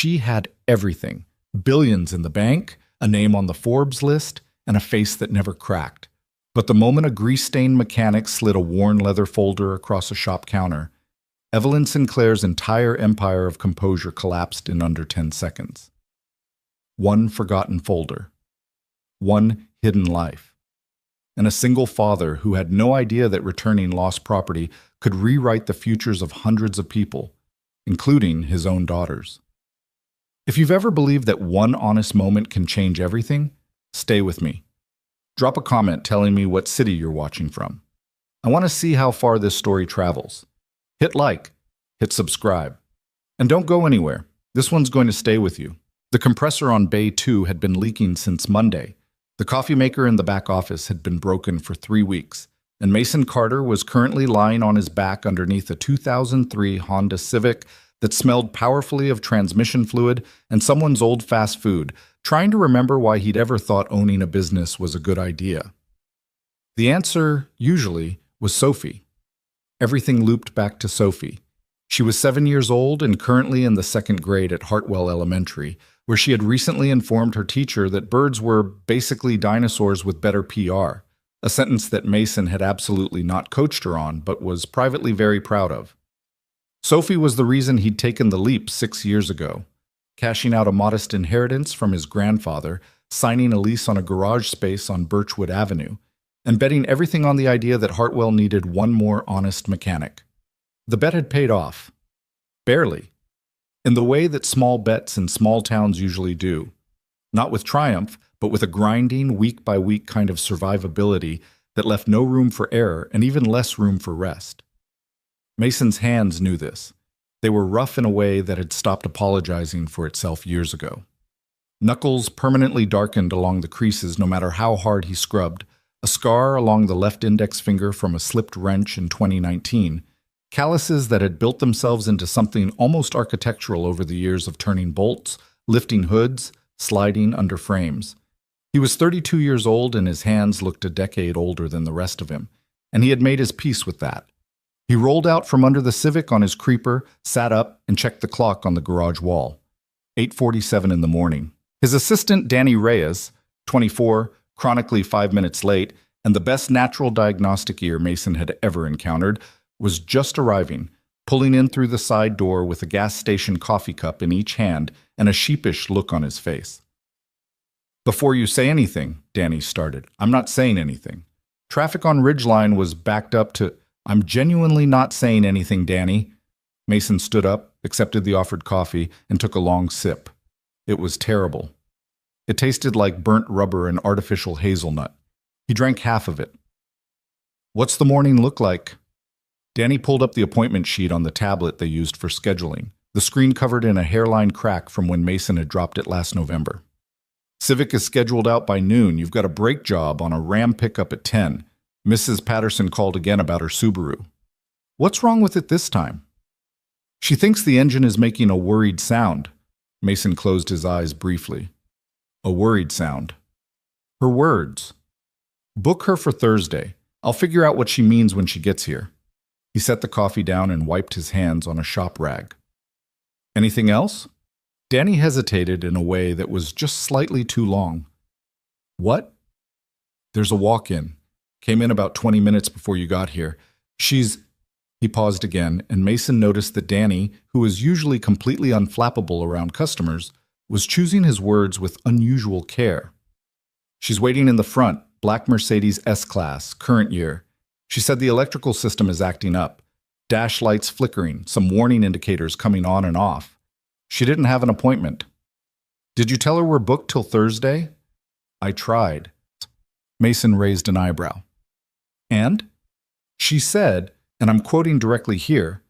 She had everything: billions in the bank, a name on the Forbes list, and a face that never cracked. But the moment a grease-stained mechanic slid a worn leather folder across a shop counter, Evelyn Sinclair's entire empire of composure collapsed in under 10 seconds. One forgotten folder, one hidden life, and a single father who had no idea that returning lost property could rewrite the futures of hundreds of people, including his own daughters. If you've ever believed that one honest moment can change everything, stay with me. Drop a comment telling me what city you're watching from. I want to see how far this story travels. Hit like, hit subscribe, and don't go anywhere. This one's going to stay with you. The compressor on Bay 2 had been leaking since Monday. The coffee maker in the back office had been broken for 3 weeks, and Mason Carter was currently lying on his back underneath a 2003 Honda Civic that smelled powerfully of transmission fluid and someone's old fast food, trying to remember why he'd ever thought owning a business was a good idea. The answer, usually, was Sophie. Everything looped back to Sophie. She was 7 years old and currently in the 2nd grade at Hartwell Elementary, where she had recently informed her teacher that birds were basically dinosaurs with better PR, a sentence that Mason had absolutely not coached her on, but was privately very proud of. Sophie was the reason he'd taken the leap 6 years ago, cashing out a modest inheritance from his grandfather, signing a lease on a garage space on Birchwood Avenue, and betting everything on the idea that Hartwell needed one more honest mechanic. The bet had paid off. Barely. In the way that small bets in small towns usually do. Not with triumph, but with a grinding, week-by-week kind of survivability that left no room for error and even less room for rest. Mason's hands knew this. They were rough in a way that had stopped apologizing for itself years ago. Knuckles permanently darkened along the creases no matter how hard he scrubbed, a scar along the left index finger from a slipped wrench in 2019, calluses that had built themselves into something almost architectural over the years of turning bolts, lifting hoods, sliding under frames. He was 32 years old and his hands looked a decade older than the rest of him, and he had made his peace with that. He rolled out from under the Civic on his creeper, sat up, and checked the clock on the garage wall. 8:47 in the morning. His assistant, Danny Reyes, 24, chronically 5 minutes late, and the best natural diagnostic ear Mason had ever encountered, was just arriving, pulling in through the side door with a gas station coffee cup in each hand and a sheepish look on his face. "Before you say anything," Danny started, "I'm not saying anything. Traffic on Ridgeline was backed up to—" "I'm genuinely not saying anything, Danny." Mason stood up, accepted the offered coffee, and took a long sip. It was terrible. It tasted like burnt rubber and artificial hazelnut. He drank half of it. "What's the morning look like?" Danny pulled up the appointment sheet on the tablet they used for scheduling, the screen covered in a hairline crack from when Mason had dropped it last November. "Civic is scheduled out by noon. You've got a brake job on a Ram pickup at 10. Mrs. Patterson called again about her Subaru. What's wrong with it this time?" "She thinks the engine is making a worried sound." Mason closed his eyes briefly. A worried sound. Her words. "Book her for Thursday. I'll figure out what she means when she gets here." He set the coffee down and wiped his hands on a shop rag. "Anything else?" Danny hesitated in a way that was just slightly too long. "What?" "There's a walk-in. Came in about 20 minutes before you got here. She's—" He paused again, and Mason noticed that Danny, who was usually completely unflappable around customers, was choosing his words with unusual care. "She's waiting in the front, black Mercedes S-Class, current year. She said the electrical system is acting up. Dash lights flickering, some warning indicators coming on and off. She didn't have an appointment." "Did you tell her we're booked till Thursday?" "I tried." Mason raised an eyebrow. "And?" "She said, and I'm quoting directly here,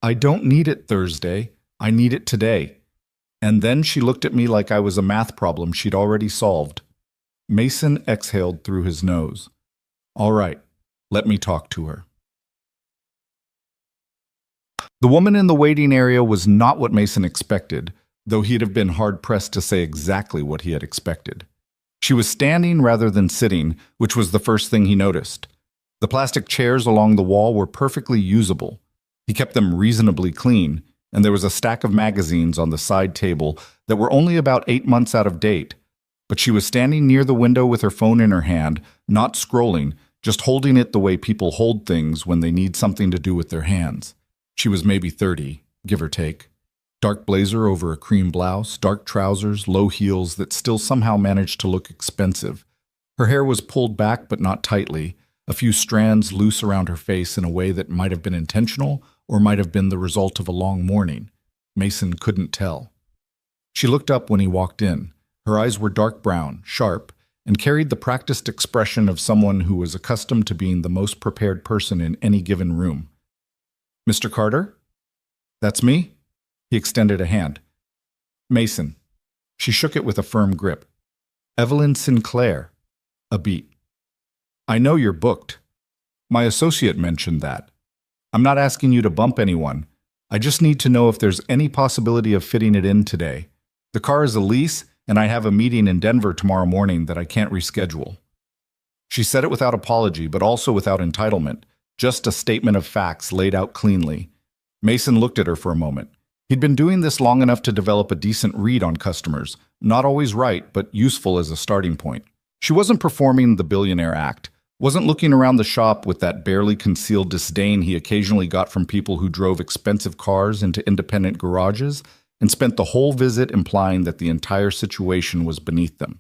'I don't need it Thursday, I need it today.' And then she looked at me like I was a math problem she'd already solved." Mason exhaled through his nose. "All right, let me talk to her." The woman in the waiting area was not what Mason expected, though he'd have been hard-pressed to say exactly what he had expected. She was standing rather than sitting, which was the first thing he noticed. The plastic chairs along the wall were perfectly usable. He kept them reasonably clean, and there was a stack of magazines on the side table that were only about 8 months out of date. But she was standing near the window with her phone in her hand, not scrolling, just holding it the way people hold things when they need something to do with their hands. She was maybe 30, give or take. Dark blazer over a cream blouse, dark trousers, low heels that still somehow managed to look expensive. Her hair was pulled back but not tightly, a few strands loose around her face in a way that might have been intentional or might have been the result of a long morning. Mason couldn't tell. She looked up when he walked in. Her eyes were dark brown, sharp, and carried the practiced expression of someone who was accustomed to being the most prepared person in any given room. "Mr. Carter?" "That's me." He extended a hand. "Mason." She shook it with a firm grip. "Evelyn Sinclair." A beat. "I know you're booked. My associate mentioned that. I'm not asking you to bump anyone. I just need to know if there's any possibility of fitting it in today. The car is a lease, and I have a meeting in Denver tomorrow morning that I can't reschedule." She said it without apology, but also without entitlement, just a statement of facts laid out cleanly. Mason looked at her for a moment. He'd been doing this long enough to develop a decent read on customers, not always right, but useful as a starting point. She wasn't performing the billionaire act, wasn't looking around the shop with that barely concealed disdain he occasionally got from people who drove expensive cars into independent garages and spent the whole visit implying that the entire situation was beneath them.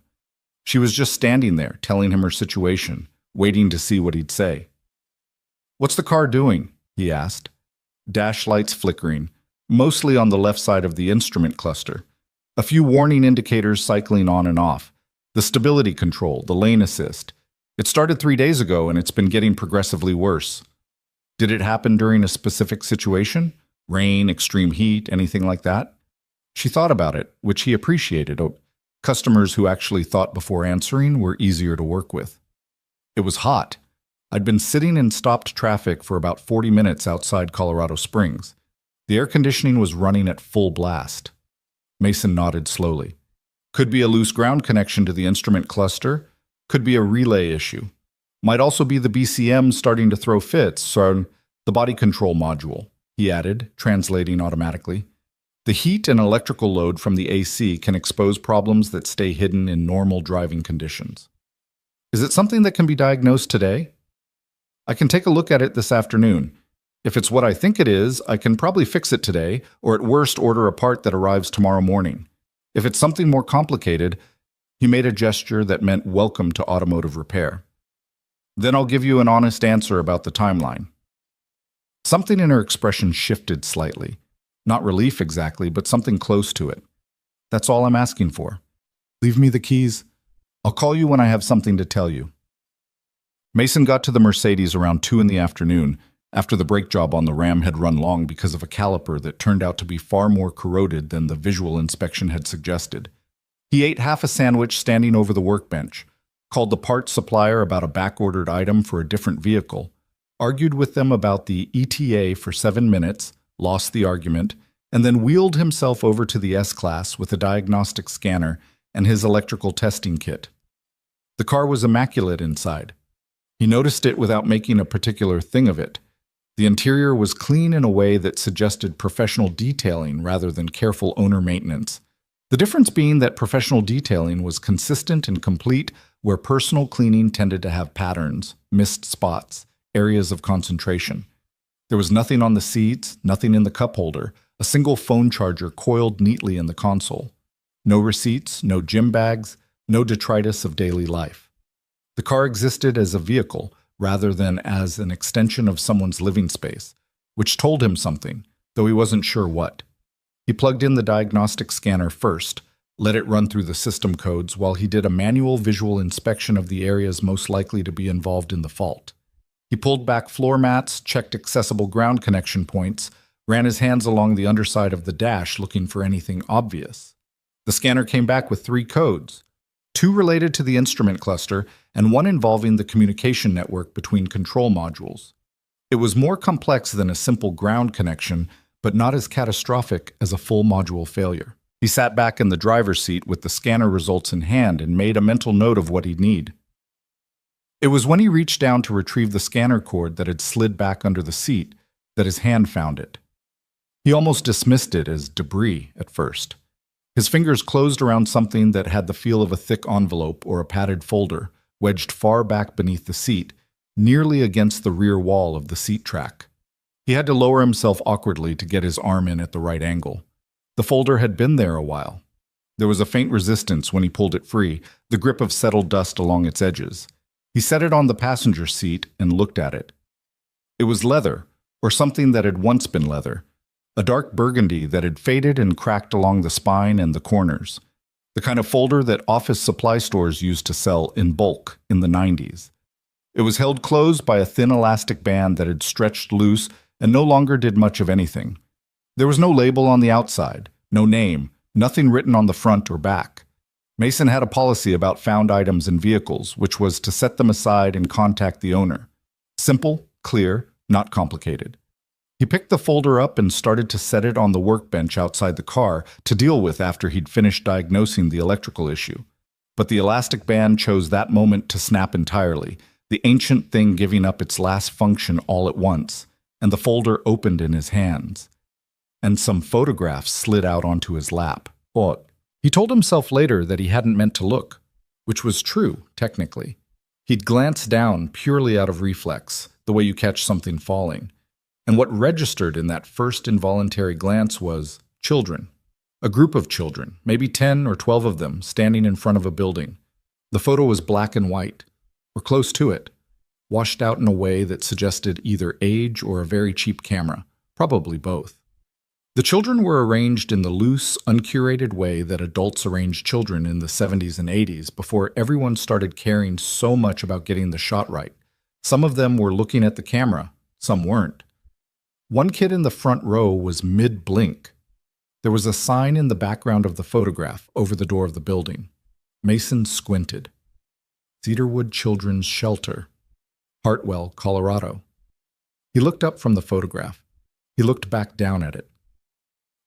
She was just standing there, telling him her situation, waiting to see what he'd say. "What's the car doing?" he asked. Dash lights flickering, mostly on the left side of the instrument cluster. A few warning indicators cycling on and off. The stability control, the lane assist. It started 3 days ago and it's been getting progressively worse. Did it happen during a specific situation? Rain, extreme heat, anything like that? She thought about it, which he appreciated. Customers who actually thought before answering were easier to work with. It was hot. I'd been sitting in stopped traffic for about 40 minutes outside Colorado Springs. The air conditioning was running at full blast. Mason nodded slowly. Could be a loose ground connection to the instrument cluster. Could be a relay issue. Might also be the BCM starting to throw fits, or the body control module, he added, translating automatically. The heat and electrical load from the AC can expose problems that stay hidden in normal driving conditions. Is it something that can be diagnosed today? I can take a look at it this afternoon. If it's what I think it is, I can probably fix it today, or at worst order a part that arrives tomorrow morning. If it's something more complicated, he made a gesture that meant welcome to automotive repair. Then I'll give you an honest answer about the timeline. Something in her expression shifted slightly. Not relief exactly, but something close to it. That's all I'm asking for. Leave me the keys. I'll call you when I have something to tell you. Mason got to the Mercedes around 2 in the afternoon, after the brake job on the Ram had run long because of a caliper that turned out to be far more corroded than the visual inspection had suggested. He ate half a sandwich standing over the workbench, called the parts supplier about a back-ordered item for a different vehicle, argued with them about the ETA for 7 minutes, lost the argument, and then wheeled himself over to the S-Class with a diagnostic scanner and his electrical testing kit. The car was immaculate inside. He noticed it without making a particular thing of it. The interior was clean in a way that suggested professional detailing rather than careful owner maintenance. The difference being that professional detailing was consistent and complete, where personal cleaning tended to have patterns, missed spots, areas of concentration. There was nothing on the seats, nothing in the cup holder, a single phone charger coiled neatly in the console. No receipts, no gym bags, no detritus of daily life. The car existed as a vehicle rather than as an extension of someone's living space, which told him something, though he wasn't sure what. He plugged in the diagnostic scanner first, let it run through the system codes while he did a manual visual inspection of the areas most likely to be involved in the fault. He pulled back floor mats, checked accessible ground connection points, ran his hands along the underside of the dash looking for anything obvious. The scanner came back with 3 codes, 2 related to the instrument cluster and 1 involving the communication network between control modules. It was more complex than a simple ground connection, but not as catastrophic as a full module failure. He sat back in the driver's seat with the scanner results in hand and made a mental note of what he'd need. It was when he reached down to retrieve the scanner cord that had slid back under the seat that his hand found it. He almost dismissed it as debris at first. His fingers closed around something that had the feel of a thick envelope or a padded folder, wedged far back beneath the seat, nearly against the rear wall of the seat track. He had to lower himself awkwardly to get his arm in at the right angle. The folder had been there a while. There was a faint resistance when he pulled it free, the grip of settled dust along its edges. He set it on the passenger seat and looked at it. It was leather, or something that had once been leather, a dark burgundy that had faded and cracked along the spine and the corners, the kind of folder that office supply stores used to sell in bulk in the 90s. It was held closed by a thin elastic band that had stretched loose and no longer did much of anything. There was no label on the outside, no name, nothing written on the front or back. Mason had a policy about found items in vehicles, which was to set them aside and contact the owner. Simple, clear, not complicated. He picked the folder up and started to set it on the workbench outside the car to deal with after he'd finished diagnosing the electrical issue. But the elastic band chose that moment to snap entirely, the ancient thing giving up its last function all at once, and the folder opened in his hands. And some photographs slid out onto his lap. What? He told himself later that he hadn't meant to look, which was true, technically. He'd glanced down purely out of reflex, the way you catch something falling. And what registered in that first involuntary glance was children. A group of children, maybe 10 or 12 of them, standing in front of a building. The photo was black and white, or close to it, washed out in a way that suggested either age or a very cheap camera, probably both. The children were arranged in the loose, uncurated way that adults arranged children in the 70s and 80s before everyone started caring so much about getting the shot right. Some of them were looking at the camera, some weren't. One kid in the front row was mid-blink. There was a sign in the background of the photograph over the door of the building. Mason squinted. Cedarwood Children's Shelter, Hartwell, Colorado. He looked up from the photograph. He looked back down at it.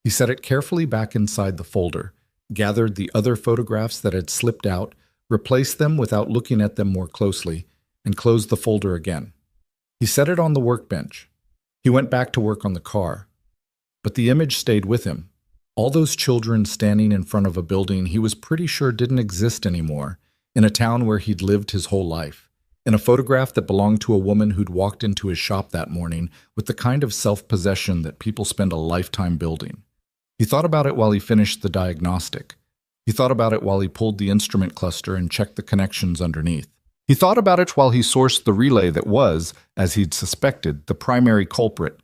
He set it carefully back inside the folder, gathered the other photographs that had slipped out, replaced them without looking at them more closely, and closed the folder again. He set it on the workbench. He went back to work on the car. But the image stayed with him. All those children standing in front of a building he was pretty sure didn't exist anymore, in a town where he'd lived his whole life, in a photograph that belonged to a woman who'd walked into his shop that morning with the kind of self-possession that people spend a lifetime building. He thought about it while he finished the diagnostic. He thought about it while he pulled the instrument cluster and checked the connections underneath. He thought about it while he sourced the relay that was, as he'd suspected, the primary culprit,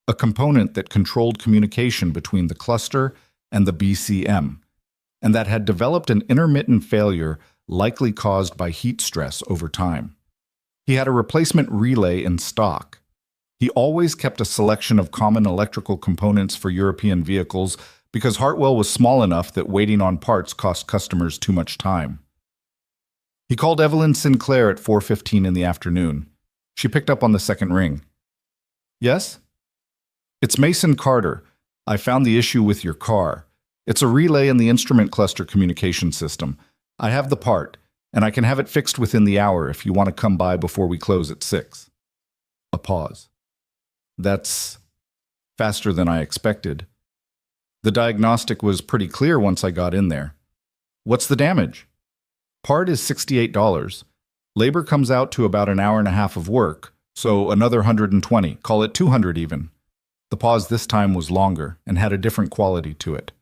a component that controlled communication between the cluster and the BCM, and that had developed an intermittent failure likely caused by heat stress over time. He had a replacement relay in stock. He always kept a selection of common electrical components for European vehicles because Hartwell was small enough that waiting on parts cost customers too much time. He called Evelyn Sinclair at 4:15 in the afternoon. She picked up on the second ring. Yes? It's Mason Carter. I found the issue with your car. It's a relay in the instrument cluster communication system. I have the part, and I can have it fixed within the hour if you want to come by before we close at 6. A pause. That's faster than I expected. The diagnostic was pretty clear once I got in there. What's the damage? Part is $68. Labor comes out to about an hour and a half of work, so another $120, call it $200 even. The pause this time was longer and had a different quality to it.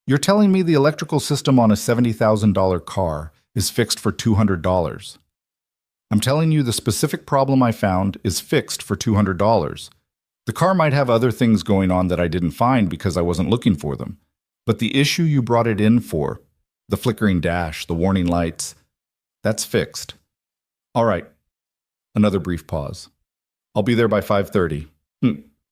You're telling me the electrical system on a $70,000 car is fixed for $200. I'm telling you the specific problem I found is fixed for $200. The car might have other things going on that I didn't find because I wasn't looking for them. But the issue you brought it in for, the flickering dash, the warning lights, that's fixed. All right. Another brief pause. I'll be there by 5:30.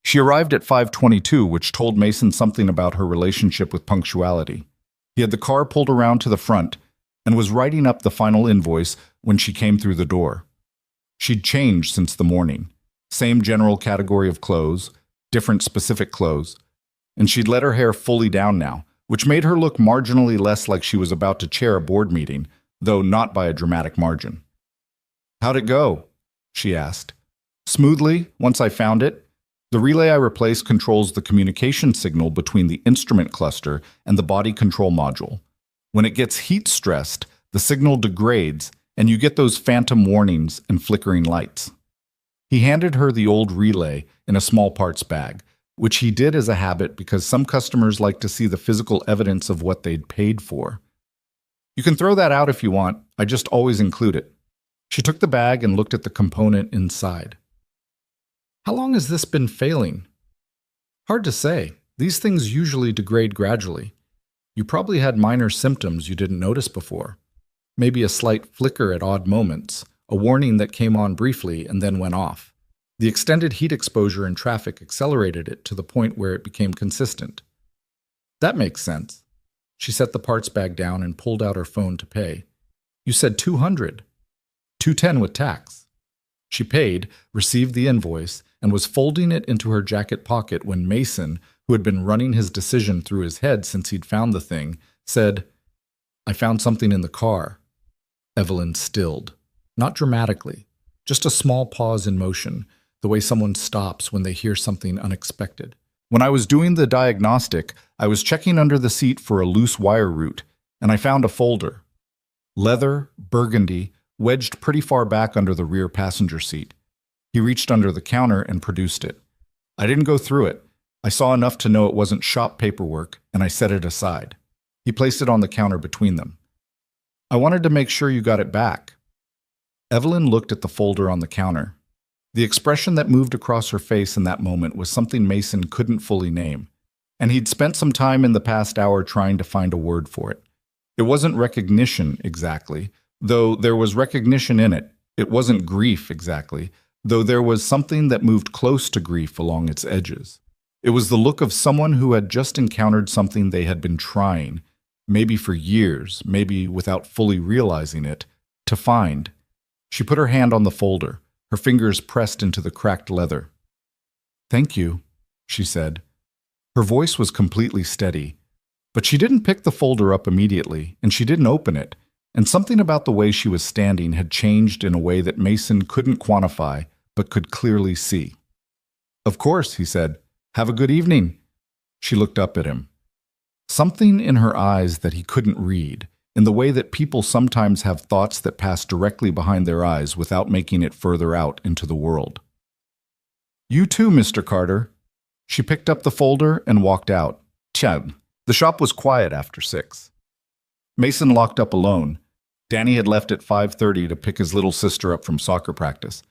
She arrived at 5:22, which told Mason something about her relationship with punctuality. He had the car pulled around to the front and was writing up the final invoice when she came through the door. She'd changed since the morning. Same general category of clothes, different specific clothes, and she'd let her hair fully down now, which made her look marginally less like she was about to chair a board meeting, though not by a dramatic margin. How'd it go? She asked. Smoothly, once I found it. The relay I replaced controls the communication signal between the instrument cluster and the body control module. When it gets heat stressed, the signal degrades, and you get those phantom warnings and flickering lights. He handed her the old relay in a small parts bag, which he did as a habit because some customers like to see the physical evidence of what they'd paid for. You can throw that out if you want, I just always include it. She took the bag and looked at the component inside. How long has this been failing? Hard to say. These things usually degrade gradually. You probably had minor symptoms you didn't notice before. Maybe a slight flicker at odd moments, a warning that came on briefly and then went off. The extended heat exposure in traffic accelerated it to the point where it became consistent. That makes sense. She set the parts bag down and pulled out her phone to pay. You said $200. $210 with tax. She paid, received the invoice, and was folding it into her jacket pocket when Mason, who had been running his decision through his head since he'd found the thing, said, "I found something in the car." Evelyn stilled. Not dramatically, just a small pause in motion, the way someone stops when they hear something unexpected. When I was doing the diagnostic, I was checking under the seat for a loose wire root, and I found a folder. Leather, burgundy, wedged pretty far back under the rear passenger seat. He reached under the counter and produced it. I didn't go through it. I saw enough to know it wasn't shop paperwork, and I set it aside. He placed it on the counter between them. "I wanted to make sure you got it back." Evelyn looked at the folder on the counter. The expression that moved across her face in that moment was something Mason couldn't fully name, and he'd spent some time in the past hour trying to find a word for it. It wasn't recognition exactly, though there was recognition in it. It wasn't grief exactly, though there was something that moved close to grief along its edges. It was the look of someone who had just encountered something they had been trying, maybe for years, maybe without fully realizing it, to find. She put her hand on the folder, her fingers pressed into the cracked leather. "Thank you," she said. Her voice was completely steady, but she didn't pick the folder up immediately, and she didn't open it, and something about the way she was standing had changed in a way that Mason couldn't quantify, but could clearly see. "Of course," he said. "Have a good evening." She looked up at him. Something in her eyes that he couldn't read, in the way that people sometimes have thoughts that pass directly behind their eyes without making it further out into the world. "You too, Mr. Carter." She picked up the folder and walked out. Chad. The shop was quiet after 6. Mason locked up alone. Danny had left at 5:30 to pick his little sister up from soccer practice,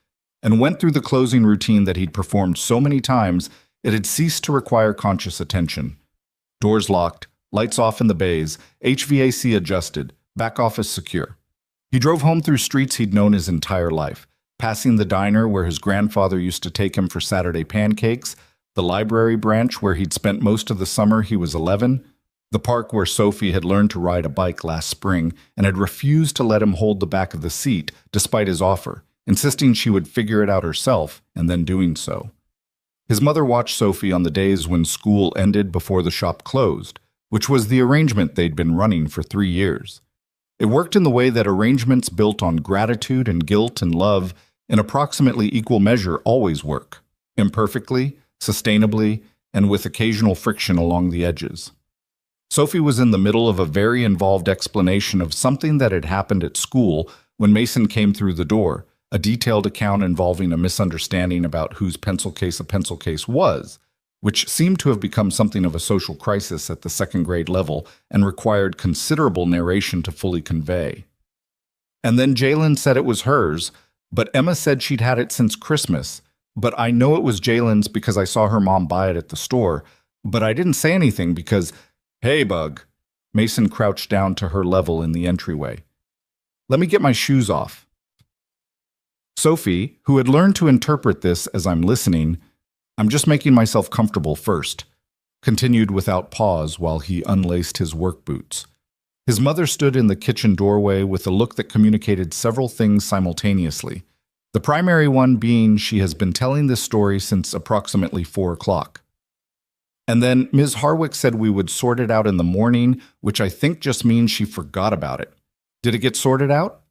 and went through the closing routine that he'd performed so many times it had ceased to require conscious attention. Doors locked, lights off in the bays, HVAC adjusted, back office secure. He drove home through streets he'd known his entire life, passing the diner where his grandfather used to take him for Saturday pancakes, the library branch where he'd spent most of the summer he was 11, the park where Sophie had learned to ride a bike last spring and had refused to let him hold the back of the seat despite his offer, insisting she would figure it out herself and then doing so. His mother watched Sophie on the days when school ended before the shop closed, which was the arrangement they'd been running for 3 years. It worked in the way that arrangements built on gratitude and guilt and love in approximately equal measure always work, imperfectly, sustainably, and with occasional friction along the edges. Sophie was in the middle of a very involved explanation of something that had happened at school when Mason came through the door, a detailed account involving a misunderstanding about whose pencil case a pencil case was, which seemed to have become something of a social crisis at the second grade level and required considerable narration to fully convey. And then Jalen said it was hers, but Emma said she'd had it since Christmas, but I know it was Jalen's because I saw her mom buy it at the store, but I didn't say anything because, "Hey, Bug." Mason crouched down to her level in the entryway. "Let me get my shoes off." Sophie, who had learned to interpret this as I'm listening, "I'm just making myself comfortable first," continued without pause while he unlaced his work boots. His mother stood in the kitchen doorway with a look that communicated several things simultaneously, the primary one being she has been telling this story since approximately 4 o'clock. "And then Ms. Harwick said we would sort it out in the morning, which I think just means she forgot about it. Did it get sorted out?"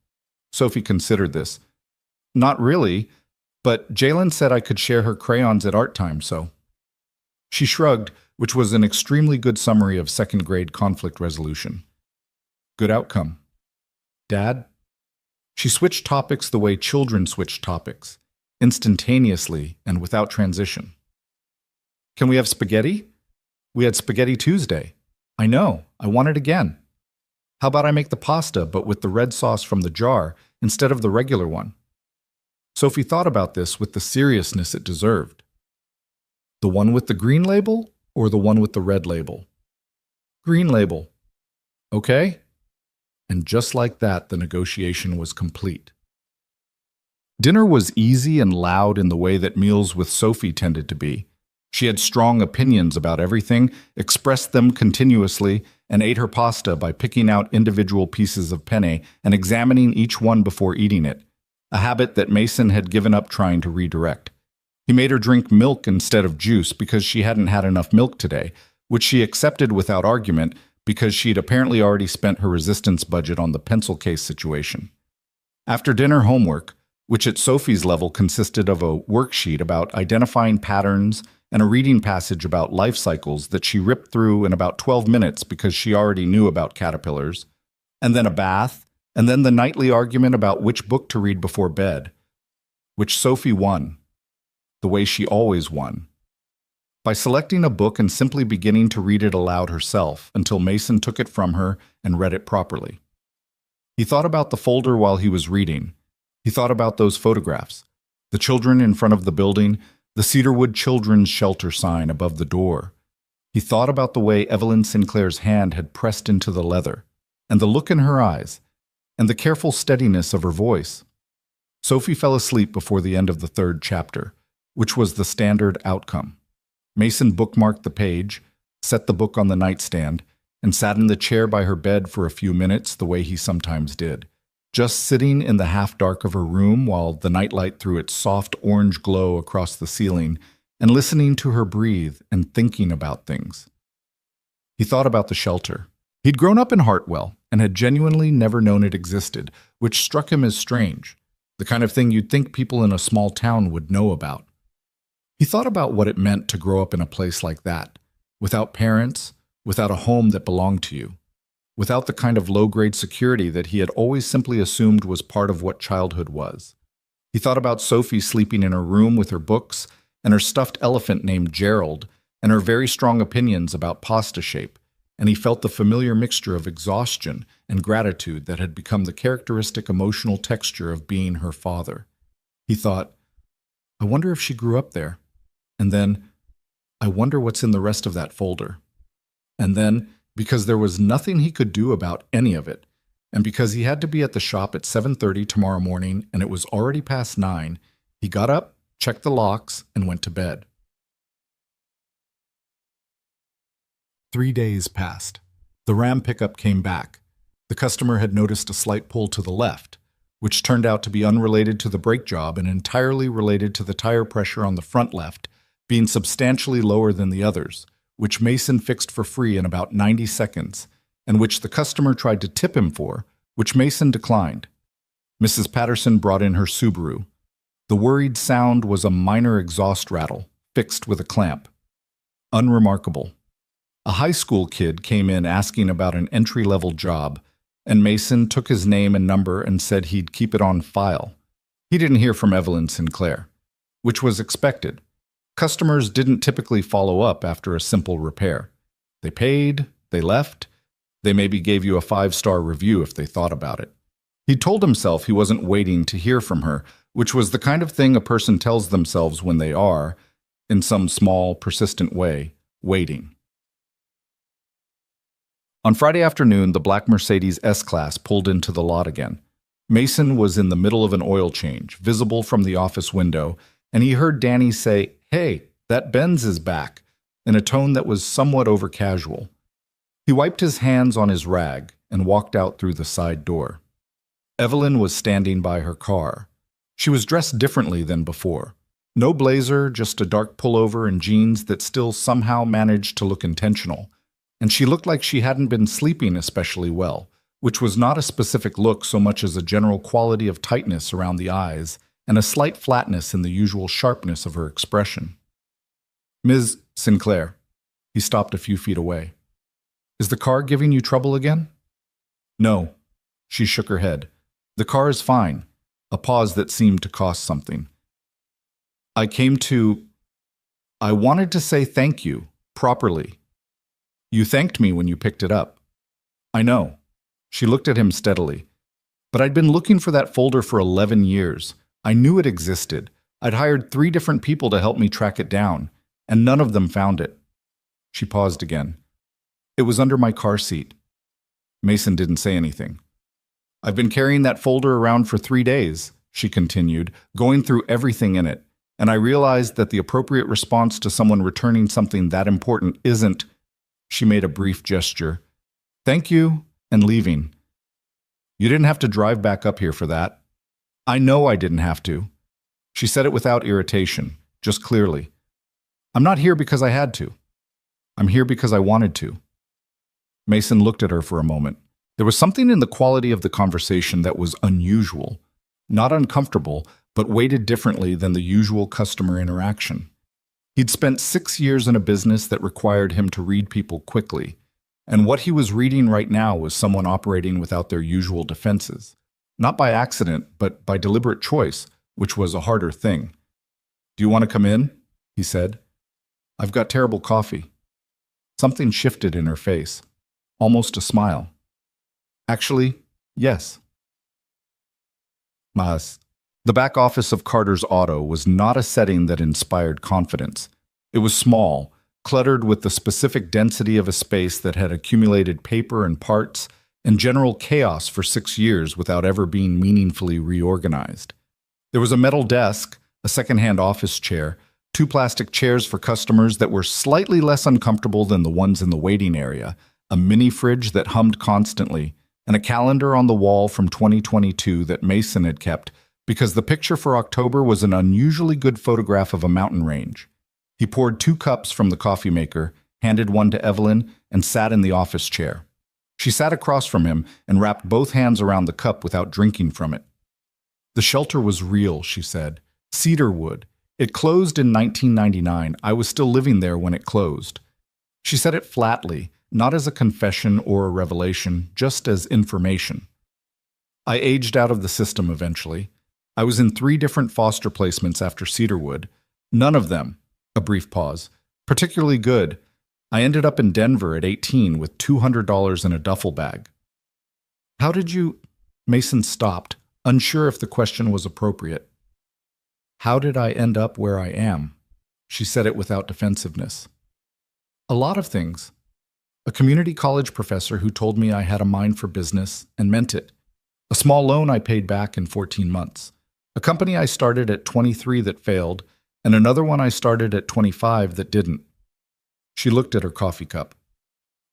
Sophie considered this. "Not really. But Jalen said I could share her crayons at art time, so. She shrugged, which was an extremely good summary of second-grade conflict resolution. Good outcome. Dad? She switched topics the way children switch topics, instantaneously and without transition. Can we have spaghetti? We had spaghetti Tuesday. I know, I want it again. How about I make the pasta, but with the red sauce from the jar instead of the regular one? Sophie thought about this with the seriousness it deserved. The one with the green label or the one with the red label? Green label. Okay? And just like that, the negotiation was complete. Dinner was easy and loud in the way that meals with Sophie tended to be. She had strong opinions about everything, expressed them continuously, and ate her pasta by picking out individual pieces of penne and examining each one before eating it, a habit that Mason had given up trying to redirect. He made her drink milk instead of juice because she hadn't had enough milk today, which she accepted without argument because she'd apparently already spent her resistance budget on the pencil case situation. After dinner homework, which at Sophie's level consisted of a worksheet about identifying patterns and a reading passage about life cycles that she ripped through in about 12 minutes because she already knew about caterpillars, and then a bath, and then the nightly argument about which book to read before bed, which Sophie won, the way she always won, by selecting a book and simply beginning to read it aloud herself until Mason took it from her and read it properly. He thought about the folder while he was reading. He thought about those photographs, the children in front of the building, the Cedarwood Children's Shelter sign above the door. He thought about the way Evelyn Sinclair's hand had pressed into the leather, and the look in her eyes, and the careful steadiness of her voice. Sophie fell asleep before the end of the third chapter, which was the standard outcome. Mason bookmarked the page, set the book on the nightstand, and sat in the chair by her bed for a few minutes the way he sometimes did, just sitting in the half-dark of her room while the nightlight threw its soft orange glow across the ceiling and listening to her breathe and thinking about things. He thought about the shelter. He'd grown up in Hartwell and had genuinely never known it existed, which struck him as strange, the kind of thing you'd think people in a small town would know about. He thought about what it meant to grow up in a place like that, without parents, without a home that belonged to you, without the kind of low-grade security that he had always simply assumed was part of what childhood was. He thought about Sophie sleeping in her room with her books and her stuffed elephant named Gerald and her very strong opinions about pasta shape, and he felt the familiar mixture of exhaustion and gratitude that had become the characteristic emotional texture of being her father. He thought, I wonder if she grew up there. And then, I wonder what's in the rest of that folder. And then, because there was nothing he could do about any of it, and because he had to be at the shop at 7:30 tomorrow morning and it was already past 9, he got up, checked the locks, and went to bed. 3 days passed. The Ram pickup came back. The customer had noticed a slight pull to the left, which turned out to be unrelated to the brake job and entirely related to the tire pressure on the front left being substantially lower than the others, which Mason fixed for free in about 90 seconds, and which the customer tried to tip him for, which Mason declined. Mrs. Patterson brought in her Subaru. The worried sound was a minor exhaust rattle, fixed with a clamp. Unremarkable. A high school kid came in asking about an entry-level job, and Mason took his name and number and said he'd keep it on file. He didn't hear from Evelyn Sinclair, which was expected. Customers didn't typically follow up after a simple repair. They paid, they left, they maybe gave you a 5-star review if they thought about it. He told himself he wasn't waiting to hear from her, which was the kind of thing a person tells themselves when they are, in some small, persistent way, waiting. On Friday afternoon, the black Mercedes S-Class pulled into the lot again. Mason was in the middle of an oil change, visible from the office window, and he heard Danny say, "Hey, that Benz is back," in a tone that was somewhat over-casual. He wiped his hands on his rag and walked out through the side door. Evelyn was standing by her car. She was dressed differently than before. No blazer, just a dark pullover and jeans that still somehow managed to look intentional. And she looked like she hadn't been sleeping especially well, which was not a specific look so much as a general quality of tightness around the eyes and a slight flatness in the usual sharpness of her expression. "Ms. Sinclair." He stopped a few feet away. "Is the car giving you trouble again?" "No." She shook her head. "The car is fine." A pause that seemed to cost something. I wanted to say thank you, properly. You thanked me when you picked it up." "I know." She looked at him steadily. "But I'd been looking for that folder for 11 years. I knew it existed. I'd hired 3 different people to help me track it down, and none of them found it." She paused again. "It was under my car seat." Mason didn't say anything. "I've been carrying that folder around for 3 days," she continued, "going through everything in it, and I realized that the appropriate response to someone returning something that important isn't—" She made a brief gesture. "Thank you," and leaving. "You didn't have to drive back up here for that." "I know I didn't have to." She said it without irritation, just clearly. "I'm not here because I had to. I'm here because I wanted to." Mason looked at her for a moment. There was something in the quality of the conversation that was unusual, not uncomfortable, but weighted differently than the usual customer interaction. He'd spent 6 years in a business that required him to read people quickly, and what he was reading right now was someone operating without their usual defenses. Not by accident, but by deliberate choice, which was a harder thing. "Do you want to come in?" he said. "I've got terrible coffee." Something shifted in her face, almost a smile. "Actually, yes." Mas. The back office of Carter's Auto was not a setting that inspired confidence. It was small, cluttered with the specific density of a space that had accumulated paper and parts and general chaos for 6 years without ever being meaningfully reorganized. There was a metal desk, a second-hand office chair, 2 plastic chairs for customers that were slightly less uncomfortable than the ones in the waiting area, a mini fridge that hummed constantly, and a calendar on the wall from 2022 that Mason had kept because the picture for October was an unusually good photograph of a mountain range. He poured 2 cups from the coffee maker, handed one to Evelyn, and sat in the office chair. She sat across from him and wrapped both hands around the cup without drinking from it. "The shelter was real," she said. "Cedar wood. It closed in 1999. I was still living there when it closed." She said it flatly, not as a confession or a revelation, just as information. "I aged out of the system eventually. I was in 3 different foster placements after Cedarwood. None of them," a brief pause, "particularly good. I ended up in Denver at 18 with $200 in a duffel bag." "How did you—" Mason stopped, unsure if the question was appropriate. "How did I end up where I am?" She said it without defensiveness. "A lot of things. A community college professor who told me I had a mind for business and meant it. A small loan I paid back in 14 months. A company I started at 23 that failed, and another one I started at 25 that didn't." She looked at her coffee cup.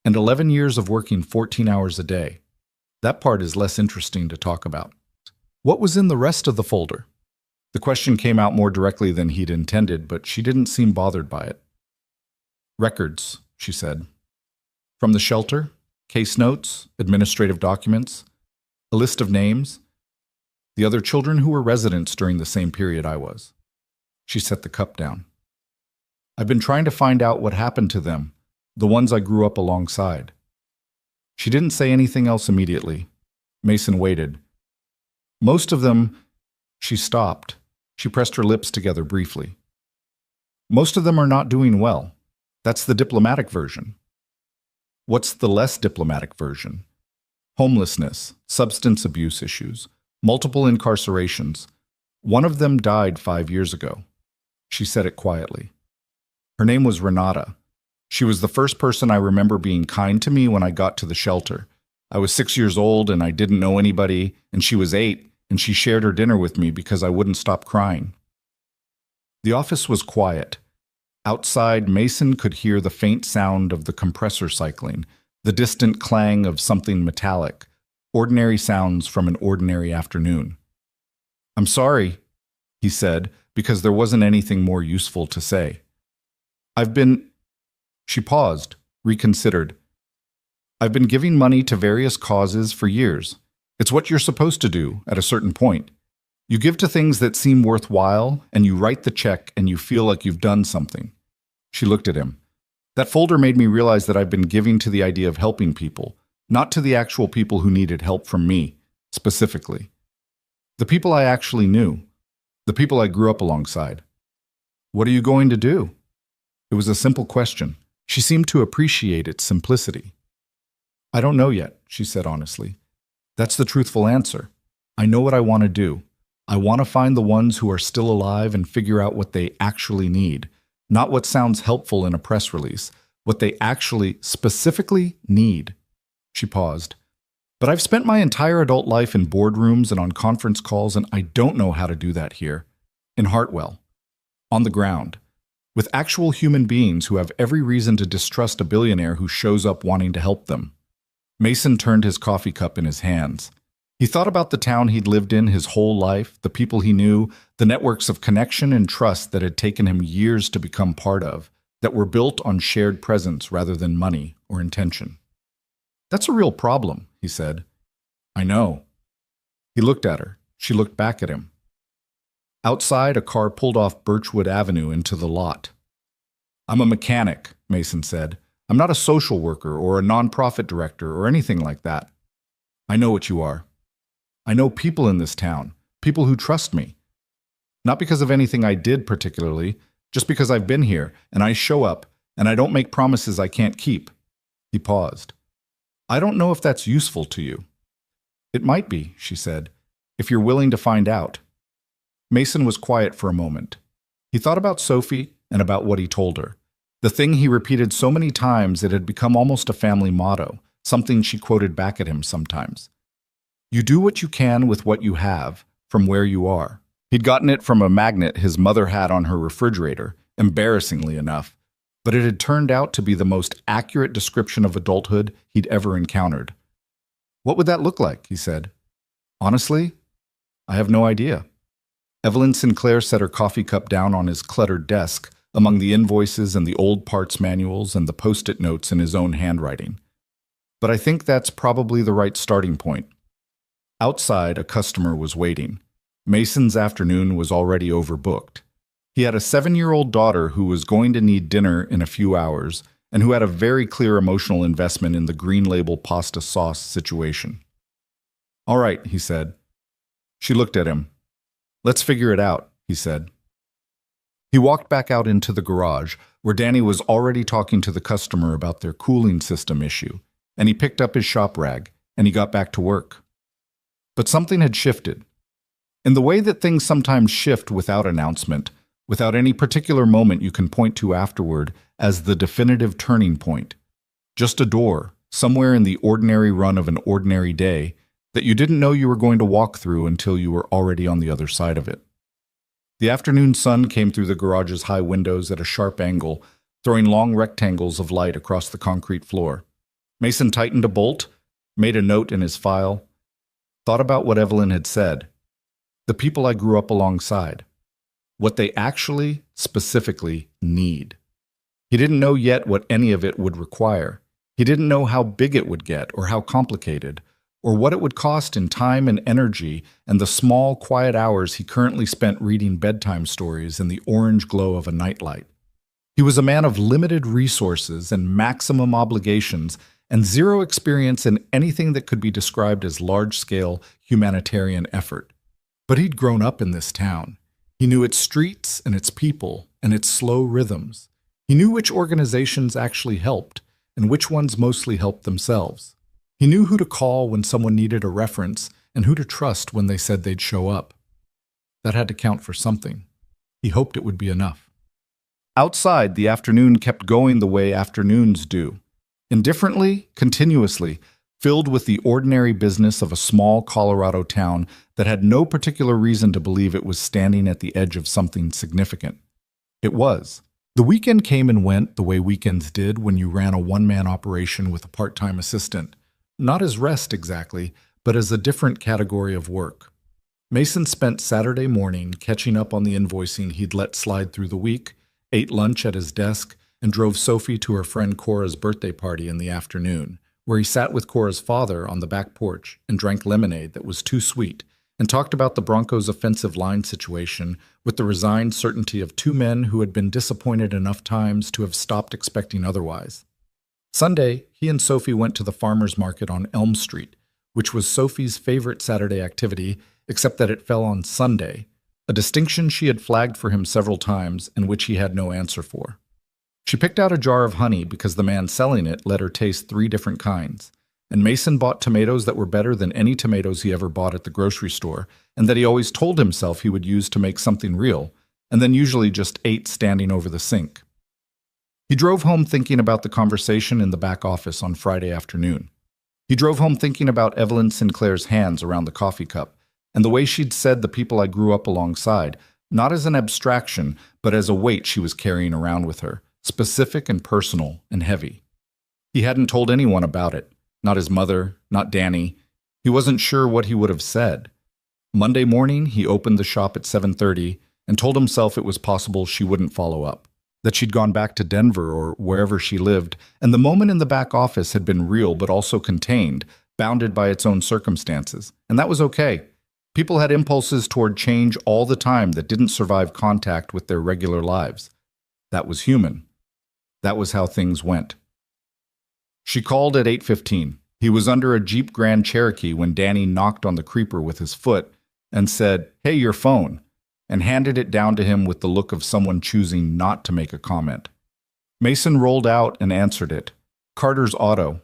"And 11 years of working 14 hours a day. That part is less interesting to talk about." "What was in the rest of the folder?" The question came out more directly than he'd intended, but she didn't seem bothered by it. "Records," she said. "From the shelter, case notes, administrative documents, a list of names, the other children who were residents during the same period I was." She set the cup down. "I've been trying to find out what happened to them, the ones I grew up alongside." She didn't say anything else immediately. Mason waited. "Most of them—" She stopped. She pressed her lips together briefly. "Most of them are not doing well. That's the diplomatic version." "What's the less diplomatic version?" "Homelessness, substance abuse issues, multiple incarcerations. One of them died 5 years ago." She said it quietly. Her name was Renata. She was the first person I remember being kind to me when I got to the shelter. I was 6 years old and I didn't know anybody, and she was 8, and she shared her dinner with me because I wouldn't stop crying. The office was quiet. Outside, Mason could hear the faint sound of the compressor cycling, the distant clang of something metallic, ordinary sounds from an ordinary afternoon. "I'm sorry," he said, because there wasn't anything more useful to say. "I've been—" She paused, reconsidered. "I've been giving money to various causes for years. It's what you're supposed to do at a certain point. You give to things that seem worthwhile, and you write the check and you feel like you've done something. She looked at him. That folder made me realize that I've been giving to the idea of helping people, not to the actual people who needed help from me, specifically. The people I actually knew. The people I grew up alongside. What are you going to do? It was a simple question. She seemed to appreciate its simplicity. I don't know yet, she said honestly. That's the truthful answer. I know what I want to do. I want to find the ones who are still alive and figure out what they actually need. Not what sounds helpful in a press release, what they actually, specifically need. She paused. But I've spent my entire adult life in boardrooms and on conference calls, and I don't know how to do that here. In Hartwell. On the ground. With actual human beings who have every reason to distrust a billionaire who shows up wanting to help them. Mason turned his coffee cup in his hands. He thought about the town he'd lived in his whole life, the people he knew, the networks of connection and trust that had taken him years to become part of, that were built on shared presence rather than money or intention. That's a real problem, he said. I know. He looked at her. She looked back at him. Outside, a car pulled off Birchwood Avenue into the lot. I'm a mechanic, Mason said. I'm not a social worker or a nonprofit director or anything like that. I know what you are. I know people in this town, people who trust me. Not because of anything I did particularly, just because I've been here, and I show up, and I don't make promises I can't keep. He paused. I don't know if that's useful to you. It might be, she said, if you're willing to find out. Mason was quiet for a moment. He thought about Sophie and about what he told her. The thing he repeated so many times it had become almost a family motto, something she quoted back at him sometimes. You do what you can with what you have, from where you are. He'd gotten it from a magnet his mother had on her refrigerator, embarrassingly enough, but it had turned out to be the most accurate description of adulthood he'd ever encountered. What would that look like, he said. Honestly, I have no idea. Evelyn Sinclair set her coffee cup down on his cluttered desk, among the invoices and the old parts manuals and the post-it notes in his own handwriting. But I think that's probably the right starting point. Outside, a customer was waiting. Mason's afternoon was already overbooked. He had a 7-year-old daughter who was going to need dinner in a few hours and who had a very clear emotional investment in the green label pasta sauce situation. All right, he said. She looked at him. Let's figure it out, he said. He walked back out into the garage, where Danny was already talking to the customer about their cooling system issue, and he picked up his shop rag, and he got back to work. But something had shifted. In the way that things sometimes shift without announcement, without any particular moment you can point to afterward as the definitive turning point. Just a door, somewhere in the ordinary run of an ordinary day, that you didn't know you were going to walk through until you were already on the other side of it. The afternoon sun came through the garage's high windows at a sharp angle, throwing long rectangles of light across the concrete floor. Mason tightened a bolt, made a note in his file, thought about what Evelyn had said. The people I grew up alongside. What they actually, specifically, need. He didn't know yet what any of it would require. He didn't know how big it would get or how complicated, or what it would cost in time and energy and the small, quiet hours he currently spent reading bedtime stories in the orange glow of a nightlight. He was a man of limited resources and maximum obligations and zero experience in anything that could be described as large-scale humanitarian effort. But he'd grown up in this town. He knew its streets and its people and its slow rhythms. He knew which organizations actually helped and which ones mostly helped themselves. He knew who to call when someone needed a reference and who to trust when they said they'd show up. That had to count for something. He hoped it would be enough. Outside, the afternoon kept going the way afternoons do. Indifferently, continuously, filled with the ordinary business of a small Colorado town that had no particular reason to believe it was standing at the edge of something significant. It was. The weekend came and went the way weekends did when you ran a one-man operation with a part-time assistant. Not as rest exactly, but as a different category of work. Mason spent Saturday morning catching up on the invoicing he'd let slide through the week, ate lunch at his desk, and drove Sophie to her friend Cora's birthday party in the afternoon, where he sat with Cora's father on the back porch and drank lemonade that was too sweet and talked about the Broncos' offensive line situation with the resigned certainty of two men who had been disappointed enough times to have stopped expecting otherwise. Sunday, he and Sophie went to the farmers market on Elm Street, which was Sophie's favorite Saturday activity, except that it fell on Sunday, a distinction she had flagged for him several times and which he had no answer for. She picked out a jar of honey because the man selling it let her taste 3 different kinds, and Mason bought tomatoes that were better than any tomatoes he ever bought at the grocery store, and that he always told himself he would use to make something real, and then usually just ate standing over the sink. He drove home thinking about the conversation in the back office on Friday afternoon. He drove home thinking about Evelyn Sinclair's hands around the coffee cup, and the way she'd said the people I grew up alongside, not as an abstraction, but as a weight she was carrying around with her, specific and personal and heavy. He hadn't told anyone about it, not his mother, not Danny. He wasn't sure what he would have said. Monday morning, he opened the shop at 7:30 and told himself it was possible she wouldn't follow up, that she'd gone back to Denver or wherever she lived, and the moment in the back office had been real but also contained, bounded by its own circumstances, and that was okay. People had impulses toward change all the time that didn't survive contact with their regular lives. That was human. That was how things went. She called at 8:15. He was under a Jeep Grand Cherokee when Danny knocked on the creeper with his foot and said, "Hey, your phone," and handed it down to him with the look of someone choosing not to make a comment. Mason rolled out and answered it. "Carter's Auto."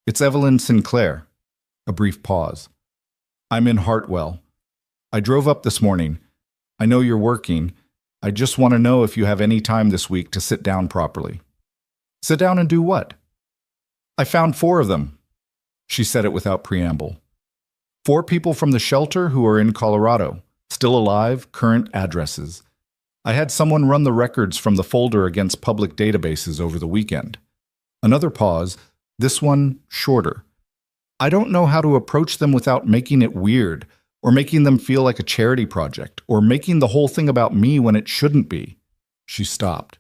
"It's Evelyn Sinclair." A brief pause. "I'm in Hartwell. I drove up this morning. I know you're working. I just want to know if you have any time this week to sit down properly." "Sit down and do what?" "I found 4 of them." She said it without preamble. 4 people from the shelter who are in Colorado, still alive, current addresses. I had someone run the records from the folder against public databases over the weekend. Another pause, this one shorter. I don't know how to approach them without making it weird, or making them feel like a charity project, or making the whole thing about me when it shouldn't be. She stopped.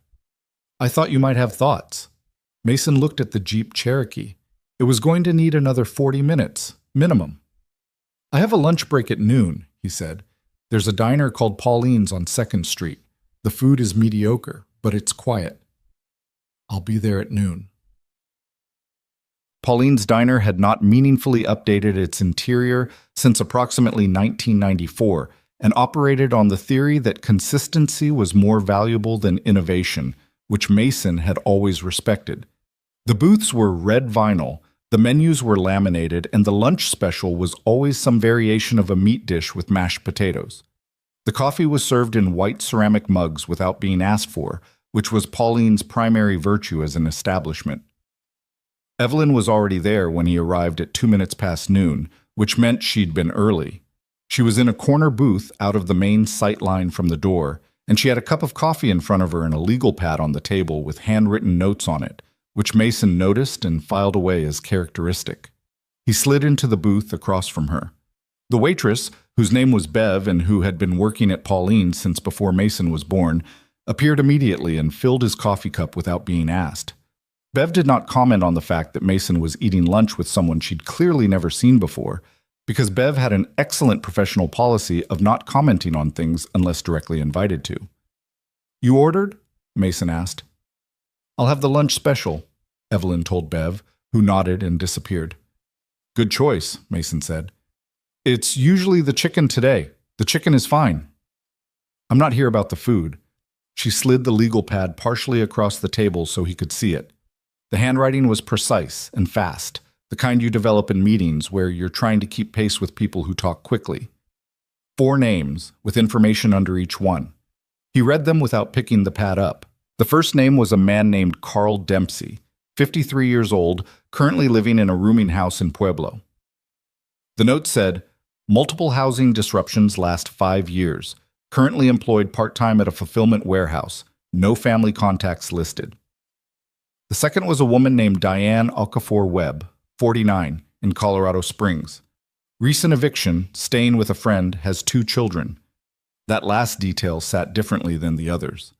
"I thought you might have thoughts." Mason looked at the Jeep Cherokee. It was going to need another 40 minutes, minimum. "I have a lunch break at noon," he said. "There's a diner called Pauline's on 2nd Street. The food is mediocre, but it's quiet. I'll be there at noon." Pauline's Diner had not meaningfully updated its interior since approximately 1994 and operated on the theory that consistency was more valuable than innovation, which Mason had always respected. The booths were red vinyl, the menus were laminated, and the lunch special was always some variation of a meat dish with mashed potatoes. The coffee was served in white ceramic mugs without being asked for, which was Pauline's primary virtue as an establishment. Evelyn was already there when he arrived at 2 minutes past noon, which meant she'd been early. She was in a corner booth out of the main sight line from the door, and she had a cup of coffee in front of her and a legal pad on the table with handwritten notes on it, which Mason noticed and filed away as characteristic. He slid into the booth across from her. The waitress, whose name was Bev and who had been working at Pauline's since before Mason was born, appeared immediately and filled his coffee cup without being asked. Bev did not comment on the fact that Mason was eating lunch with someone she'd clearly never seen before, because Bev had an excellent professional policy of not commenting on things unless directly invited to. "You ordered?" Mason asked. "I'll have the lunch special," Evelyn told Bev, who nodded and disappeared. "Good choice," Mason said. "It's usually the chicken today. The chicken is fine." "I'm not here about the food." She slid the legal pad partially across the table so he could see it. The handwriting was precise and fast, the kind you develop in meetings where you're trying to keep pace with people who talk quickly. 4 names, with information under each one. He read them without picking the pad up. The first name was a man named Carl Dempsey, 53 years old, currently living in a rooming house in Pueblo. The note said, "Multiple housing disruptions last 5 years. Currently employed part-time at a fulfillment warehouse. No family contacts listed." The second was a woman named Diane Okafor Webb, 49, in Colorado Springs. Recent eviction, staying with a friend, has 2 children. That last detail sat differently than the others.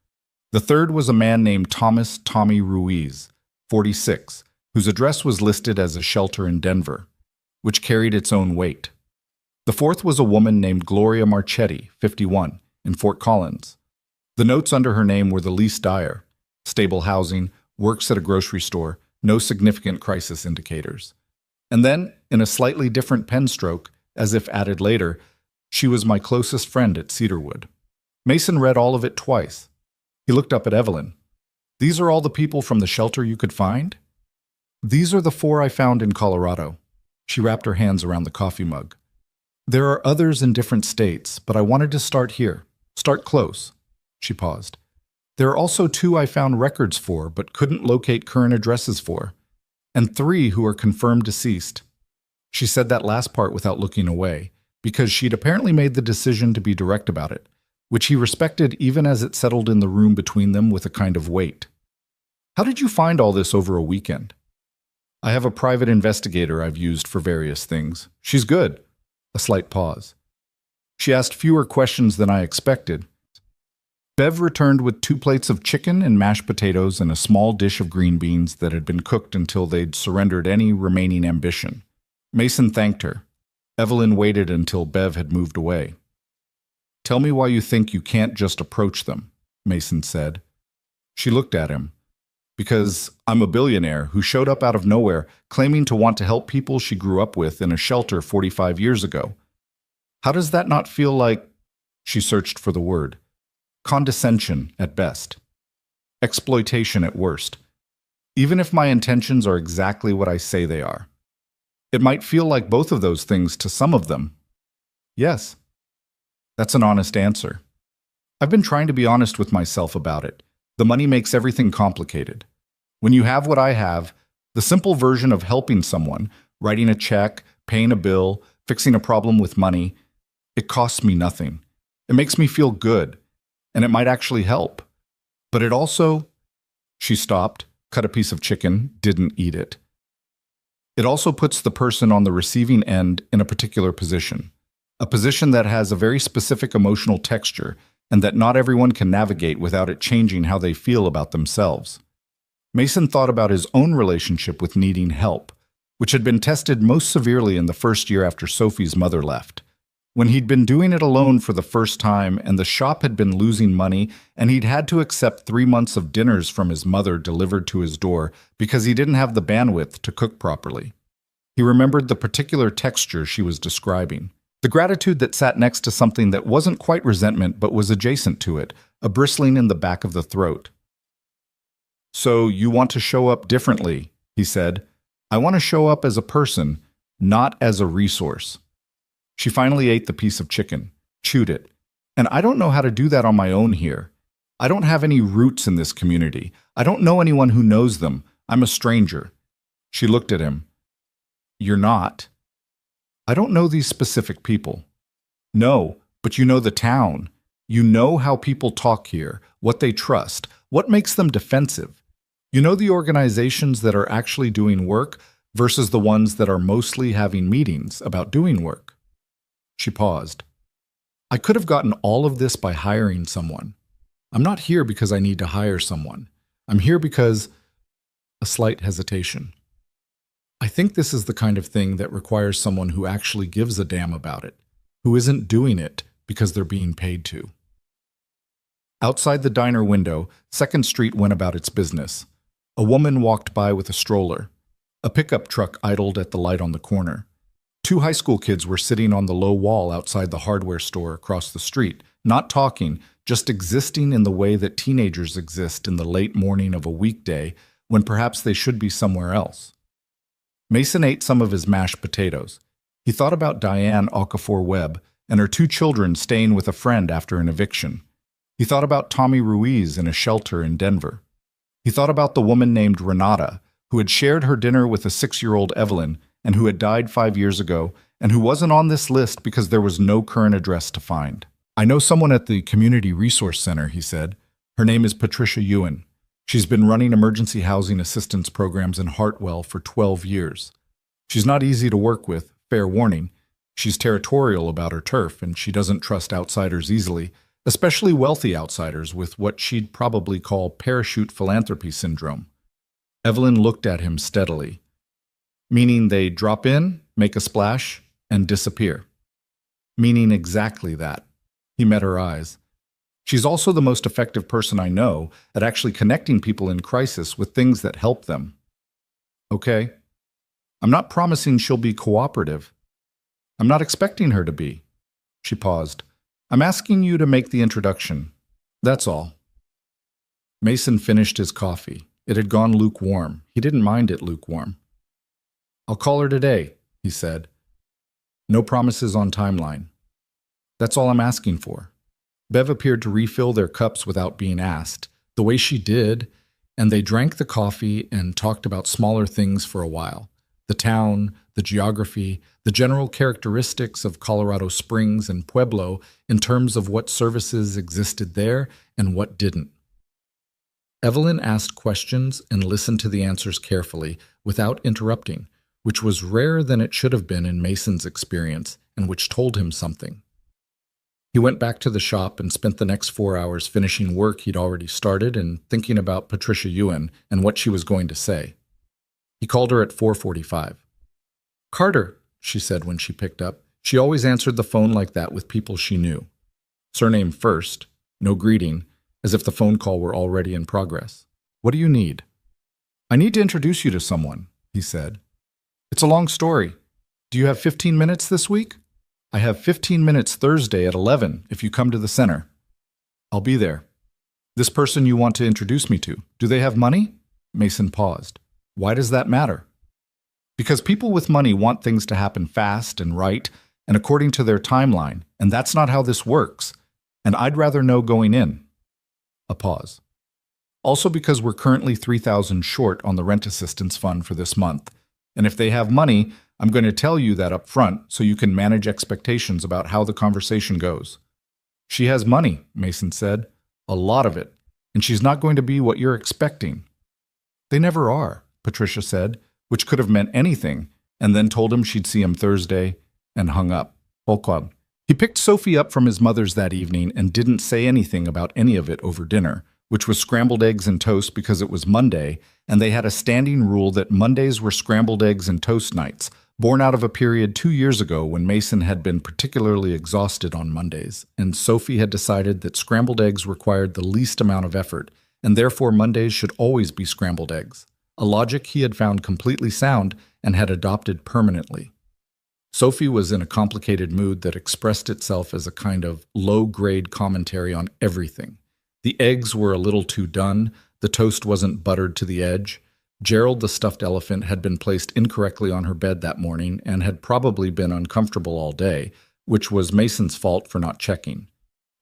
The third was a man named Thomas Tommy Ruiz, 46, whose address was listed as a shelter in Denver, which carried its own weight. The fourth was a woman named Gloria Marchetti, 51, in Fort Collins. The notes under her name were the least dire: stable housing, works at a grocery store, no significant crisis indicators. And then, in a slightly different pen stroke, as if added later, she was my closest friend at Cedarwood. Mason read all of it twice. He looked up at Evelyn. These are all the people from the shelter you could find? These are the 4 I found in Colorado. She wrapped her hands around the coffee mug. There are others in different states, but I wanted to start here. Start close. She paused. There are also 2 I found records for, but couldn't locate current addresses for, and 3 who are confirmed deceased. She said that last part without looking away, because she'd apparently made the decision to be direct about it, which he respected even as it settled in the room between them with a kind of weight. How did you find all this over a weekend? I have a private investigator I've used for various things. She's good. A slight pause. She asked fewer questions than I expected. Bev returned with 2 plates of chicken and mashed potatoes and a small dish of green beans that had been cooked until they'd surrendered any remaining ambition. Mason thanked her. Evelyn waited until Bev had moved away. Tell me why you think you can't just approach them, Mason said. She looked at him. Because I'm a billionaire who showed up out of nowhere, claiming to want to help people she grew up with in a shelter 45 years ago. How does that not feel like, she searched for the word, condescension at best, exploitation at worst, even if my intentions are exactly what I say they are? It might feel like both of those things to some of them. Yes. That's an honest answer. I've been trying to be honest with myself about it. The money makes everything complicated. When you have what I have, the simple version of helping someone, writing a check, paying a bill, fixing a problem with money, it costs me nothing. It makes me feel good, and it might actually help. But it also... She stopped, cut a piece of chicken, didn't eat it. It also puts the person on the receiving end in a particular position, a position that has a very specific emotional texture and that not everyone can navigate without it changing how they feel about themselves. Mason thought about his own relationship with needing help, which had been tested most severely in the first year after Sophie's mother left. When he'd been doing it alone for the first time and the shop had been losing money and he'd had to accept 3 months of dinners from his mother delivered to his door because he didn't have the bandwidth to cook properly. He remembered the particular texture she was describing. The gratitude that sat next to something that wasn't quite resentment but was adjacent to it, a bristling in the back of the throat. So you want to show up differently, he said. I want to show up as a person, not as a resource. She finally ate the piece of chicken, chewed it. And I don't know how to do that on my own here. I don't have any roots in this community. I don't know anyone who knows them. I'm a stranger. She looked at him. You're not. I don't know these specific people. No, but you know the town. You know how people talk here, what they trust, what makes them defensive. You know the organizations that are actually doing work versus the ones that are mostly having meetings about doing work. She paused. I could have gotten all of this by hiring someone. I'm not here because I need to hire someone. I'm here because... A slight hesitation. I think this is the kind of thing that requires someone who actually gives a damn about it, who isn't doing it because they're being paid to. Outside the diner window, 2nd Street went about its business. A woman walked by with a stroller. A pickup truck idled at the light on the corner. 2 high school kids were sitting on the low wall outside the hardware store across the street, not talking, just existing in the way that teenagers exist in the late morning of a weekday when perhaps they should be somewhere else. Mason ate some of his mashed potatoes. He thought about Diane Okafor-Webb and her 2 children staying with a friend after an eviction. He thought about Tommy Ruiz in a shelter in Denver. He thought about the woman named Renata, who had shared her dinner with a 6-year-old Evelyn and who had died 5 years ago and who wasn't on this list because there was no current address to find. I know someone at the Community Resource Center, he said. Her name is Patricia Ewan. She's been running emergency housing assistance programs in Hartwell for 12 years. She's not easy to work with, fair warning. She's territorial about her turf, and she doesn't trust outsiders easily, especially wealthy outsiders with what she'd probably call parachute philanthropy syndrome. Evelyn looked at him steadily. Meaning they drop in, make a splash, and disappear. meaning exactly that. He met her eyes. She's also the most effective person I know at actually connecting people in crisis with things that help them. Okay? I'm not promising she'll be cooperative. I'm not expecting her to be. She paused. I'm asking you to make the introduction. That's all. Mason finished his coffee. It had gone lukewarm. He didn't mind it lukewarm. I'll call her today, he said. No promises on timeline. That's all I'm asking for. Bev appeared to refill their cups without being asked, the way she did, and they drank the coffee and talked about smaller things for a while. The town, the geography, the general characteristics of Colorado Springs and Pueblo in terms of what services existed there and what didn't. Evelyn asked questions and listened to the answers carefully without interrupting, which was rarer than it should have been in Mason's experience and which told him something. He went back to the shop and spent the next 4 hours finishing work he'd already started and thinking about Patricia Ewan and what she was going to say. He called her at 4:45. Carter, she said when she picked up. She always answered the phone like that with people she knew. Surname first, no greeting, as if the phone call were already in progress. What do you need? I need to introduce you to someone, he said. It's a long story. Do you have 15 minutes this week? I have 15 minutes Thursday at 11 if you come to the center. I'll be there. This person you want to introduce me to, do they have money? Mason paused. Why does that matter? Because people with money want things to happen fast and right and according to their timeline, and that's not how this works. And I'd rather know going in. A pause. Also because we're currently $3,000 short on the rent assistance fund for this month. And if they have money, I'm going to tell you that up front so you can manage expectations about how the conversation goes. She has money, Mason said. A lot of it. And she's not going to be what you're expecting. They never are, Patricia said, which could have meant anything, and then told him she'd see him Thursday, and hung up. Volkov. He picked Sophie up from his mother's that evening and didn't say anything about any of it over dinner, which was scrambled eggs and toast because it was Monday, and they had a standing rule that Mondays were scrambled eggs and toast nights, born out of a period 2 years ago when Mason had been particularly exhausted on Mondays, and Sophie had decided that scrambled eggs required the least amount of effort, and therefore Mondays should always be scrambled eggs, a logic he had found completely sound and had adopted permanently. Sophie was in a complicated mood that expressed itself as a kind of low-grade commentary on everything. The eggs were a little too done, the toast wasn't buttered to the edge. Gerald the stuffed elephant had been placed incorrectly on her bed that morning and had probably been uncomfortable all day, which was Mason's fault for not checking.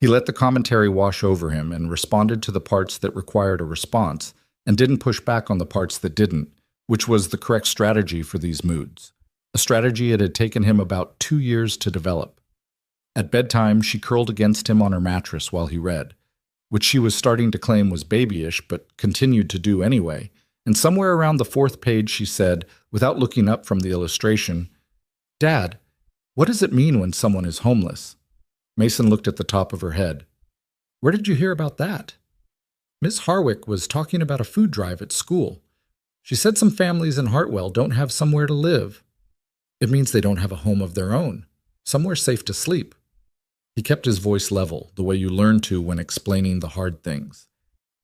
He let the commentary wash over him and responded to the parts that required a response and didn't push back on the parts that didn't, which was the correct strategy for these moods. A strategy it had taken him about 2 years to develop. At bedtime, she curled against him on her mattress while he read, which she was starting to claim was babyish but continued to do anyway, and somewhere around the 4th page she said, without looking up from the illustration, Dad, what does it mean when someone is homeless? Mason looked at the top of her head. Where did you hear about that? Miss Harwick was talking about a food drive at school. She said some families in Hartwell don't have somewhere to live. It means they don't have a home of their own, somewhere safe to sleep. He kept his voice level, the way you learn to when explaining the hard things.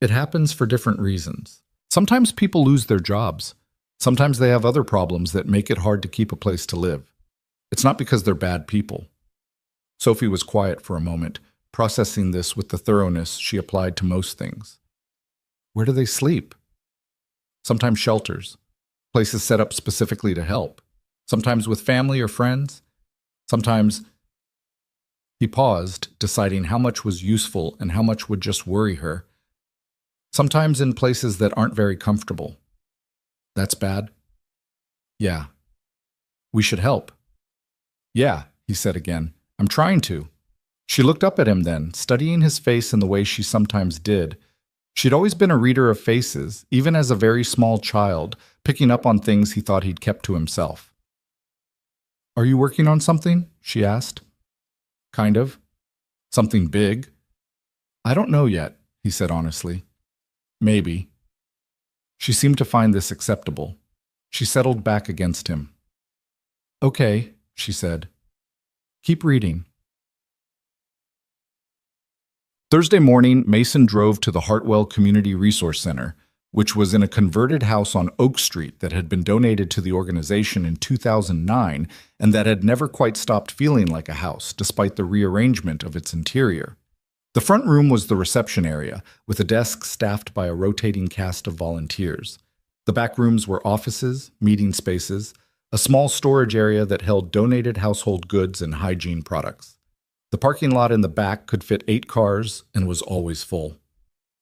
It happens for different reasons. Sometimes people lose their jobs. Sometimes they have other problems that make it hard to keep a place to live. It's not because they're bad people. Sophie was quiet for a moment, processing this with the thoroughness she applied to most things. Where do they sleep? Sometimes shelters, places set up specifically to help. Sometimes with family or friends. Sometimes... He paused, deciding how much was useful and how much would just worry her. Sometimes in places that aren't very comfortable. That's bad? Yeah. We should help. Yeah, he said again. I'm trying to. She looked up at him then, studying his face in the way she sometimes did. She'd always been a reader of faces, even as a very small child, picking up on things he thought he'd kept to himself. Are you working on something? She asked. Kind of. Something big. I don't know yet, he said honestly. Maybe. She seemed to find this acceptable. She settled back against him. Okay, she said. Keep reading. Thursday morning, Mason drove to the Hartwell Community Resource Center, which was in a converted house on Oak Street that had been donated to the organization in 2009 and that had never quite stopped feeling like a house, despite the rearrangement of its interior. The front room was the reception area, with a desk staffed by a rotating cast of volunteers. The back rooms were offices, meeting spaces, a small storage area that held donated household goods and hygiene products. The parking lot in the back could fit 8 cars and was always full.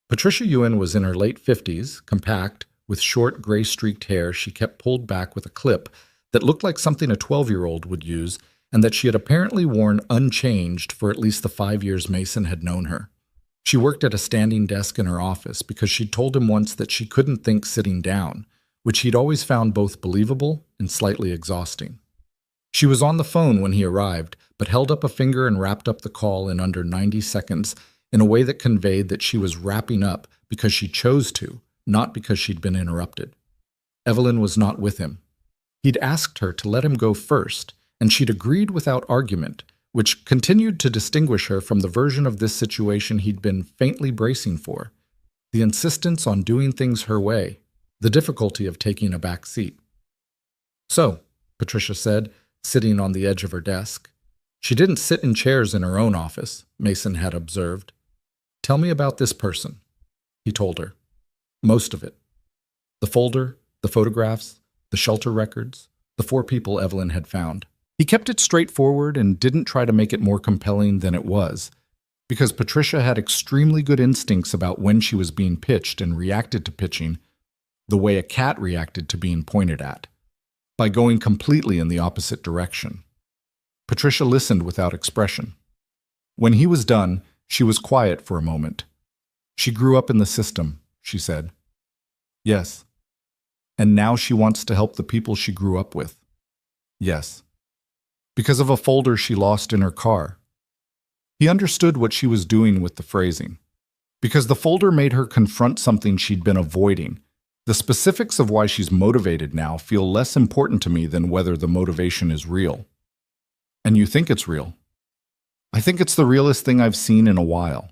Patricia Ewan was in her late 50s, compact, with short gray-streaked hair she kept pulled back with a clip that looked like something a 12-year-old would use and that she had apparently worn unchanged for at least the 5 years Mason had known her. She worked at a standing desk in her office because she'd told him once that she couldn't think sitting down, which he'd always found both believable and slightly exhausting. She was on the phone when he arrived, but held up a finger and wrapped up the call in under 90 seconds in a way that conveyed that she was wrapping up because she chose to, not because she'd been interrupted. Evelyn was not with him. He'd asked her to let him go first, and she'd agreed without argument, which continued to distinguish her from the version of this situation he'd been faintly bracing for, the insistence on doing things her way, the difficulty of taking a back seat. "So," Patricia said, sitting on the edge of her desk. She didn't sit in chairs in her own office, Mason had observed. "Tell me about this person," he told her. Most of it. The folder, the photographs, the shelter records, the 4 people Evelyn had found. He kept it straightforward and didn't try to make it more compelling than it was, because Patricia had extremely good instincts about when she was being pitched and reacted to pitching the way a cat reacted to being pointed at, by going completely in the opposite direction. Patricia listened without expression. When he was done, she was quiet for a moment. "She grew up in the system," she said. "Yes." "And now she wants to help the people she grew up with." "Yes." "Because of a folder she lost in her car." He understood what she was doing with the phrasing. "Because the folder made her confront something she'd been avoiding. The specifics of why she's motivated now feel less important to me than whether the motivation is real." "And you think it's real?" "I think it's the realest thing I've seen in a while."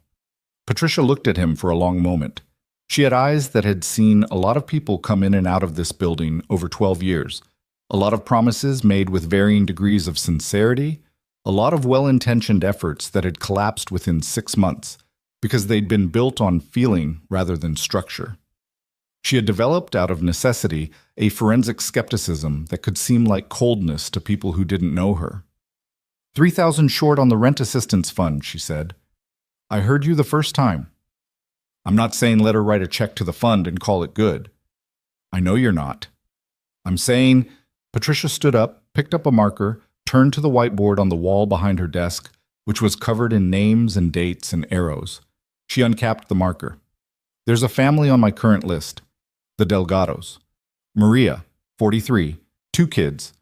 Patricia looked at him for a long moment. She had eyes that had seen a lot of people come in and out of this building over 12 years, a lot of promises made with varying degrees of sincerity, a lot of well-intentioned efforts that had collapsed within 6 months because they'd been built on feeling rather than structure. She had developed out of necessity a forensic skepticism that could seem like coldness to people who didn't know her. "3,000 short on the rent assistance fund," she said. "I heard you the first time." "I'm not saying let her write a check to the fund and call it good." "I know you're not. I'm saying—" Patricia stood up, picked up a marker, turned to the whiteboard on the wall behind her desk, which was covered in names and dates and arrows. She uncapped the marker. "There's a family on my current list. The Delgados. Maria, 43, 2 kids,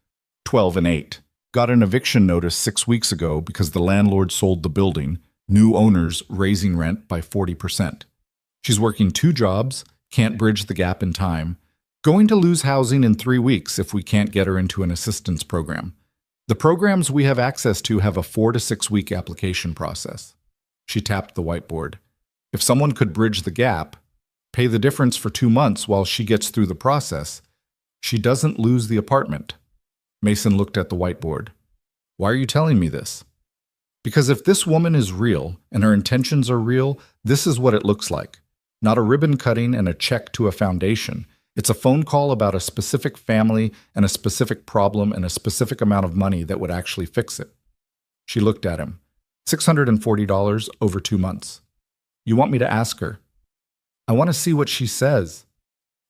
12 and 8. Got an eviction notice 6 weeks ago because the landlord sold the building, new owners raising rent by 40%. She's working 2 jobs, can't bridge the gap in time, going to lose housing in 3 weeks if we can't get her into an assistance program. The programs we have access to have a 4 to 6 week application process." She tapped the whiteboard. "If someone could bridge the gap, pay the difference for 2 months while she gets through the process, she doesn't lose the apartment." Mason looked at the whiteboard. "Why are you telling me this?" "Because if this woman is real and her intentions are real, this is what it looks like. Not a ribbon cutting and a check to a foundation. It's a phone call about a specific family and a specific problem and a specific amount of money that would actually fix it." She looked at him. $640 over 2 months. "You want me to ask her?" "I want to see what she says."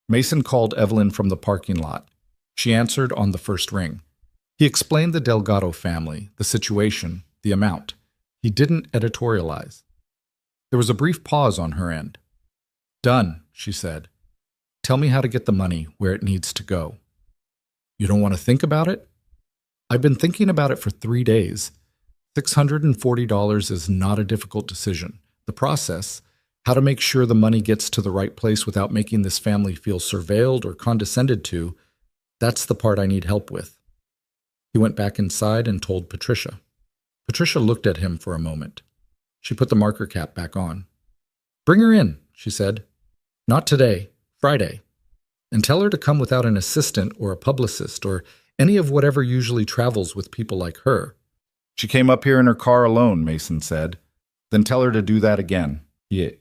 Mason called Evelyn from the parking lot. She answered on the first ring. He explained the Delgado family, the situation, the amount. He didn't editorialize. There was a brief pause on her end. "Done," she said. "Tell me how to get the money where it needs to go." "You don't want to think about it?" "I've been thinking about it for 3 days. $640 is not a difficult decision. The process, how to make sure the money gets to the right place without making this family feel surveilled or condescended to, that's the part I need help with." He went back inside and told Patricia. Patricia looked at him for a moment. She put the marker cap back on. "Bring her in," she said. "Not today, Friday. And tell her to come without an assistant or a publicist or any of whatever usually travels with people like her." "She came up here in her car alone," Mason said. "Then tell her to do that again." Yeah.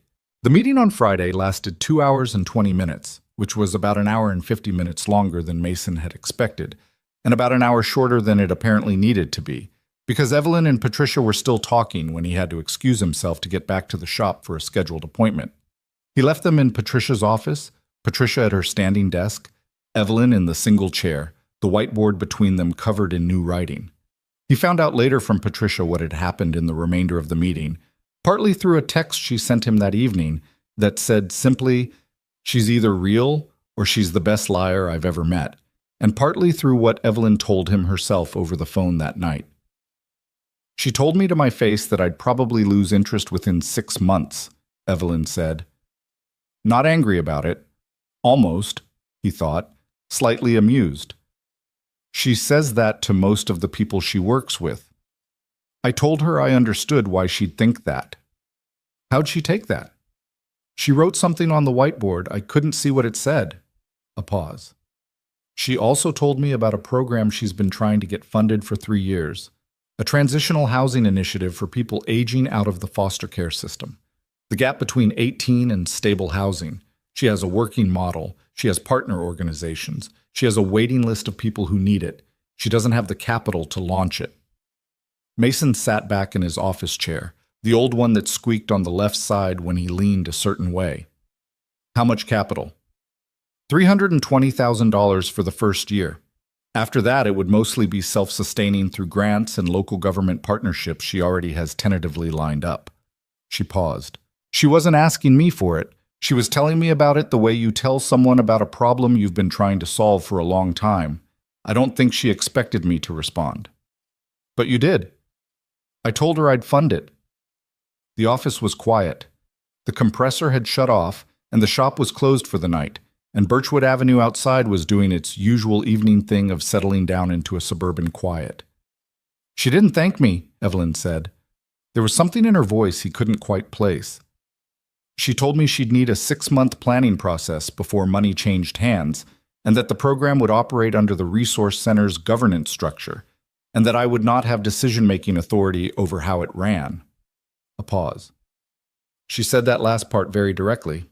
The meeting on Friday lasted 2 hours and 20 minutes, which was about an hour and 50 minutes longer than Mason had expected, and about an hour shorter than it apparently needed to be, because Evelyn and Patricia were still talking when he had to excuse himself to get back to the shop for a scheduled appointment. He left them in Patricia's office, Patricia at her standing desk, Evelyn in the single chair, the whiteboard between them covered in new writing. He found out later from Patricia what had happened in the remainder of the meeting, partly through a text she sent him that evening that said simply, "She's either real or she's the best liar I've ever met," and partly through what Evelyn told him herself over the phone that night. "She told me to my face that I'd probably lose interest within 6 months, Evelyn said. Not angry about it. Almost, he thought, slightly amused. She says that to most of the people she works with. I told her I understood why she'd think that. How'd she take that? She wrote something on the whiteboard. I couldn't see what it said." A pause. "She also told me about a program she's been trying to get funded for 3 years, a transitional housing initiative for people aging out of the foster care system. The gap between 18 and stable housing. She has a working model. She has partner organizations. She has a waiting list of people who need it. She doesn't have the capital to launch it." Mason sat back in his office chair, the old one that squeaked on the left side when he leaned a certain way. "How much capital?" $320,000 for the first year. After that, it would mostly be self-sustaining through grants and local government partnerships she already has tentatively lined up. She paused. "She wasn't asking me for it. She was telling me about it the way you tell someone about a problem you've been trying to solve for a long time. I don't think she expected me to respond." "But you did." "I told her I'd fund it." The office was quiet. The compressor had shut off, and the shop was closed for the night, and Birchwood Avenue outside was doing its usual evening thing of settling down into a suburban quiet. "She didn't thank me," Evelyn said. There was something in her voice he couldn't quite place. "She told me she'd need a 6-month planning process before money changed hands, and that the program would operate under the Resource Center's governance structure, and that I would not have decision-making authority over how it ran." A pause. "She said that last part very directly.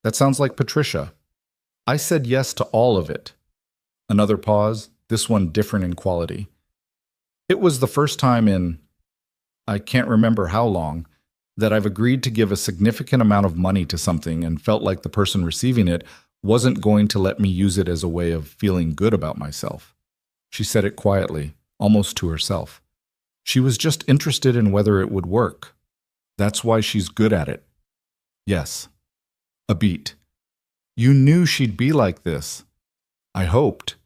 That sounds like Patricia. I said yes to all of it." Another pause, this one different in quality. "It was the first time in, I can't remember how long, that I've agreed to give a significant amount of money to something and felt like the person receiving it wasn't going to let me use it as a way of feeling good about myself." She said it quietly, almost to herself. She was just interested in whether it would work. That's why she's good at it. Yes. A beat. "You knew she'd be like this." "I hoped."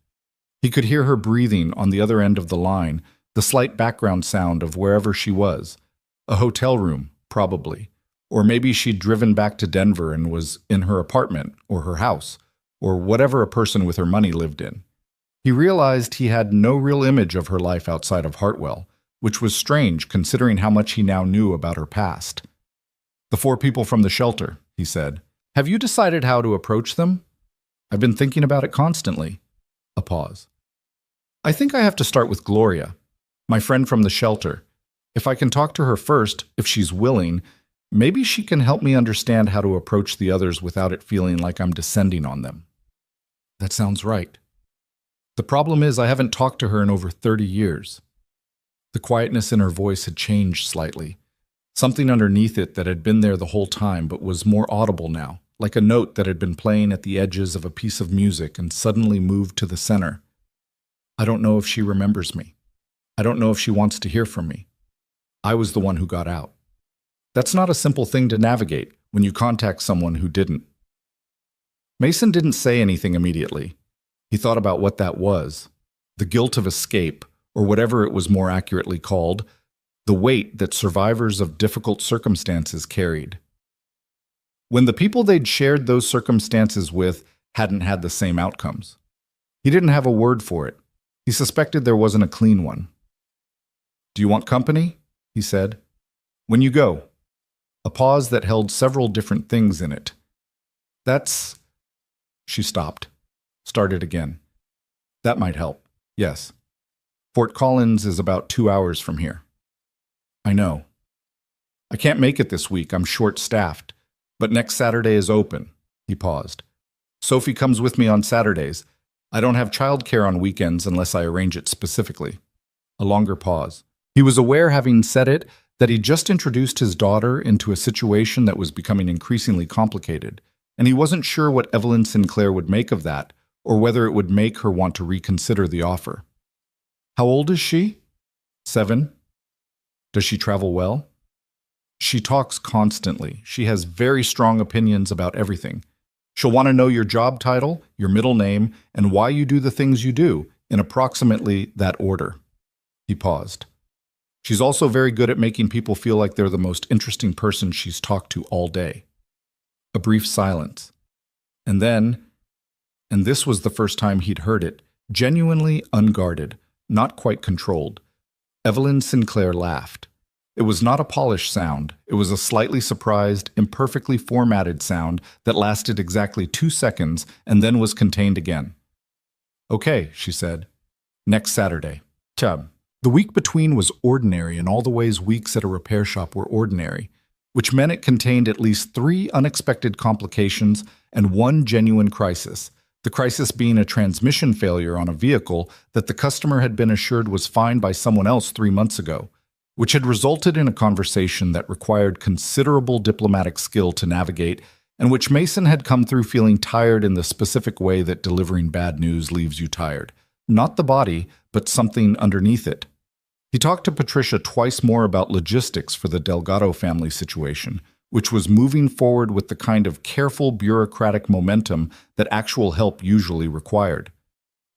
He could hear her breathing on the other end of the line, the slight background sound of wherever she was. A hotel room, probably. Or maybe she'd driven back to Denver and was in her apartment or her house, or whatever a person with her money lived in. He realized he had no real image of her life outside of Hartwell, which was strange considering how much he now knew about her past. "The 4 people from the shelter," he said. "Have you decided how to approach them?" "I've been thinking about it constantly." A pause. "I think I have to start with Gloria, my friend from the shelter. If I can talk to her first, if she's willing, maybe she can help me understand how to approach the others without it feeling like I'm descending on them." "That sounds right." "The problem is I haven't talked to her in over 30 years. The quietness in her voice had changed slightly. Something underneath it that had been there the whole time but was more audible now, like a note that had been playing at the edges of a piece of music and suddenly moved to the center. "I don't know if she remembers me. I don't know if she wants to hear from me. I was the one who got out." That's not a simple thing to navigate when you contact someone who didn't. Mason didn't say anything immediately. He thought about what that was. The guilt of escape, or whatever it was more accurately called, the weight that survivors of difficult circumstances carried. When the people they'd shared those circumstances with hadn't had the same outcomes. He didn't have a word for it. He suspected there wasn't a clean one. "Do you want company?" he said. "When you go, a pause that held several different things in it. That's... She stopped. Started again. That might help. Yes. Fort Collins is about 2 hours from here. I know. I can't make it this week. I'm short-staffed. But next Saturday is open. He paused. Sophie comes with me on Saturdays. I don't have childcare on weekends unless I arrange it specifically. A longer pause. He was aware, having said it, that he just introduced his daughter into a situation that was becoming increasingly complicated, and he wasn't sure what Evelyn Sinclair would make of that, or whether it would make her want to reconsider the offer. How old is she? 7. Does she travel well? She talks constantly. She has very strong opinions about everything. She'll want to know your job title, your middle name, and why you do the things you do, in approximately that order. He paused. She's also very good at making people feel like they're the most interesting person she's talked to all day. A brief silence. And then, and this was the first time he'd heard it, genuinely unguarded, not quite controlled, Evelyn Sinclair laughed. It was not a polished sound. It was a slightly surprised, imperfectly formatted sound that lasted exactly 2 seconds and then was contained again. Okay, she said. Next Saturday. Chub. The week between was ordinary in all the ways weeks at a repair shop were ordinary, which meant it contained at least 3 unexpected complications and 1 genuine crisis, the crisis being a transmission failure on a vehicle that the customer had been assured was fine by someone else 3 months ago, which had resulted in a conversation that required considerable diplomatic skill to navigate, and which Mason had come through feeling tired in the specific way that delivering bad news leaves you tired. Not the body, but something underneath it. He talked to Patricia twice more about logistics for the Delgado family situation, which was moving forward with the kind of careful bureaucratic momentum that actual help usually required.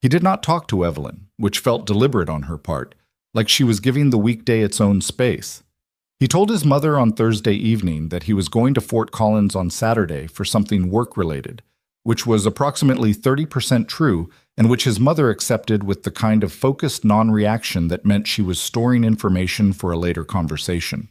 He did not talk to Evelyn, which felt deliberate on her part, like she was giving the weekday its own space. He told his mother on Thursday evening that he was going to Fort Collins on Saturday for something work-related, which was approximately 30% true and which his mother accepted with the kind of focused non-reaction that meant she was storing information for a later conversation.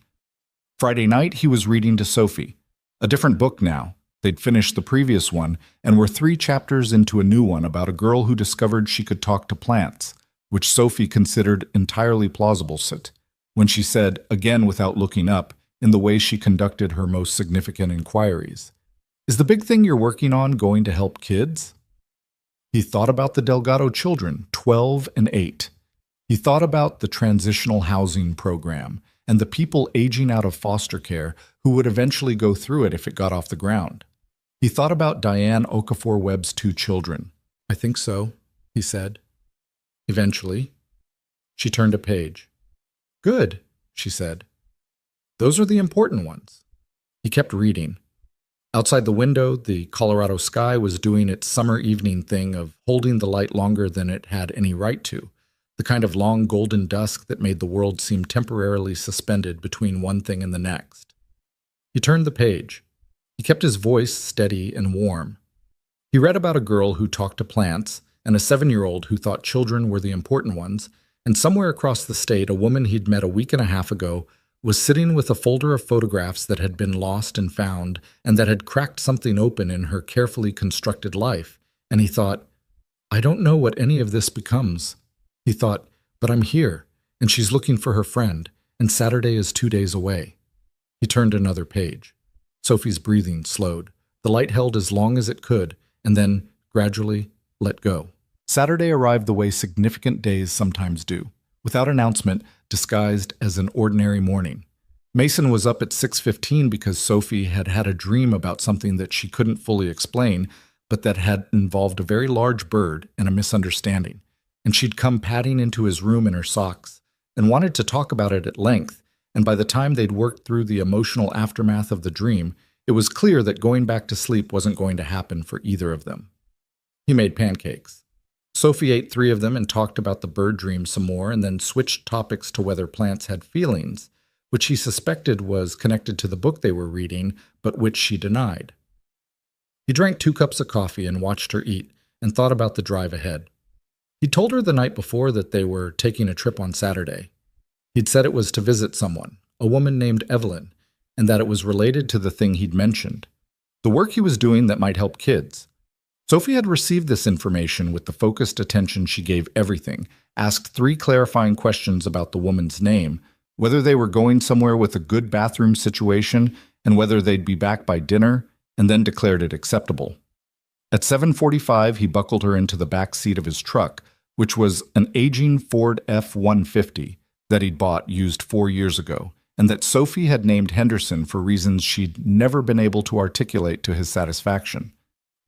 Friday night, he was reading to Sophie. A different book now. They'd finished the previous one and were 3 chapters into a new one about a girl who discovered she could talk to plants, which Sophie considered entirely plausible when she said, again without looking up, in the way she conducted her most significant inquiries, "Is the big thing you're working on going to help kids?" He thought about the Delgado children, 12 and 8. He thought about the transitional housing program and the people aging out of foster care who would eventually go through it if it got off the ground. He thought about Diane Okafor-Webb's 2 children. "I think so," he said. Eventually, she turned a page. "Good," she said. "Those are the important ones." He kept reading. Outside the window, the Colorado sky was doing its summer evening thing of holding the light longer than it had any right to, the kind of long golden dusk that made the world seem temporarily suspended between one thing and the next. He turned the page. He kept his voice steady and warm. He read about a girl who talked to plants and a 7-year-old who thought children were the important ones, and somewhere across the state, a woman he'd met a week and a half ago was sitting with a folder of photographs that had been lost and found and that had cracked something open in her carefully constructed life, and he thought, I don't know what any of this becomes. He thought, but I'm here, and she's looking for her friend, and Saturday is 2 days away. He turned another page. Sophie's breathing slowed. The light held as long as it could, and then, gradually, let go. Saturday arrived the way significant days sometimes do, without announcement, disguised as an ordinary morning. Mason was up at 6:15 because Sophie had had a dream about something that she couldn't fully explain, but that had involved a very large bird and a misunderstanding, and she'd come padding into his room in her socks and wanted to talk about it at length, and by the time they'd worked through the emotional aftermath of the dream, it was clear that going back to sleep wasn't going to happen for either of them. He made pancakes. Sophie ate 3 of them and talked about the bird dream some more, and then switched topics to whether plants had feelings, which he suspected was connected to the book they were reading, but which she denied. He drank 2 cups of coffee and watched her eat, and thought about the drive ahead. He'd told her the night before that they were taking a trip on Saturday. He'd said it was to visit someone, a woman named Evelyn, and that it was related to the thing he'd mentioned, the work he was doing that might help kids. Sophie had received this information with the focused attention she gave everything, asked 3 clarifying questions about the woman's name, whether they were going somewhere with a good bathroom situation, and whether they'd be back by dinner, and then declared it acceptable. At 7:45, he buckled her into the back seat of his truck, which was an aging Ford F-150 that he'd bought used 4 years ago, and that Sophie had named Henderson for reasons she'd never been able to articulate to his satisfaction.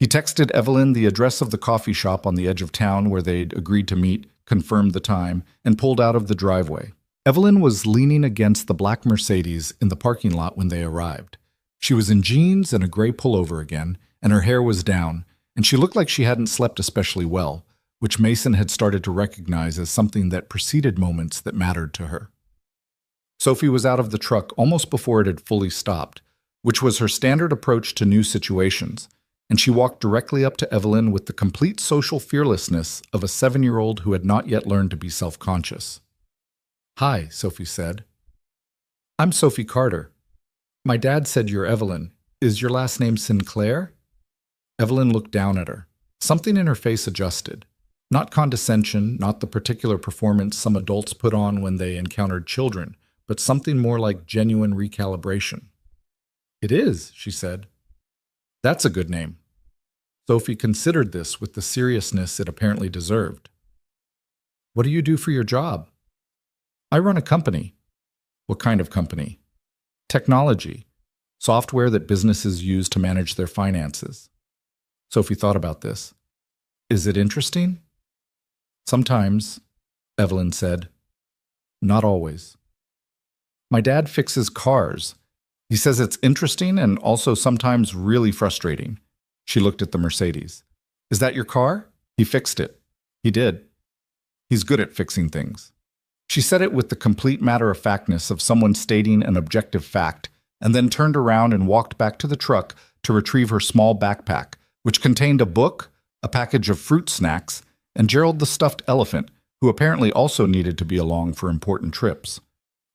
He texted Evelyn the address of the coffee shop on the edge of town where they'd agreed to meet, confirmed the time, and pulled out of the driveway. Evelyn was leaning against the black Mercedes in the parking lot when they arrived. She was in jeans and a gray pullover again, and her hair was down, and she looked like she hadn't slept especially well, which Mason had started to recognize as something that preceded moments that mattered to her. Sophie was out of the truck almost before it had fully stopped, which was her standard approach to new situations, and she walked directly up to Evelyn with the complete social fearlessness of a 7-year-old who had not yet learned to be self-conscious. "Hi," Sophie said. "I'm Sophie Carter. My dad said you're Evelyn. Is your last name Sinclair?" Evelyn looked down at her. Something in her face adjusted. Not condescension, not the particular performance some adults put on when they encountered children, but something more like genuine recalibration. "It is," she said. "That's a good name." Sophie considered this with the seriousness it apparently deserved. "What do you do for your job?" "I run a company." "What kind of company?" "Technology. Software that businesses use to manage their finances." Sophie thought about this. "Is it interesting?" "Sometimes," Evelyn said. "Not always." "My dad fixes cars. He says it's interesting and also sometimes really frustrating." She looked at the Mercedes. "Is that your car?" "He fixed it." "He did." "He's good at fixing things." She said it with the complete matter-of-factness of someone stating an objective fact, and then turned around and walked back to the truck to retrieve her small backpack, which contained a book, a package of fruit snacks, and Gerald the stuffed elephant, who apparently also needed to be along for important trips.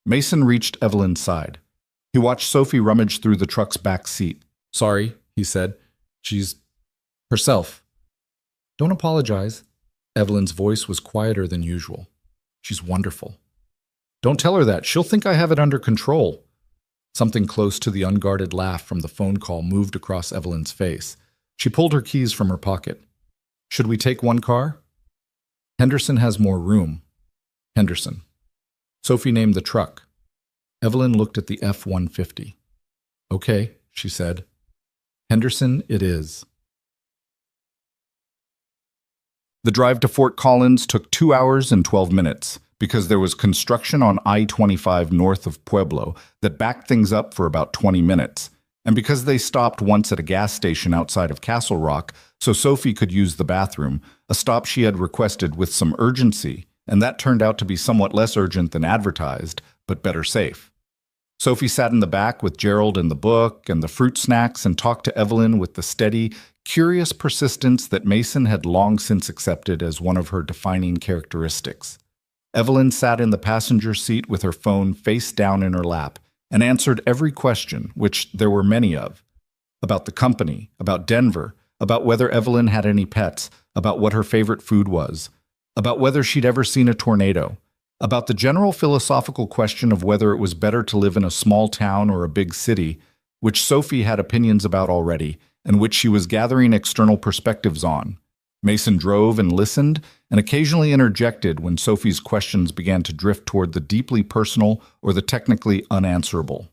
Mason reached Evelyn's side. He watched Sophie rummage through the truck's back seat. "Sorry," he said. "She's herself." "Don't apologize." Evelyn's voice was quieter than usual. "She's wonderful." "Don't tell her that. She'll think I have it under control." Something close to the unguarded laugh from the phone call moved across Evelyn's face. She pulled her keys from her pocket. "Should we take one car?" "Henderson has more room." "Henderson." Sophie named the truck. Evelyn looked at the F-150. "Okay," she said. "Henderson it is." The drive to Fort Collins took 2 hours and 12 minutes because there was construction on I-25 north of Pueblo that backed things up for about 20 minutes, and because they stopped once at a gas station outside of Castle Rock so Sophie could use the bathroom, a stop she had requested with some urgency, and that turned out to be somewhat less urgent than advertised, but better safe. Sophie sat in the back with Gerald and the book and the fruit snacks and talked to Evelyn with the steady, curious persistence that Mason had long since accepted as one of her defining characteristics. Evelyn sat in the passenger seat with her phone face down in her lap and answered every question, which there were many of, about the company, about Denver, about whether Evelyn had any pets, about what her favorite food was, about whether she'd ever seen a tornado, about the general philosophical question of whether it was better to live in a small town or a big city, which Sophie had opinions about already, and which she was gathering external perspectives on. Mason drove and listened, and occasionally interjected when Sophie's questions began to drift toward the deeply personal or the technically unanswerable.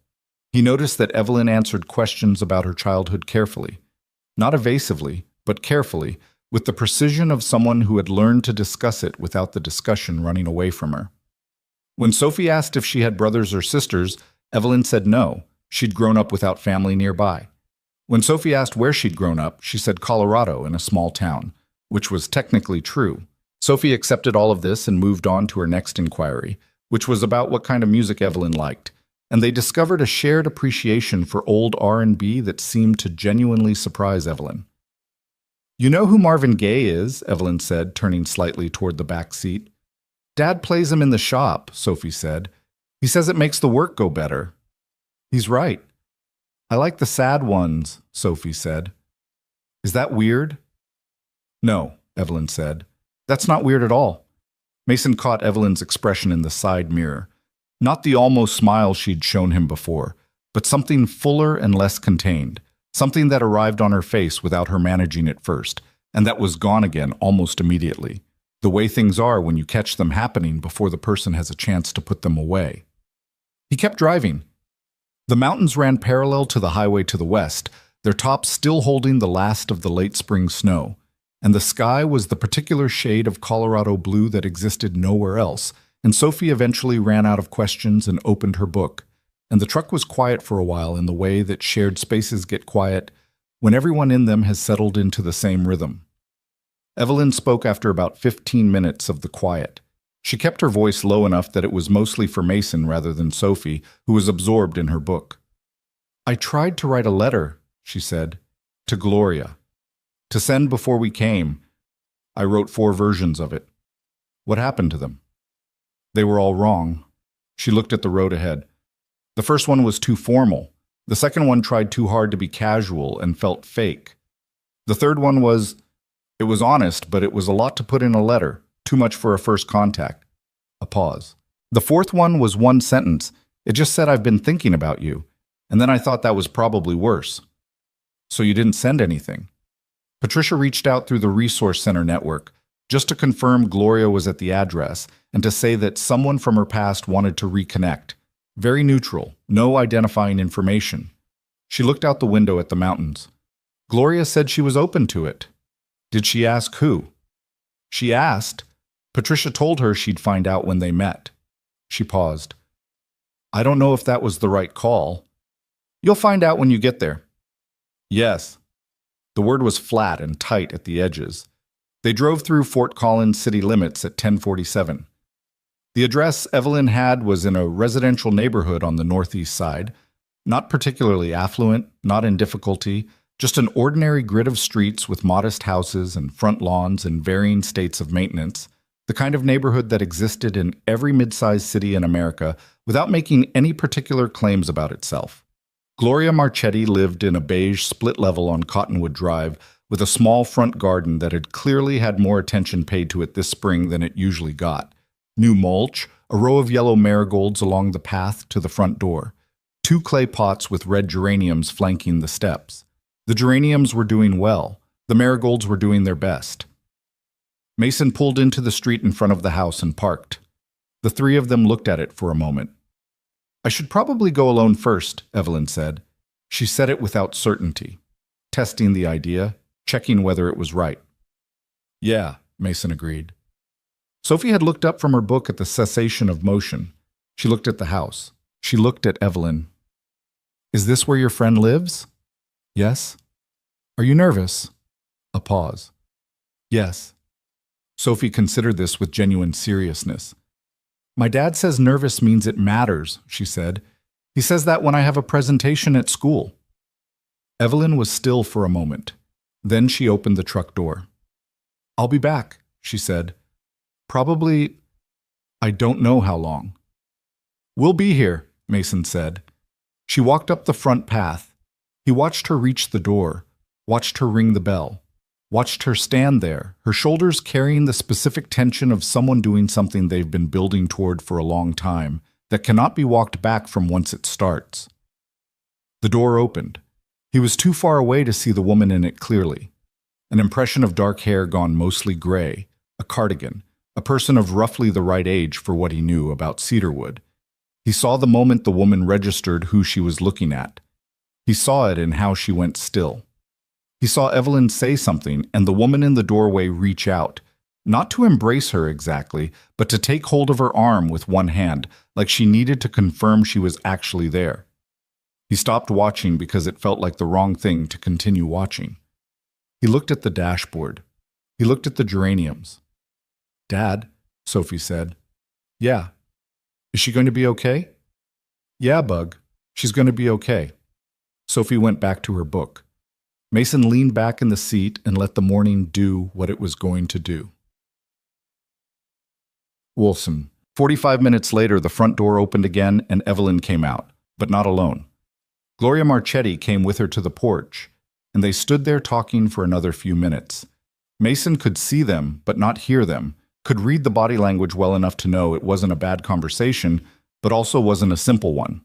He noticed that Evelyn answered questions about her childhood carefully, not evasively, but carefully, with the precision of someone who had learned to discuss it without the discussion running away from her. When Sophie asked if she had brothers or sisters, Evelyn said no, she'd grown up without family nearby. When Sophie asked where she'd grown up, she said Colorado in a small town, which was technically true. Sophie accepted all of this and moved on to her next inquiry, which was about what kind of music Evelyn liked, and they discovered a shared appreciation for old R&B that seemed to genuinely surprise Evelyn. "You know who Marvin Gaye is?" Evelyn said, turning slightly toward the back seat. "Dad plays him in the shop," Sophie said. "He says it makes the work go better." "He's right. I like the sad ones, Sophie said. Is that weird? No, Evelyn said. That's not weird at all. Mason caught Evelyn's expression in the side mirror. Not the almost smile she'd shown him before, but something fuller and less contained, something that arrived on her face without her managing it first, and that was gone again almost immediately. The way things are when you catch them happening before the person has a chance to put them away. He kept driving. The mountains ran parallel to the highway to the west, their tops still holding the last of the late spring snow, and the sky was the particular shade of Colorado blue that existed nowhere else, and Sophie eventually ran out of questions and opened her book, and the truck was quiet for a while in the way that shared spaces get quiet when everyone in them has settled into the same rhythm. Evelyn spoke after about 15 minutes of the quiet. She kept her voice low enough that it was mostly for Mason rather than Sophie, who was absorbed in her book. I tried to write a letter, she said, to Gloria. To send before we came. I wrote 4 versions of it. What happened to them? They were all wrong. She looked at the road ahead. The first one was too formal. The second one tried too hard to be casual and felt fake. The third one was honest, but it was a lot to put in a letter, too much for a first contact. A pause. The fourth one was 1 sentence. It just said, I've been thinking about you. And then I thought that was probably worse. So you didn't send anything. Patricia reached out through the Resource Center network, just to confirm Gloria was at the address, and to say that someone from her past wanted to reconnect. Very neutral, no identifying information. She looked out the window at the mountains. Gloria said she was open to it. Did she ask who? She asked. Patricia told her she'd find out when they met. She paused. I don't know if that was the right call. You'll find out when you get there. Yes. The word was flat and tight at the edges. They drove through Fort Collins city limits at 10:47. The address Evelyn had was in a residential neighborhood on the northeast side, not particularly affluent, not in difficulty, just an ordinary grid of streets with modest houses and front lawns in varying states of maintenance, the kind of neighborhood that existed in every mid-sized city in America without making any particular claims about itself. Gloria Marchetti lived in a beige split level on Cottonwood Drive with a small front garden that had clearly had more attention paid to it this spring than it usually got. New mulch, a row of yellow marigolds along the path to the front door, 2 clay pots with red geraniums flanking the steps. The geraniums were doing well. The marigolds were doing their best. Mason pulled into the street in front of the house and parked. The 3 of them looked at it for a moment. I should probably go alone first, Evelyn said. She said it without certainty, testing the idea, checking whether it was right. Yeah, Mason agreed. Sophie had looked up from her book at the cessation of motion. She looked at the house. She looked at Evelyn. Is this where your friend lives? Yes. Are you nervous? A pause. Yes. Sophie considered this with genuine seriousness. My dad says nervous means it matters, she said. He says that when I have a presentation at school. Evelyn was still for a moment. Then she opened the truck door. I'll be back, she said. Probably, I don't know how long. We'll be here, Mason said. She walked up the front path. He watched her reach the door, watched her ring the bell, watched her stand there, her shoulders carrying the specific tension of someone doing something they've been building toward for a long time that cannot be walked back from once it starts. The door opened. He was too far away to see the woman in it clearly. An impression of dark hair gone mostly gray, a cardigan, a person of roughly the right age for what he knew about cedarwood. He saw the moment the woman registered who she was looking at. He saw it in how she went still. He saw Evelyn say something and the woman in the doorway reach out, not to embrace her exactly, but to take hold of her arm with one hand, like she needed to confirm she was actually there. He stopped watching because it felt like the wrong thing to continue watching. He looked at the dashboard. He looked at the geraniums. Dad, Sophie said. Yeah. Is she going to be okay? Yeah, Bug. She's going to be okay. Sophie went back to her book. Mason leaned back in the seat and let the morning do what it was going to do. Wolfson. 45 minutes later, the front door opened again and Evelyn came out, but not alone. Gloria Marchetti came with her to the porch, and they stood there talking for another few minutes. Mason could see them, but not hear them, could read the body language well enough to know it wasn't a bad conversation, but also wasn't a simple one.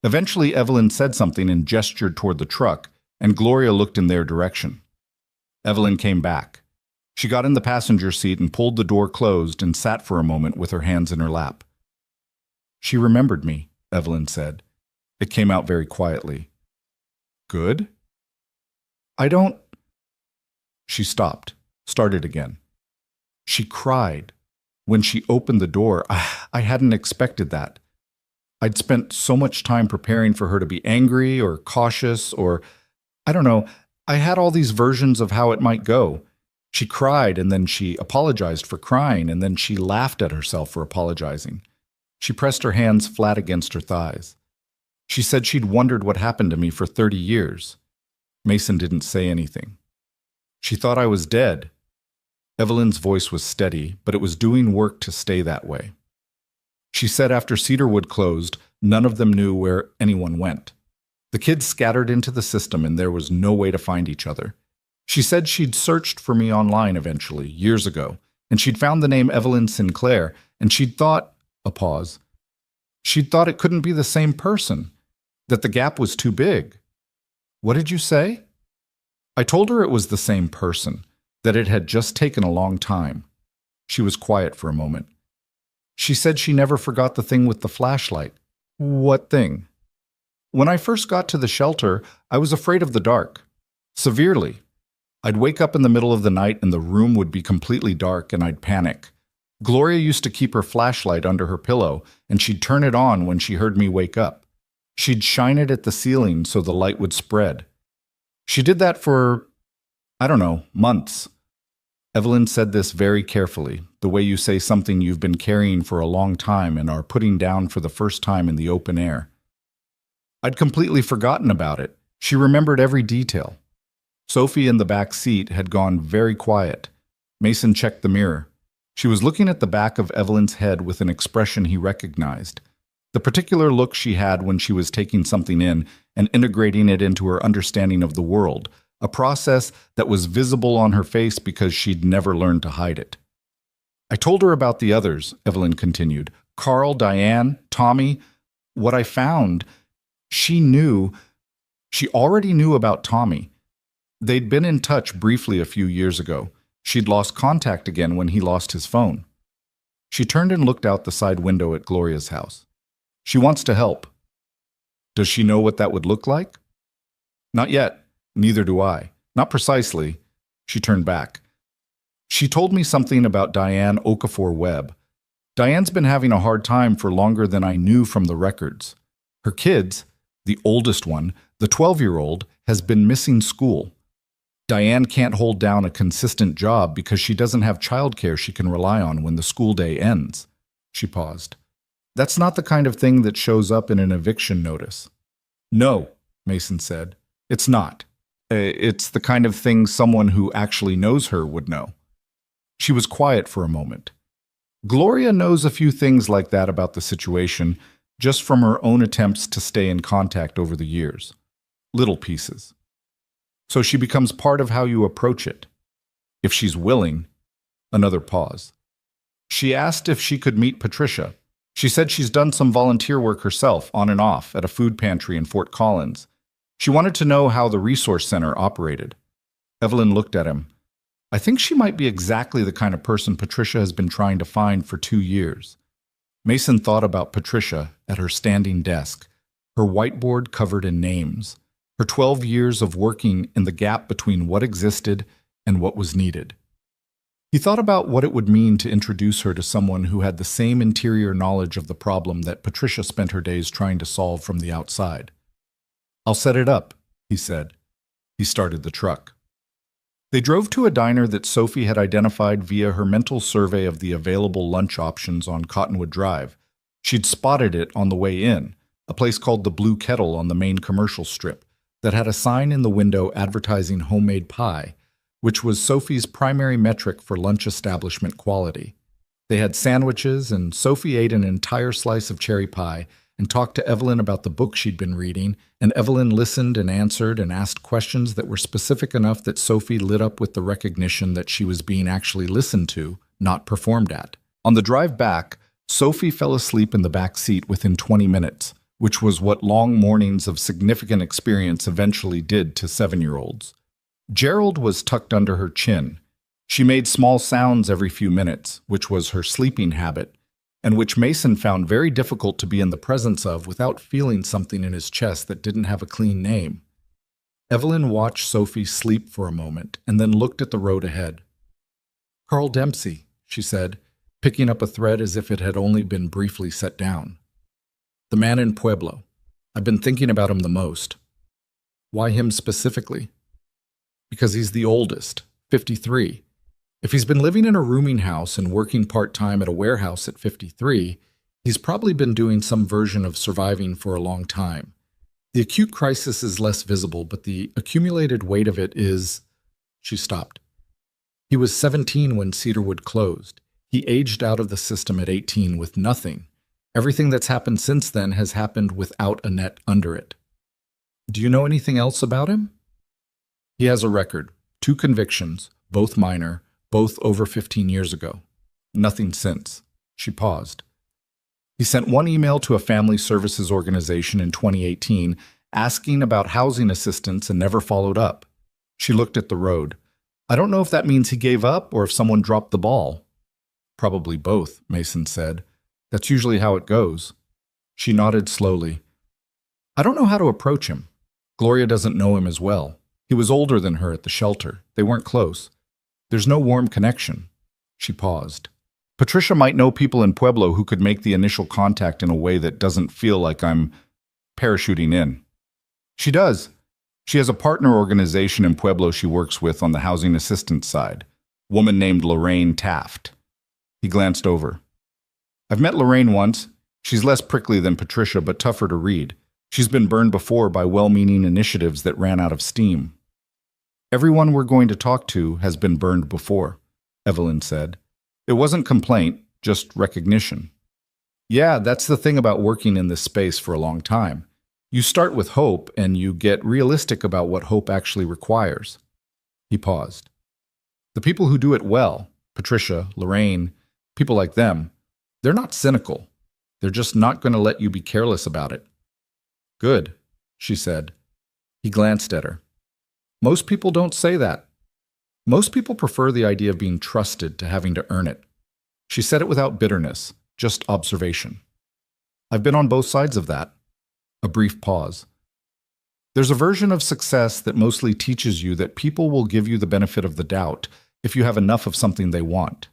Eventually, Evelyn said something and gestured toward the truck, and Gloria looked in their direction. Evelyn came back. She got in the passenger seat and pulled the door closed and sat for a moment with her hands in her lap. "She remembered me," Evelyn said. It came out very quietly. "Good?" "I don't—" She stopped, started again. She cried. When she opened the door, I hadn't expected that. I'd spent so much time preparing for her to be angry or cautious or, I don't know, I had all these versions of how it might go. She cried, and then she apologized for crying, and then she laughed at herself for apologizing. She pressed her hands flat against her thighs. She said she'd wondered what happened to me for 30 years. Mason didn't say anything. She thought I was dead. Evelyn's voice was steady, but it was doing work to stay that way. She said after Cedarwood closed, none of them knew where anyone went. The kids scattered into the system, and there was no way to find each other. She said she'd searched for me online eventually, years ago, and she'd found the name Evelyn Sinclair, and she'd thought— a pause. She'd thought it couldn't be the same person, that the gap was too big. "What did you say?" I told her it was the same person, that it had just taken a long time. She was quiet for a moment. She said she never forgot the thing with the flashlight. "What thing?" "When I first got to the shelter, I was afraid of the dark. Severely. I'd wake up in the middle of the night and the room would be completely dark and I'd panic. Gloria used to keep her flashlight under her pillow, and she'd turn it on when she heard me wake up. She'd shine it at the ceiling so the light would spread. She did that for, I don't know, months." Evelyn said this very carefully, the way you say something you've been carrying for a long time and are putting down for the first time in the open air. I'd completely forgotten about it. She remembered every detail. Sophie in the back seat had gone very quiet. Mason checked the mirror. She was looking at the back of Evelyn's head with an expression he recognized. The particular look she had when she was taking something in and integrating it into her understanding of the world, a process that was visible on her face because she'd never learned to hide it. "I told her about the others," Evelyn continued. "Carl, Diane, Tommy. What I found, she already knew about Tommy. They'd been in touch briefly a few years ago. She'd lost contact again when he lost his phone." She turned and looked out the side window at Gloria's house. "She wants to help." "Does she know what that would look like?" "Not yet. Neither do I. Not precisely." She turned back. "She told me something about Diane Okafor-Webb. Diane's been having a hard time for longer than I knew from the records. Her kids, the oldest one, the 12-year-old, has been missing school. Diane can't hold down a consistent job because she doesn't have childcare she can rely on when the school day ends." She paused. "That's not the kind of thing that shows up in an eviction notice." "No," Mason said. "It's not. It's the kind of thing someone who actually knows her would know." She was quiet for a moment. Gloria knows a few things like that about the situation, just from her own attempts to stay in contact over the years. Little pieces. So she becomes part of how you approach it. If she's willing. Another pause. She asked if she could meet Patricia. She said she's done some volunteer work herself, on and off, at a food pantry in Fort Collins. She wanted to know how the resource center operated. Evelyn looked at him. "I think she might be exactly the kind of person Patricia has been trying to find for 2 years." Mason thought about Patricia at her standing desk, her whiteboard covered in names, her 12 years of working in the gap between what existed and what was needed. He thought about what it would mean to introduce her to someone who had the same interior knowledge of the problem that Patricia spent her days trying to solve from the outside. "I'll set it up," he said. He started the truck. They drove to a diner that Sophie had identified via her mental survey of the available lunch options on Cottonwood Drive. She'd spotted it on the way in, a place called the Blue Kettle on the main commercial strip, that had a sign in the window advertising homemade pie, which was Sophie's primary metric for lunch establishment quality. They had sandwiches, and Sophie ate an entire slice of cherry pie and talked to Evelyn about the book she'd been reading, and Evelyn listened and answered and asked questions that were specific enough that Sophie lit up with the recognition that she was being actually listened to, not performed at. On the drive back, Sophie fell asleep in the back seat within 20 minutes, which was what long mornings of significant experience eventually did to 7-year-olds. Gerald was tucked under her chin. She made small sounds every few minutes, which was her sleeping habit, and which Mason found very difficult to be in the presence of without feeling something in his chest that didn't have a clean name. Evelyn watched Sophie sleep for a moment and then looked at the road ahead. "Carl Dempsey," she said, picking up a thread as if it had only been briefly set down. "The man in Pueblo. I've been thinking about him the most." "Why him specifically?" "Because he's the oldest, 53. If he's been living in a rooming house and working part-time at a warehouse at 53, he's probably been doing some version of surviving for a long time. The acute crisis is less visible, but the accumulated weight of it is—" She stopped. "He was 17 when Cedarwood closed. He aged out of the system at 18 with nothing. Everything that's happened since then has happened without a net under it." "Do you know anything else about him?" "He has a record, 2 convictions, both minor, both over 15 years ago. Nothing since." She paused. "He sent one email to a family services organization in 2018 asking about housing assistance and never followed up." She looked at the road. "I don't know if that means he gave up or if someone dropped the ball." "Probably both," Mason said. "That's usually how it goes." She nodded slowly. "I don't know how to approach him. Gloria doesn't know him as well. He was older than her at the shelter. They weren't close. There's no warm connection." She paused. "Patricia might know people in Pueblo who could make the initial contact in a way that doesn't feel like I'm parachuting in." "She does. She has a partner organization in Pueblo she works with on the housing assistance side. Woman named Lorraine Taft." He glanced over. "I've met Lorraine once. She's less prickly than Patricia, but tougher to read. She's been burned before by well-meaning initiatives that ran out of steam." "Everyone we're going to talk to has been burned before," Evelyn said. "It wasn't complaint, just recognition." "Yeah, that's the thing about working in this space for a long time. You start with hope, and you get realistic about what hope actually requires." He paused. "The people who do it well, Patricia, Lorraine, people like them, they're not cynical. They're just not going to let you be careless about it." "Good," she said. He glanced at her. "Most people don't say that. Most people prefer the idea of being trusted to having to earn it." She said it without bitterness, just observation. "I've been on both sides of that." A brief pause. "There's a version of success that mostly teaches you that people will give you the benefit of the doubt if you have enough of something they want.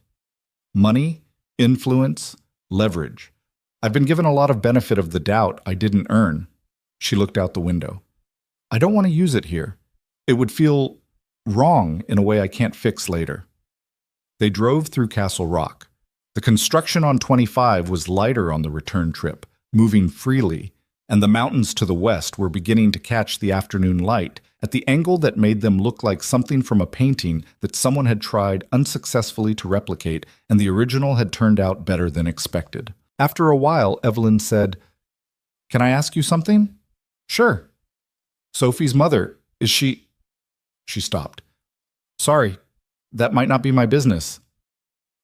Money, influence, leverage. I've been given a lot of benefit of the doubt I didn't earn." She looked out the window. "I don't want to use it here. It would feel wrong in a way I can't fix later." They drove through Castle Rock. The construction on 25 was lighter on the return trip, moving freely, and the mountains to the west were beginning to catch the afternoon light at the angle that made them look like something from a painting that someone had tried unsuccessfully to replicate, and the original had turned out better than expected. After a while, Evelyn said, "Can I ask you something?" "Sure." "Sophie's mother, is she—" She stopped. "Sorry, that might not be my business."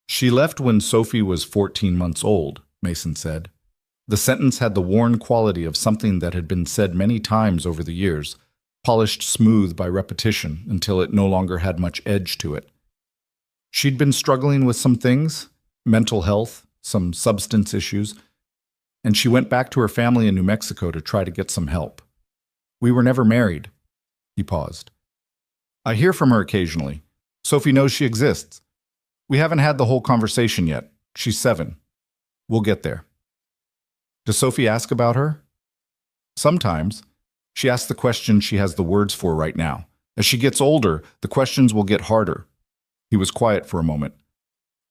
"She left when Sophie was 14 months old," Mason said. The sentence had the worn quality of something that had been said many times over the years, polished smooth by repetition until it no longer had much edge to it. "She'd been struggling with some things, mental health, some substance issues, and she went back to her family in New Mexico to try to get some help. We were never married." He paused. "I hear from her occasionally. Sophie knows she exists. We haven't had the whole conversation yet. She's 7. We'll get there." "Does Sophie ask about her?" "Sometimes. She asks the questions she has the words for right now. As she gets older, the questions will get harder." He was quiet for a moment.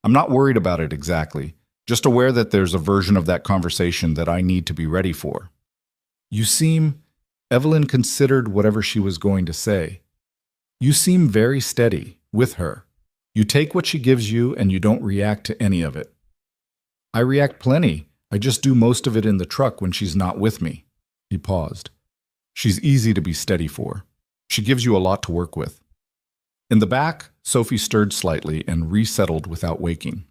"I'm not worried about it exactly, just aware that there's a version of that conversation that I need to be ready for." "You seem—" Evelyn considered whatever she was going to say. "You seem very steady, with her. You take what she gives you and you don't react to any of it." "I react plenty. I just do most of it in the truck when she's not with me. He paused. She's easy to be steady for. She gives you a lot to work with. In the back, Sophie stirred slightly and resettled without waking.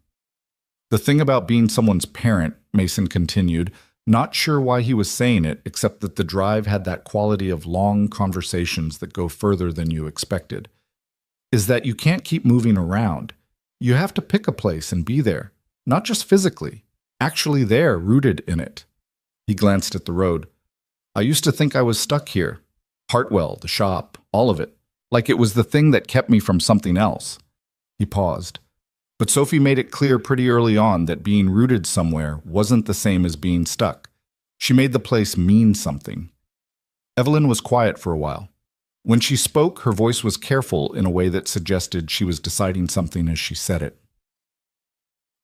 The thing about being someone's parent, Mason continued, not sure why he was saying it, except that the drive had that quality of long conversations that go further than you expected, is that you can't keep moving around. You have to pick a place and be there, not just physically, actually there, rooted in it. He glanced at the road. I used to think I was stuck here. Hartwell, the shop, all of it. Like it was the thing that kept me from something else. He paused. But Sophie made it clear pretty early on that being rooted somewhere wasn't the same as being stuck. She made the place mean something. Evelyn was quiet for a while. When she spoke, her voice was careful in a way that suggested she was deciding something as she said it.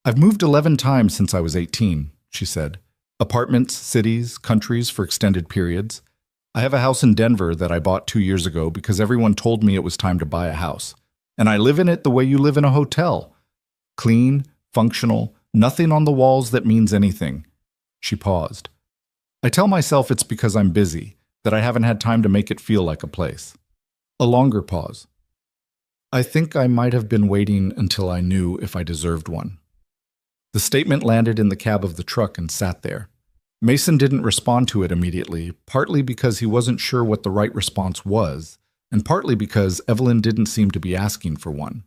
I've moved 11 times since I was 18, she said. Apartments, cities, countries for extended periods. I have a house in Denver that I bought 2 years ago because everyone told me it was time to buy a house. And I live in it the way you live in a hotel. Clean, functional, nothing on the walls that means anything. She paused. I tell myself it's because I'm busy, that I haven't had time to make it feel like a place. A longer pause. I think I might have been waiting until I knew if I deserved one. The statement landed in the cab of the truck and sat there. Mason didn't respond to it immediately, partly because he wasn't sure what the right response was, and partly because Evelyn didn't seem to be asking for one.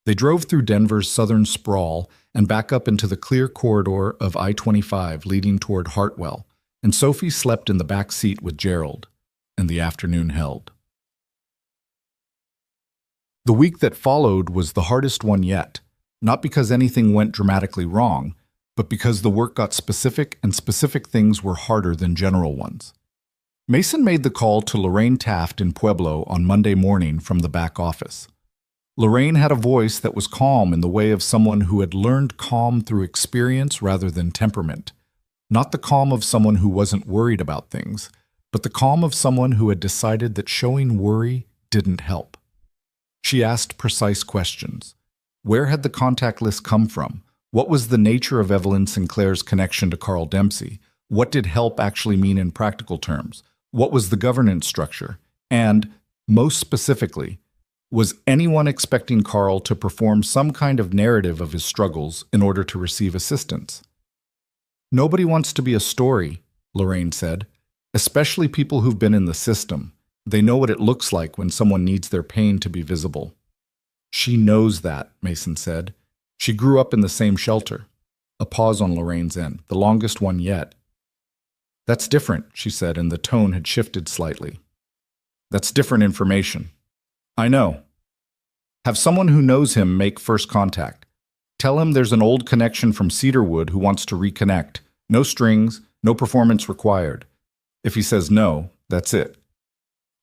They drove through Denver's southern sprawl and back up into the clear corridor of I-25 leading toward Hartwell, and Sophie slept in the back seat with Gerald, and the afternoon held. The week that followed was the hardest one yet, not because anything went dramatically wrong, but because the work got specific and specific things were harder than general ones. Mason made the call to Lorraine Taft in Pueblo on Monday morning from the back office. Lorraine had a voice that was calm in the way of someone who had learned calm through experience rather than temperament. Not the calm of someone who wasn't worried about things, but the calm of someone who had decided that showing worry didn't help. She asked precise questions. Where had the contact list come from? What was the nature of Evelyn Sinclair's connection to Carl Dempsey? What did help actually mean in practical terms? What was the governance structure? And, most specifically, was anyone expecting Carl to perform some kind of narrative of his struggles in order to receive assistance? Nobody wants to be a story, Lorraine said, especially people who've been in the system. They know what it looks like when someone needs their pain to be visible. She knows that, Mason said. She grew up in the same shelter. A pause on Lorraine's end, the longest one yet. That's different, she said, and the tone had shifted slightly. That's different information. I know. Have someone who knows him make first contact. Tell him there's an old connection from Cedarwood who wants to reconnect. No strings, no performance required. If he says no, that's it.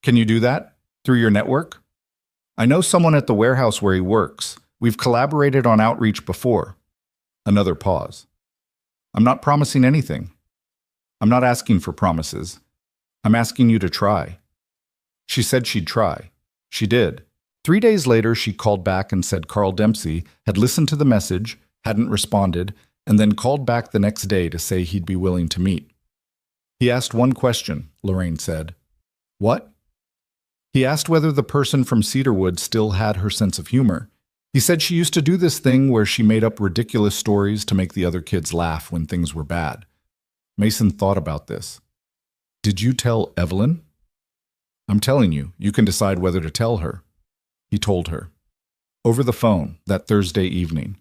Can you do that? Through your network? I know someone at the warehouse where he works. We've collaborated on outreach before. Another pause. I'm not promising anything. I'm not asking for promises. I'm asking you to try. She said she'd try. She did. 3 days later, she called back and said Carl Dempsey had listened to the message, hadn't responded, and then called back the next day to say he'd be willing to meet. He asked one question, Lorraine said. What? He asked whether the person from Cedarwood still had her sense of humor. He said she used to do this thing where she made up ridiculous stories to make the other kids laugh when things were bad. Mason thought about this. Did you tell Evelyn? I'm telling you, you can decide whether to tell her. He told her. Over the phone, that Thursday evening.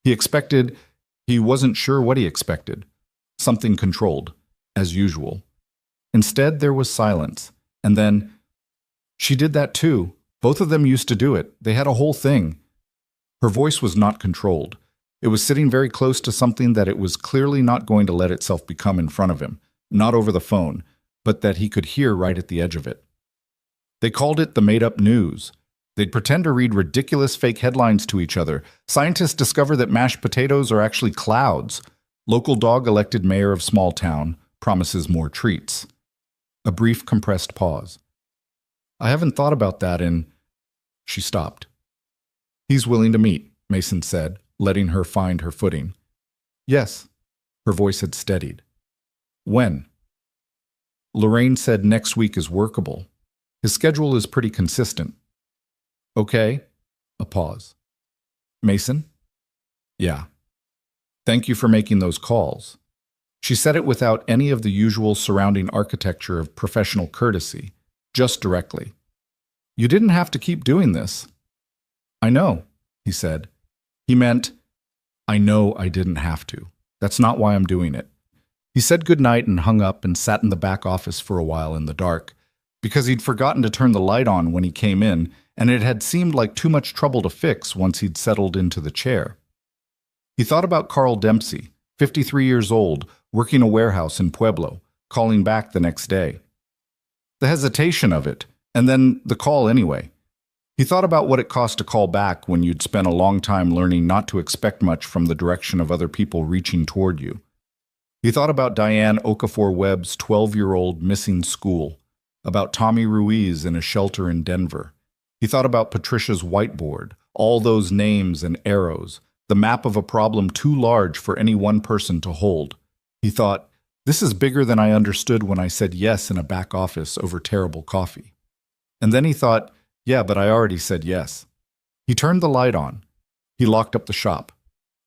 He wasn't sure what he expected. Something controlled, as usual. Instead, there was silence. And then, she did that too. Both of them used to do it. They had a whole thing. Her voice was not controlled. It was sitting very close to something that it was clearly not going to let itself become in front of him. Not over the phone, but that he could hear right at the edge of it. They called it the made-up news. They'd pretend to read ridiculous fake headlines to each other. Scientists discover that mashed potatoes are actually clouds. Local dog elected mayor of small town promises more treats. A brief, compressed pause. I haven't thought about that in... She stopped. He's willing to meet, Mason said, letting her find her footing. Yes. Her voice had steadied. When? Lorraine said next week is workable. His schedule is pretty consistent. Okay. A pause. Mason? Yeah. Thank you for making those calls. She said it without any of the usual surrounding architecture of professional courtesy, just directly. You didn't have to keep doing this. I know, he said. He meant, I know I didn't have to. That's not why I'm doing it. He said goodnight and hung up and sat in the back office for a while in the dark, because he'd forgotten to turn the light on when he came in, and it had seemed like too much trouble to fix once he'd settled into the chair. He thought about Carl Dempsey, 53 years old, working a warehouse in Pueblo, calling back the next day. The hesitation of it, and then the call anyway. He thought about what it cost to call back when you'd spent a long time learning not to expect much from the direction of other people reaching toward you. He thought about Diane Okafor-Webb's 12-year-old missing school, about Tommy Ruiz in a shelter in Denver. He thought about Patricia's whiteboard, all those names and arrows, the map of a problem too large for any one person to hold. He thought, this is bigger than I understood when I said yes in a back office over terrible coffee. And then he thought, yeah, but I already said yes. He turned the light on. He locked up the shop.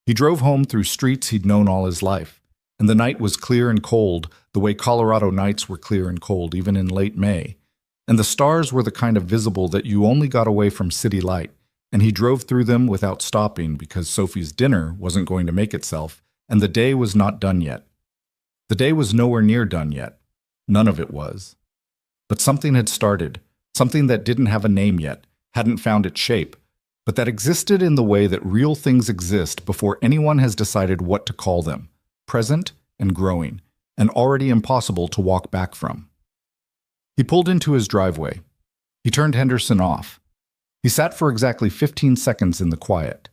He drove home through streets he'd known all his life, and the night was clear and cold, the way Colorado nights were clear and cold, even in late May. And the stars were the kind of visible that you only got away from city light, and he drove through them without stopping because Sophie's dinner wasn't going to make itself, and the day was not done yet. The day was nowhere near done yet. None of it was. But something had started, something that didn't have a name yet, hadn't found its shape, but that existed in the way that real things exist before anyone has decided what to call them, present and growing, and already impossible to walk back from. He pulled into his driveway. He turned Henderson off. He sat for exactly 15 seconds in the quiet.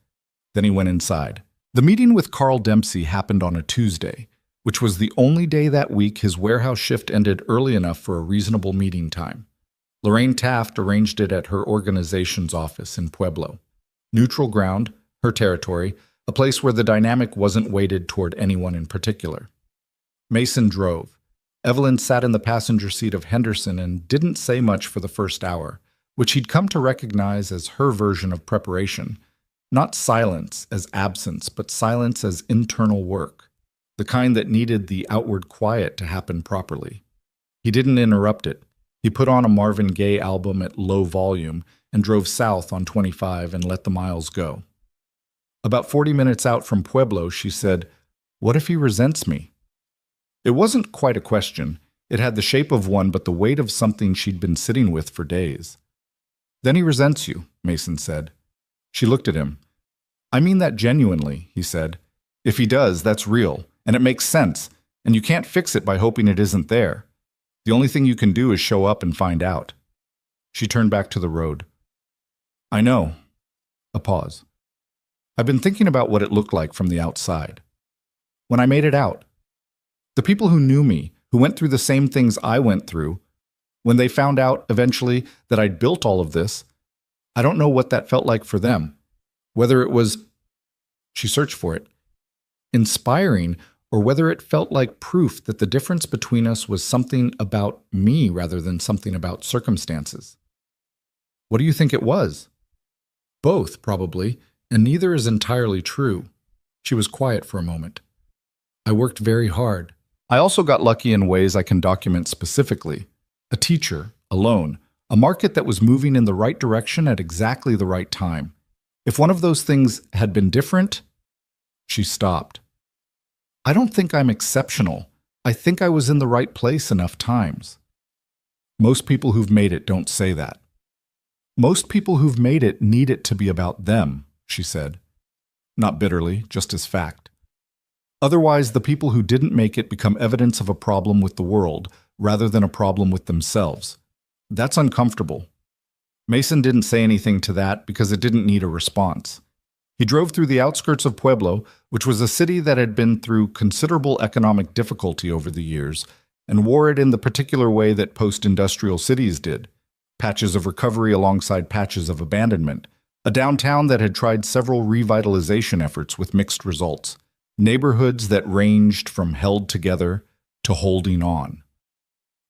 Then he went inside. The meeting with Carl Dempsey happened on a Tuesday, which was the only day that week his warehouse shift ended early enough for a reasonable meeting time. Lorraine Taft arranged it at her organization's office in Pueblo. Neutral ground, her territory, a place where the dynamic wasn't weighted toward anyone in particular. Mason drove. Evelyn sat in the passenger seat of Henderson and didn't say much for the first hour, which he'd come to recognize as her version of preparation. Not silence as absence, but silence as internal work, the kind that needed the outward quiet to happen properly. He didn't interrupt it. He put on a Marvin Gaye album at low volume and drove south on 25 and let the miles go. About 40 minutes out from Pueblo, she said, "What if he resents me?" It wasn't quite a question. It had the shape of one, but the weight of something she'd been sitting with for days. "Then he resents you," Mason said. She looked at him. "I mean that genuinely," he said. "If he does, that's real, and it makes sense, and you can't fix it by hoping it isn't there. The only thing you can do is show up and find out." She turned back to the road. "I know." A pause. "I've been thinking about what it looked like from the outside. When I made it out. The people who knew me, who went through the same things I went through, when they found out eventually that I'd built all of this, I don't know what that felt like for them. Whether it was," she searched for it, "inspiring, or whether it felt like proof that the difference between us was something about me rather than something about circumstances. What do you think it was?" "Both, probably, and neither is entirely true." She was quiet for a moment. "I worked very hard. I also got lucky in ways I can document specifically. A teacher, a loan, a market that was moving in the right direction at exactly the right time. If one of those things had been different..." She stopped. "I don't think I'm exceptional. I think I was in the right place enough times." Most people who've made it don't say that. "Most people who've made it need it to be about them," she said. Not bitterly, just as fact. "Otherwise, the people who didn't make it become evidence of a problem with the world, rather than a problem with themselves. That's uncomfortable." Mason didn't say anything to that because it didn't need a response. He drove through the outskirts of Pueblo, which was a city that had been through considerable economic difficulty over the years, and wore it in the particular way that post-industrial cities did. Patches of recovery alongside patches of abandonment. A downtown that had tried several revitalization efforts with mixed results. neighborhoods that ranged from held together to holding on.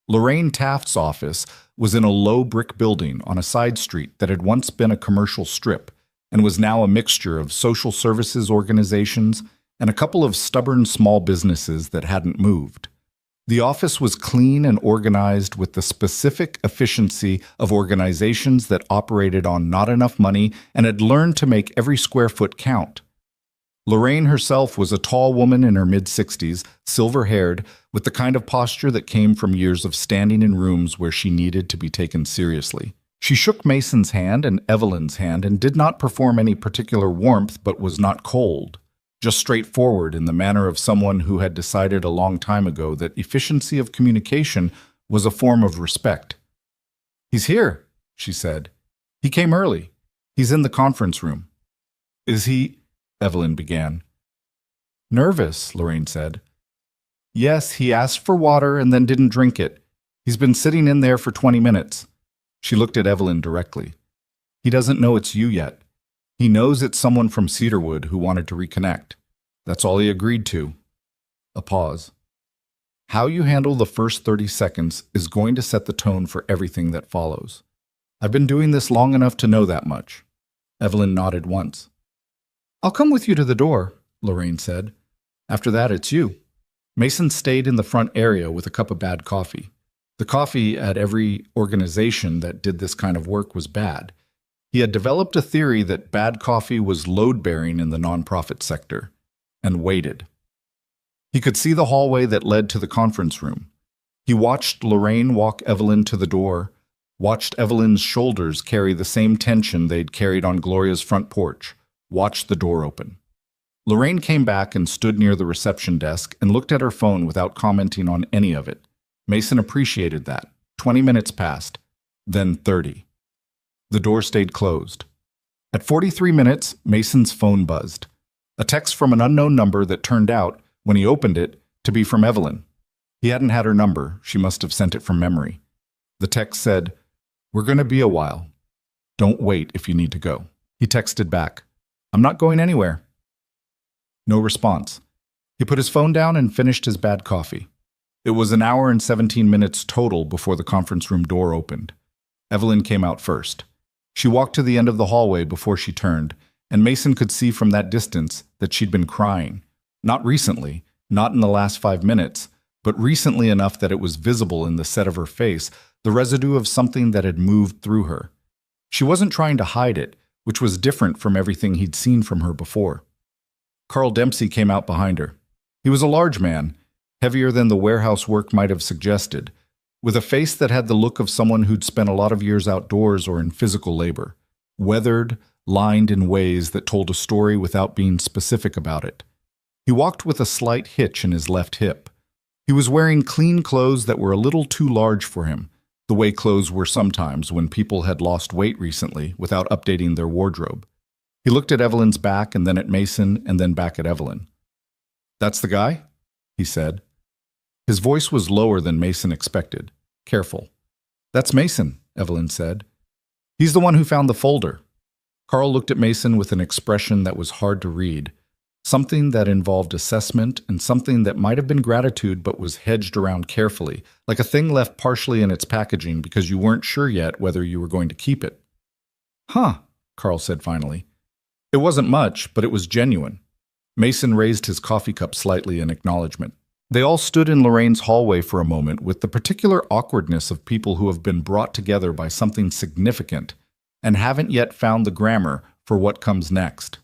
Lorraine Taft's office was in a low brick building on a side street that had once been a commercial strip and was now a mixture of social services organizations and a couple of stubborn small businesses that hadn't moved. The office was clean and organized with the specific efficiency of organizations that operated on not enough money and had learned to make every square foot count. Lorraine herself was a tall woman in her mid-60s, silver-haired, with the kind of posture that came from years of standing in rooms where she needed to be taken seriously. She shook Mason's hand and Evelyn's hand and did not perform any particular warmth but was not cold, just straightforward in the manner of someone who had decided a long time ago that efficiency of communication was a form of respect. "He's here," she said. "He came early. He's in the conference room." "Is he—" Evelyn began. "Nervous," Lorraine said. "Yes, he asked for water and then didn't drink it. He's been sitting in there for 20 minutes. She looked at Evelyn directly. "He doesn't know it's you yet. He knows it's someone from Cedarwood who wanted to reconnect. That's all he agreed to." A pause. "How you handle the first 30 seconds is going to set the tone for everything that follows. I've been doing this long enough to know that much." Evelyn nodded once. "I'll come with you to the door," Lorraine said. "After that, it's you." Mason stayed in the front area with a cup of bad coffee. The coffee at every organization that did this kind of work was bad. He had developed a theory that bad coffee was load-bearing in the nonprofit sector, and waited. He could see the hallway that led to the conference room. He watched Lorraine walk Evelyn to the door, watched Evelyn's shoulders carry the same tension they'd carried on Gloria's front porch, watched the door open. Lorraine came back and stood near the reception desk and looked at her phone without commenting on any of it. Mason appreciated that. 20 minutes passed, then 30. The door stayed closed. At 43 minutes, Mason's phone buzzed. A text from an unknown number that turned out, when he opened it, to be from Evelyn. He hadn't had her number. She must have sent it from memory. The text said, "We're going to be a while. Don't wait if you need to go." He texted back, "I'm not going anywhere." No response. He put his phone down and finished his bad coffee. It was an hour and 17 minutes total before the conference room door opened. Evelyn came out first. She walked to the end of the hallway before she turned, and Mason could see from that distance that she'd been crying. Not recently, not in the last 5 minutes, but recently enough that it was visible in the set of her face, the residue of something that had moved through her. She wasn't trying to hide it, which was different from everything he'd seen from her before. Carl Dempsey came out behind her. He was a large man, heavier than the warehouse work might have suggested, with a face that had the look of someone who'd spent a lot of years outdoors or in physical labor, weathered, lined in ways that told a story without being specific about it. He walked with a slight hitch in his left hip. He was wearing clean clothes that were a little too large for him, the way clothes were sometimes when people had lost weight recently without updating their wardrobe. He looked at Evelyn's back and then at Mason and then back at Evelyn. "That's the guy?" he said. His voice was lower than Mason expected, careful. "That's Mason," Evelyn said. "He's the one who found the folder." Carl looked at Mason with an expression that was hard to read, something that involved assessment and something that might have been gratitude but was hedged around carefully, like a thing left partially in its packaging because you weren't sure yet whether you were going to keep it. "Huh," Carl said finally. It wasn't much, but it was genuine. Mason raised his coffee cup slightly in acknowledgement. They all stood in Lorraine's hallway for a moment with the particular awkwardness of people who have been brought together by something significant and haven't yet found the grammar for what comes next.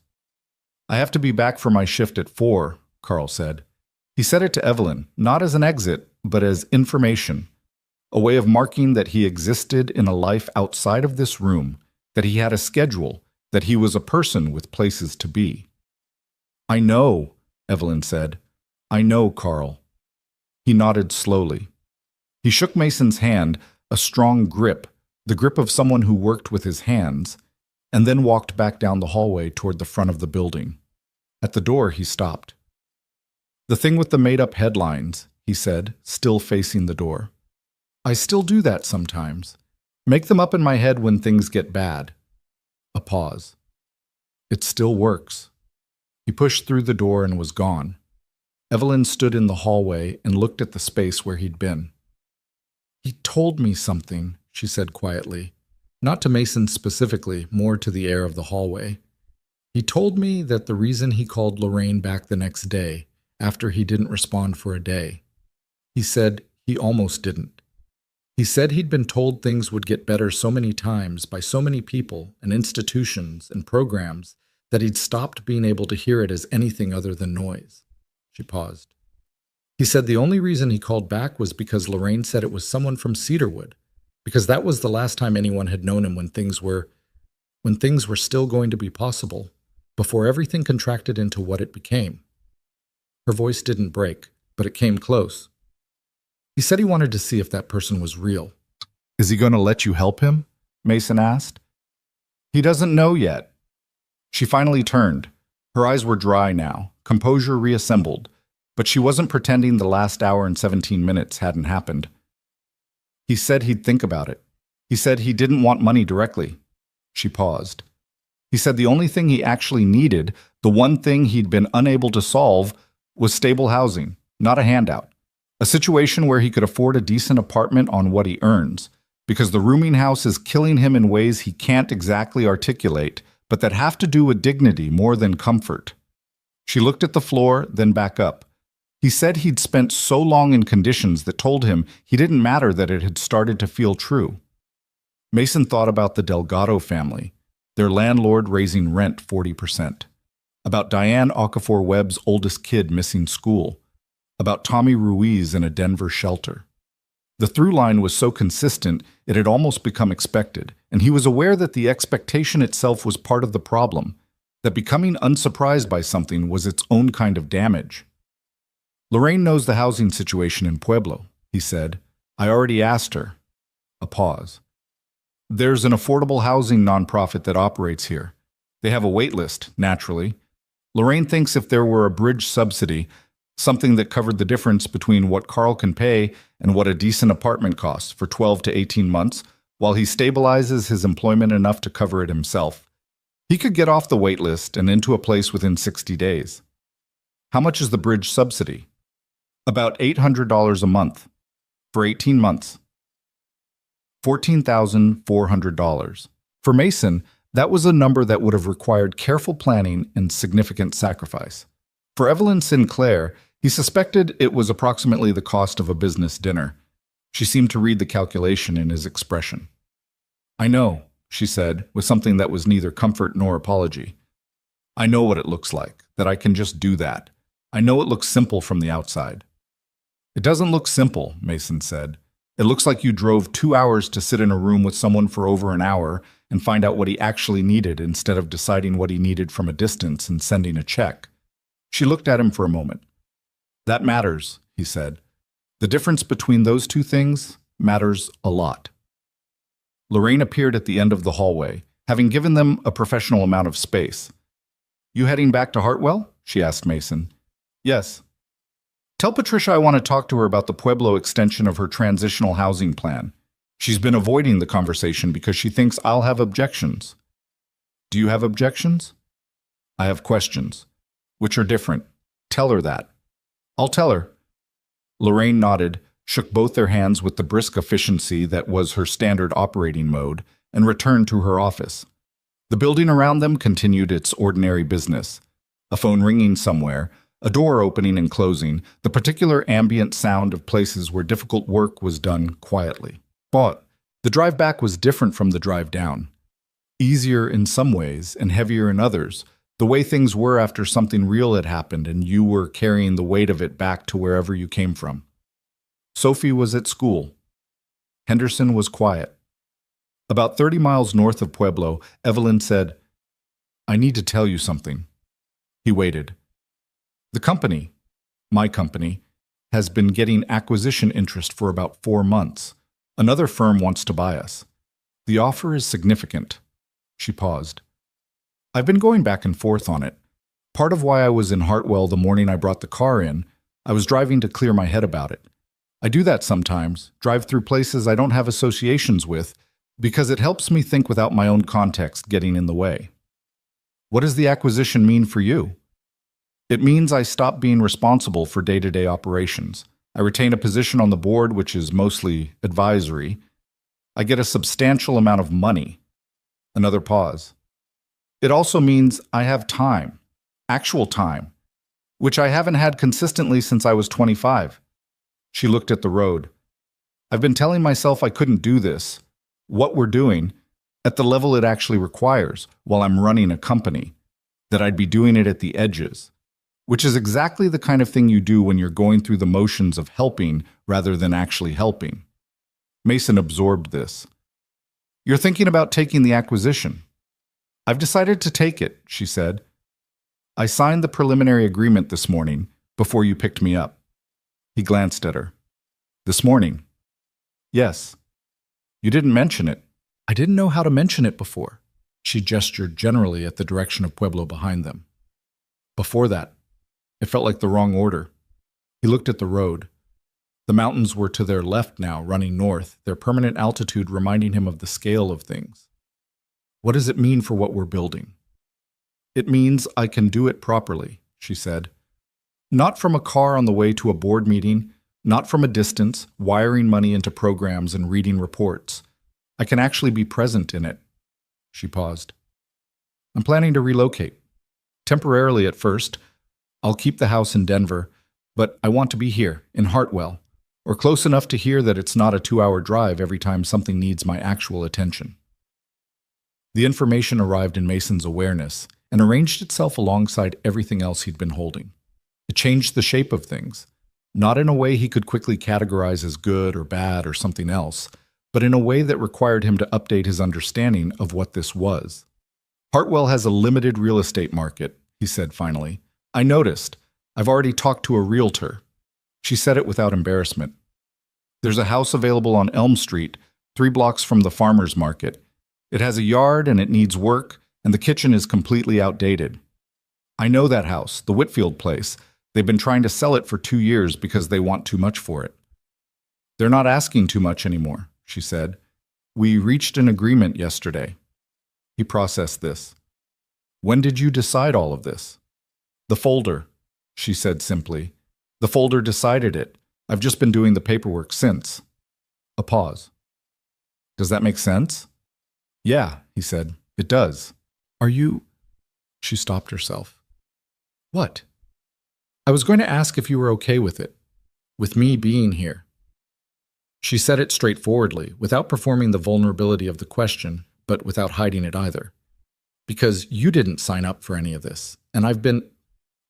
"I have to be back for my shift at 4, Carl said. He said it to Evelyn, not as an exit, but as information, a way of marking that he existed in a life outside of this room, that he had a schedule, that he was a person with places to be. "I know," Evelyn said. "I know, Carl." He nodded slowly. He shook Mason's hand, a strong grip, the grip of someone who worked with his hands, and then walked back down the hallway toward the front of the building. At the door, he stopped. "The thing with the made-up headlines," he said, still facing the door. "I still do that sometimes. Make them up in my head when things get bad." A pause. "It still works." He pushed through the door and was gone. Evelyn stood in the hallway and looked at the space where he'd been. "He told me something," she said quietly. Not to Mason specifically, more to the air of the hallway. "He told me that the reason he called Lorraine back the next day, after he didn't respond for a day. He said he almost didn't. He said he'd been told things would get better so many times by so many people and institutions and programs that he'd stopped being able to hear it as anything other than noise." She paused. "He said the only reason he called back was because Lorraine said it was someone from Cedarwood, because that was the last time anyone had known him when things were still going to be possible, before everything contracted into what it became." Her voice didn't break, but it came close. "He said he wanted to see if that person was real." "Is he going to let you help him?" Mason asked. "He doesn't know yet." She finally turned. Her eyes were dry now, composure reassembled, but she wasn't pretending the last hour and 17 minutes hadn't happened. "He said he'd think about it. He said he didn't want money directly." She paused. "He said the only thing he actually needed, the one thing he'd been unable to solve, was stable housing, not a handout. A situation where he could afford a decent apartment on what he earns, because the rooming house is killing him in ways he can't exactly articulate, but that have to do with dignity more than comfort." She looked at the floor, then back up. "He said he'd spent so long in conditions that told him he didn't matter that it had started to feel true." Mason thought about the Delgado family, their landlord raising rent 40%. About Diane Okafor-Webb's oldest kid missing school. About Tommy Ruiz in a Denver shelter. The through line was so consistent it had almost become expected, and he was aware that the expectation itself was part of the problem, that becoming unsurprised by something was its own kind of damage. "Lorraine knows the housing situation in Pueblo," he said. "I already asked her." A pause. "There's an affordable housing nonprofit that operates here. They have a wait list, naturally. Lorraine thinks if there were a bridge subsidy, something that covered the difference between what Carl can pay and what a decent apartment costs for 12 to 18 months, while he stabilizes his employment enough to cover it himself, he could get off the wait list and into a place within 60 days. How much is the bridge subsidy?" "About $800 a month. For 18 months. $14,400. For Mason, that was a number that would have required careful planning and significant sacrifice. For Evelyn Sinclair, he suspected it was approximately the cost of a business dinner. She seemed to read the calculation in his expression. "I know," she said, with something that was neither comfort nor apology. "I know what it looks like, that I can just do that. I know it looks simple from the outside." "It doesn't look simple," Mason said. "It looks like you drove 2 hours to sit in a room with someone for over an hour and find out what he actually needed instead of deciding what he needed from a distance and sending a check." She looked at him for a moment. "That matters," he said. "The difference between those two things matters a lot." Lorraine appeared at the end of the hallway, having given them a professional amount of space. "You heading back to Hartwell?" she asked Mason. "Yes." "Tell Patricia I want to talk to her about the Pueblo extension of her transitional housing plan. She's been avoiding the conversation because she thinks I'll have objections." "Do you have objections?" "I have questions, which are different. Tell her that." "I'll tell her." Lorraine nodded, shook both their hands with the brisk efficiency that was her standard operating mode, and returned to her office. The building around them continued its ordinary business. A phone ringing somewhere, a door opening and closing, the particular ambient sound of places where difficult work was done quietly. But the drive back was different from the drive down. Easier in some ways and heavier in others, the way things were after something real had happened and you were carrying the weight of it back to wherever you came from. Sophie was at school. Henderson was quiet. About 30 miles north of Pueblo, Evelyn said, "I need to tell you something." He waited. "The company, my company, has been getting acquisition interest for about 4 months. Another firm wants to buy us. The offer is significant." She paused. "I've been going back and forth on it. Part of why I was in Hartwell the morning I brought the car in, I was driving to clear my head about it. I do that sometimes, drive through places I don't have associations with, because it helps me think without my own context getting in the way. What does the acquisition mean for you?" It means I stop being responsible for day-to-day operations. I retain a position on the board, which is mostly advisory. I get a substantial amount of money. Another pause. It also means I have time, actual time, which I haven't had consistently since I was 25. She looked at the road. I've been telling myself I couldn't do this, what we're doing, at the level it actually requires while I'm running a company, that I'd be doing it at the edges, which is exactly the kind of thing you do when you're going through the motions of helping rather than actually helping. Mason absorbed this. You're thinking about taking the acquisition. I've decided to take it, she said. I signed the preliminary agreement this morning before you picked me up. He glanced at her. This morning? Yes. You didn't mention it. I didn't know how to mention it before. She gestured generally at the direction of Pueblo behind them. Before that, it felt like the wrong order. He looked at the road. The mountains were to their left now, running north, their permanent altitude reminding him of the scale of things. What does it mean for what we're building? It means I can do it properly, she said. Not from a car on the way to a board meeting, not from a distance, wiring money into programs and reading reports. I can actually be present in it. She paused. I'm planning to relocate. Temporarily at first. I'll keep the house in Denver, but I want to be here, in Hartwell, or close enough to hear that it's not a 2-hour drive every time something needs my actual attention. The information arrived in Mason's awareness and arranged itself alongside everything else he'd been holding. It changed the shape of things, not in a way he could quickly categorize as good or bad or something else, but in a way that required him to update his understanding of what this was. Hartwell has a limited real estate market, he said finally. I noticed. I've already talked to a realtor. She said it without embarrassment. There's a house available on Elm Street, 3 blocks from the farmer's market. It has a yard and it needs work, and the kitchen is completely outdated. I know that house, the Whitfield place. They've been trying to sell it for 2 years because they want too much for it. They're not asking too much anymore, she said. We reached an agreement yesterday. He processed this. When did you decide all of this? The folder, she said simply. The folder decided it. I've just been doing the paperwork since. A pause. Does that make sense? Yeah, he said. It does. Are you... She stopped herself. What? I was going to ask if you were okay with it. With me being here. She said it straightforwardly, without performing the vulnerability of the question, but without hiding it either. Because you didn't sign up for any of this, and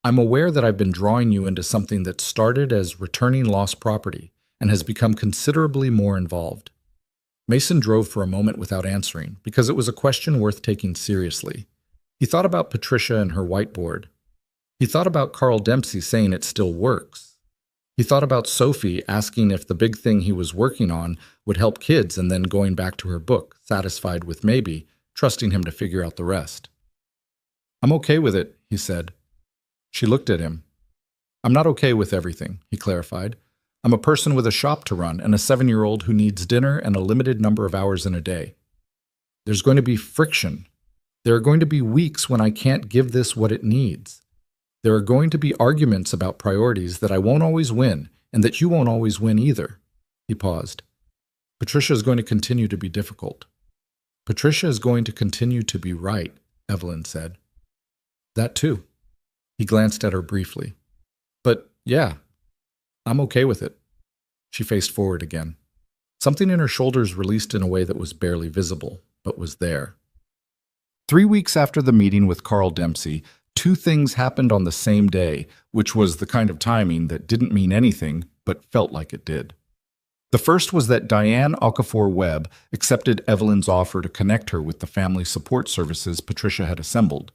I'm aware that I've been drawing you into something that started as returning lost property and has become considerably more involved. Mason drove for a moment without answering, because it was a question worth taking seriously. He thought about Patricia and her whiteboard. He thought about Carl Dempsey saying it still works. He thought about Sophie asking if the big thing he was working on would help kids and then going back to her book, satisfied with maybe, trusting him to figure out the rest. I'm okay with it, he said. She looked at him. I'm not okay with everything, he clarified. I'm a person with a shop to run and a 7-year-old who needs dinner and a limited number of hours in a day. There's going to be friction. There are going to be weeks when I can't give this what it needs. There are going to be arguments about priorities that I won't always win and that you won't always win either. He paused. Patricia is going to continue to be difficult. Patricia is going to continue to be right, Evelyn said. That too. He glanced at her briefly. But yeah, I'm okay with it. She faced forward again. Something in her shoulders released in a way that was barely visible, but was there. 3 weeks after the meeting with Carl Dempsey, 2 things happened on the same day, which was the kind of timing that didn't mean anything, but felt like it did. The first was that Diane Okafor-Webb accepted Evelyn's offer to connect her with the family support services Patricia had assembled,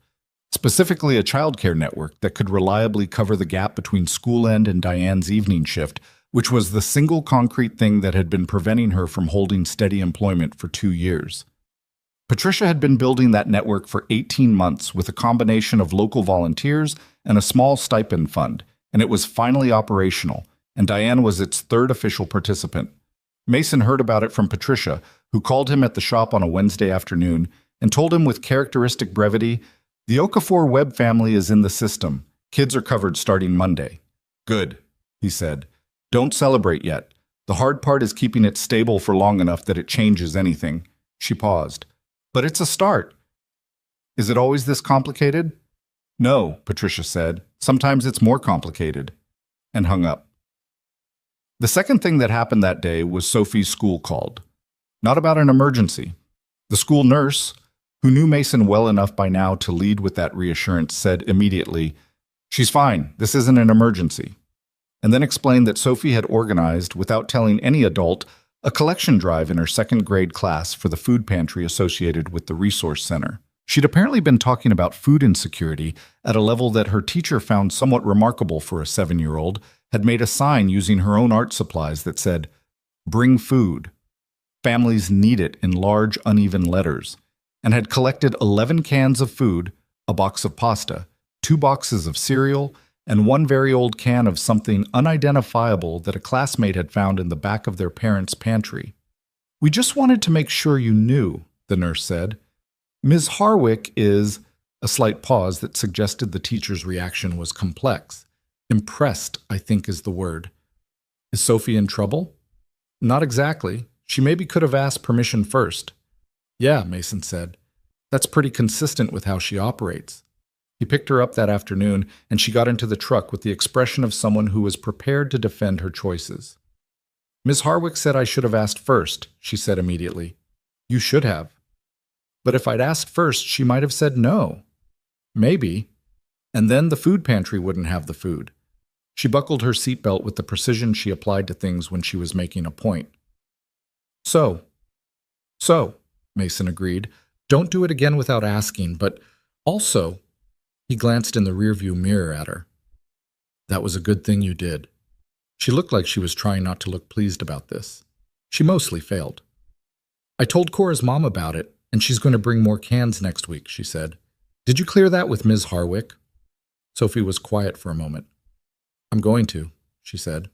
specifically a childcare network that could reliably cover the gap between school end and Diane's evening shift, which was the single concrete thing that had been preventing her from holding steady employment for 2 years. Patricia had been building that network for 18 months with a combination of local volunteers and a small stipend fund, and it was finally operational, and Diane was its 3rd official participant. Mason heard about it from Patricia, who called him at the shop on a Wednesday afternoon and told him with characteristic brevity, "The Okafor-Webb family is in the system. Kids are covered starting Monday. Good, he said. Don't celebrate yet. The hard part is keeping it stable for long enough that it changes anything. She paused. But it's a start. Is it always this complicated? No, Patricia said. Sometimes it's more complicated. And hung up. The second thing that happened that day was Sophie's school called. Not about an emergency. The school nurse, who knew Mason well enough by now to lead with that reassurance, said immediately, "She's fine. This isn't an emergency." And then explained that Sophie had organized, without telling any adult, a collection drive in her second grade class for the food pantry associated with the resource center. She'd apparently been talking about food insecurity at a level that her teacher found somewhat remarkable for a 7-year-old, had made a sign using her own art supplies that said, "Bring food. Families need it," in large, uneven letters, and had collected 11 cans of food, a box of pasta, 2 boxes of cereal, and 1 very old can of something unidentifiable that a classmate had found in the back of their parents' pantry. "We just wanted to make sure you knew," the nurse said. "Ms. Harwick is—" a slight pause that suggested the teacher's reaction was complex. "Impressed, I think is the word." "Is Sophie in trouble?" "Not exactly. She maybe could have asked permission first." "Yeah," Mason said. "That's pretty consistent with how she operates." He picked her up that afternoon, and she got into the truck with the expression of someone who was prepared to defend her choices. "Ms. Harwick said I should have asked first," she said immediately. "You should have." "But if I'd asked first, she might have said no." "Maybe. And then the food pantry wouldn't have the food." She buckled her seatbelt with the precision she applied to things when she was making a point. So, Mason agreed. "Don't do it again without asking, but also—" He glanced in the rearview mirror at her. "That was a good thing you did." She looked like she was trying not to look pleased about this. She mostly failed. "I told Cora's mom about it, and she's going to bring more cans next week," she said. "Did you clear that with Ms. Harwick?" Sophie was quiet for a moment. "I'm going to," she said.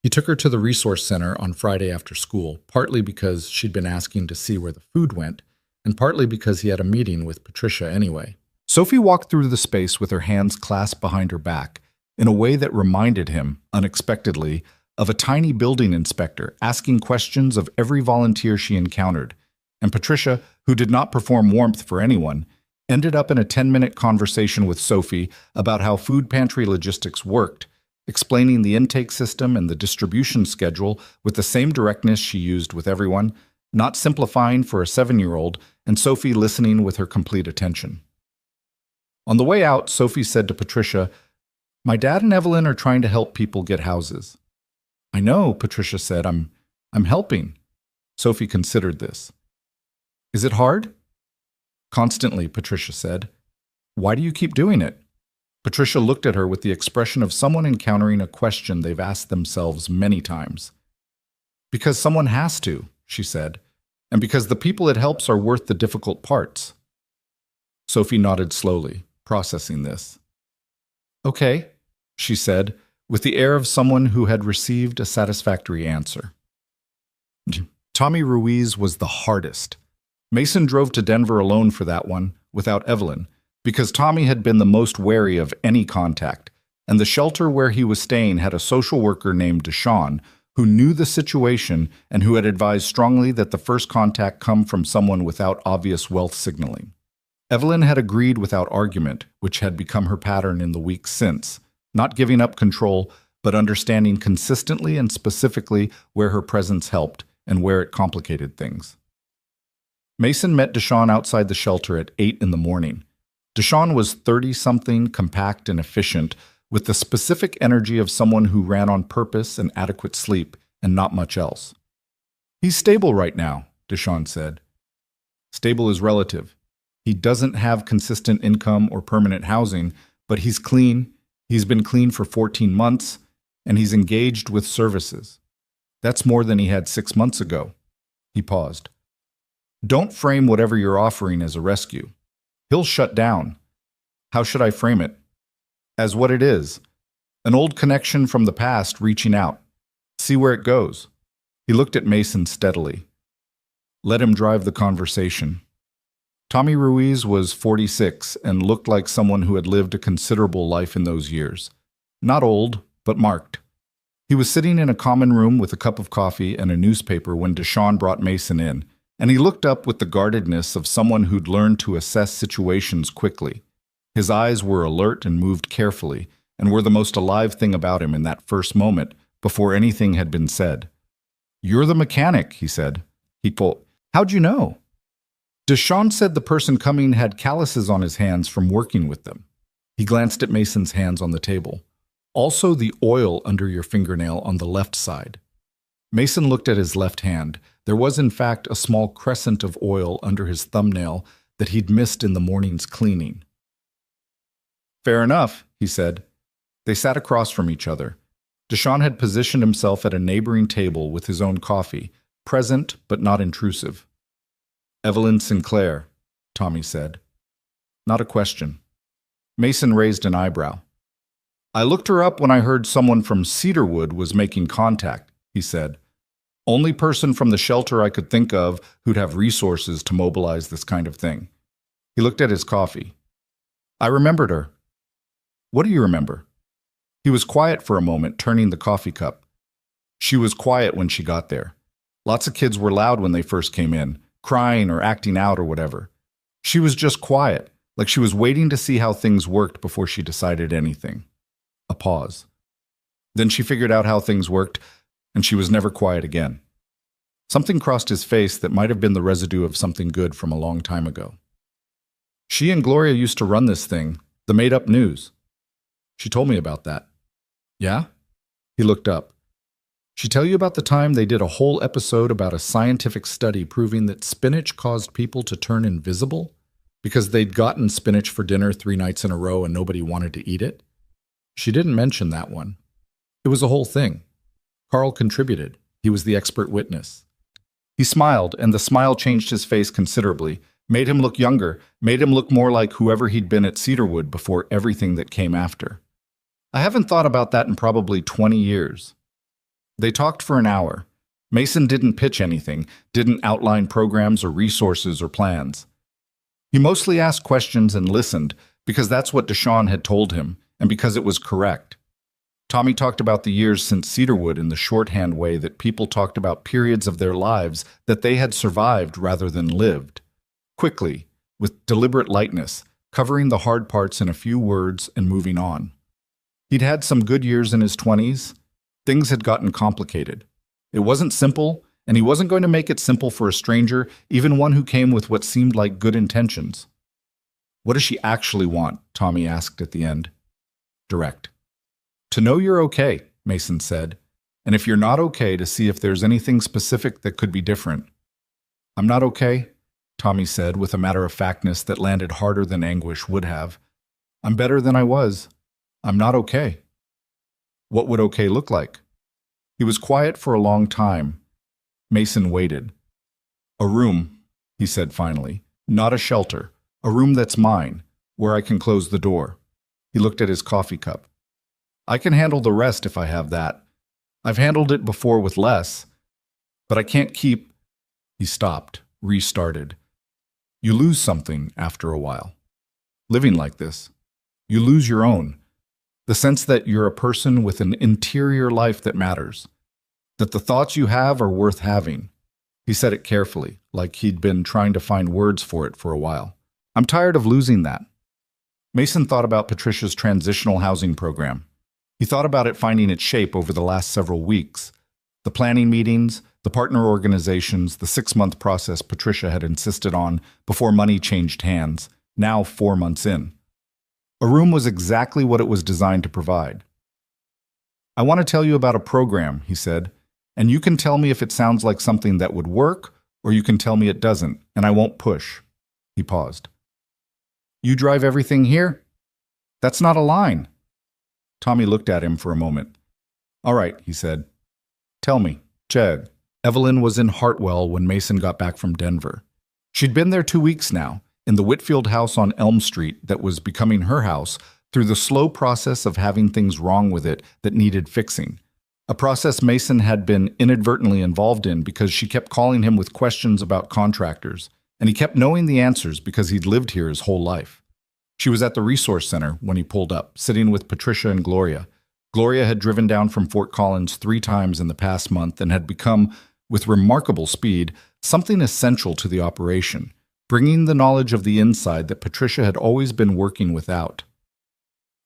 He took her to the resource center on Friday after school, partly because she'd been asking to see where the food went, and partly because he had a meeting with Patricia anyway. Sophie walked through the space with her hands clasped behind her back, in a way that reminded him, unexpectedly, of a tiny building inspector asking questions of every volunteer she encountered, and Patricia, who did not perform warmth for anyone, ended up in a 10-minute conversation with Sophie about how food pantry logistics worked, explaining the intake system and the distribution schedule with the same directness she used with everyone, not simplifying for a 7-year-old, and Sophie listening with her complete attention. On the way out, Sophie said to Patricia, "My dad and Evelyn are trying to help people get houses." "I know," Patricia said. I'm helping." Sophie considered this. "Is it hard?" "Constantly," Patricia said. "Why do you keep doing it?" Patricia looked at her with the expression of someone encountering a question they've asked themselves many times. "Because someone has to," she said, "and because the people it helps are worth the difficult parts." Sophie nodded slowly, processing this. "Okay," she said, with the air of someone who had received a satisfactory answer. Tommy Ruiz was the hardest. Mason drove to Denver alone for that one, without Evelyn, because Tommy had been the most wary of any contact, and the shelter where he was staying had a social worker named Deshawn who knew the situation and who had advised strongly that the first contact come from someone without obvious wealth signaling. Evelyn had agreed without argument, which had become her pattern in the weeks since, not giving up control, but understanding consistently and specifically where her presence helped and where it complicated things. Mason met Deshawn outside the shelter at 8 in the morning. Deshawn was 30-something, compact and efficient, with the specific energy of someone who ran on purpose and adequate sleep, and not much else. "He's stable right now," Deshawn said. "Stable is relative. He doesn't have consistent income or permanent housing, but he's clean, he's been clean for 14 months, and he's engaged with services. That's more than he had 6 months ago." He paused. "Don't frame whatever you're offering as a rescue. He'll shut down. How should I frame it? As what it is. An old connection from the past reaching out. See where it goes." He looked at Mason steadily. "Let him drive the conversation." Tommy Ruiz was 46 and looked like someone who had lived a considerable life in those years. Not old, but marked. He was sitting in a common room with a cup of coffee and a newspaper when Deshawn brought Mason in, and he looked up with the guardedness of someone who'd learned to assess situations quickly. His eyes were alert and moved carefully, and were the most alive thing about him in that first moment, before anything had been said. "You're the mechanic," he said. "How'd you know?" Deshawn said the person coming had calluses on his hands from working with them. He glanced at Mason's hands on the table. "Also the oil under your fingernail on the left side." Mason looked at his left hand. There was, in fact, a small crescent of oil under his thumbnail that he'd missed in the morning's cleaning. "Fair enough," he said. They sat across from each other. Deshawn had positioned himself at a neighboring table with his own coffee, present but not intrusive. "Evelyn Sinclair," Tommy said. Not a question. Mason raised an eyebrow. "I looked her up when I heard someone from Cedarwood was making contact," he said. "Only person from the shelter I could think of who'd have resources to mobilize this kind of thing." He looked at his coffee. "I remembered her." "What do you remember?" He was quiet for a moment, turning the coffee cup. "She was quiet when she got there. Lots of kids were loud when they first came in, crying or acting out or whatever. She was just quiet, like she was waiting to see how things worked before she decided anything." A pause. Then she figured out how things worked, and she was never quiet again. Something crossed his face that might have been the residue of something good from a long time ago. "She and Gloria used to run this thing, the made-up news. She told me about that." "Yeah?" He looked up. "She tell you about the time they did a whole episode about a scientific study proving that spinach caused people to turn invisible because they'd gotten spinach for dinner 3 nights in a row and nobody wanted to eat it?" She didn't mention that one. It was a whole thing. Carl contributed. He was the expert witness. He smiled, and the smile changed his face considerably, made him look younger, made him look more like whoever he'd been at Cedarwood before everything that came after. "I haven't thought about that in probably 20 years. They talked for an hour. Mason didn't pitch anything, didn't outline programs or resources or plans. He mostly asked questions and listened, because that's what Deshawn had told him, and because it was correct. Tommy talked about the years since Cedarwood in the shorthand way that people talked about periods of their lives that they had survived rather than lived. Quickly, with deliberate lightness, covering the hard parts in a few words and moving on. He'd had some good years in his 20s. Things had gotten complicated. It wasn't simple, and he wasn't going to make it simple for a stranger, even one who came with what seemed like good intentions. "What does she actually want?" Tommy asked at the end. Direct. "To know you're okay," Mason said, "and if you're not okay, to see if there's anything specific that could be different." "I'm not okay," Tommy said with a matter-of-factness that landed harder than anguish would have. "I'm better than I was. I'm not okay." What would okay look like? He was quiet for a long time. Mason waited. "A room," he said finally, "not a shelter. A room that's mine, where I can close the door." He looked at his coffee cup. "I can handle the rest if I have that. I've handled it before with less. But I can't keep—" He stopped, restarted. "You lose something after a while. Living like this. You lose your own. The sense that you're a person with an interior life that matters. That the thoughts you have are worth having." He said it carefully, like he'd been trying to find words for it for a while. "I'm tired of losing that." Mason thought about Patricia's transitional housing program. He thought about it finding its shape over the last several weeks. The planning meetings, the partner organizations, the 6-month process Patricia had insisted on before money changed hands, now 4 months in. A room was exactly what it was designed to provide. "I want to tell you about a program," he said, "and you can tell me if it sounds like something that would work, or you can tell me it doesn't, and I won't push." He paused. "You drive everything here?" "That's not a line." Tommy looked at him for a moment. "All right," he said. "Tell me, Jed." Evelyn was in Hartwell when Mason got back from Denver. She'd been there 2 weeks now, in the Whitfield house on Elm Street that was becoming her house through the slow process of having things wrong with it that needed fixing. A process Mason had been inadvertently involved in because she kept calling him with questions about contractors, and he kept knowing the answers because he'd lived here his whole life. She was at the resource center when he pulled up, sitting with Patricia and Gloria. Gloria had driven down from Fort Collins 3 times in the past month and had become, with remarkable speed, something essential to the operation, bringing the knowledge of the inside that Patricia had always been working without.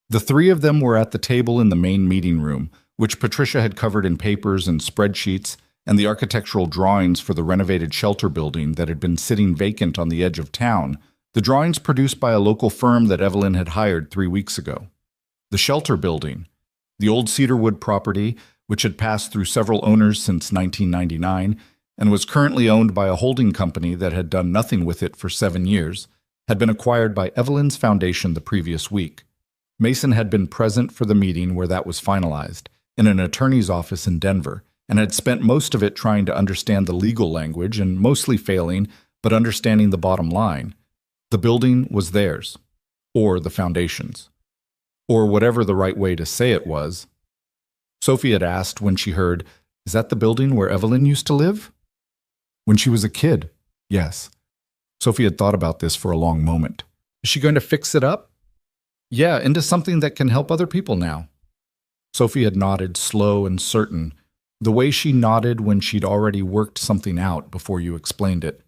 The 3 of them were at the table in the main meeting room, which Patricia had covered in papers and spreadsheets, and the architectural drawings for the renovated shelter building that had been sitting vacant on the edge of town, the drawings produced by a local firm that Evelyn had hired 3 weeks ago. The shelter building, the old cedarwood property, which had passed through several owners since 1999 and was currently owned by a holding company that had done nothing with it for 7 years, had been acquired by Evelyn's foundation the previous week. Mason had been present for the meeting where that was finalized, in an attorney's office in Denver, and had spent most of it trying to understand the legal language and mostly failing, but understanding the bottom line. The building was theirs, or the foundation's, or whatever the right way to say it was. Sophie had asked when she heard, "Is that the building where Evelyn used to live?" When she was a kid, yes. Sophie had thought about this for a long moment. Is she going to fix it up? Yeah, into something that can help other people now. Sophie had nodded, slow and certain, the way she nodded when she'd already worked something out before you explained it.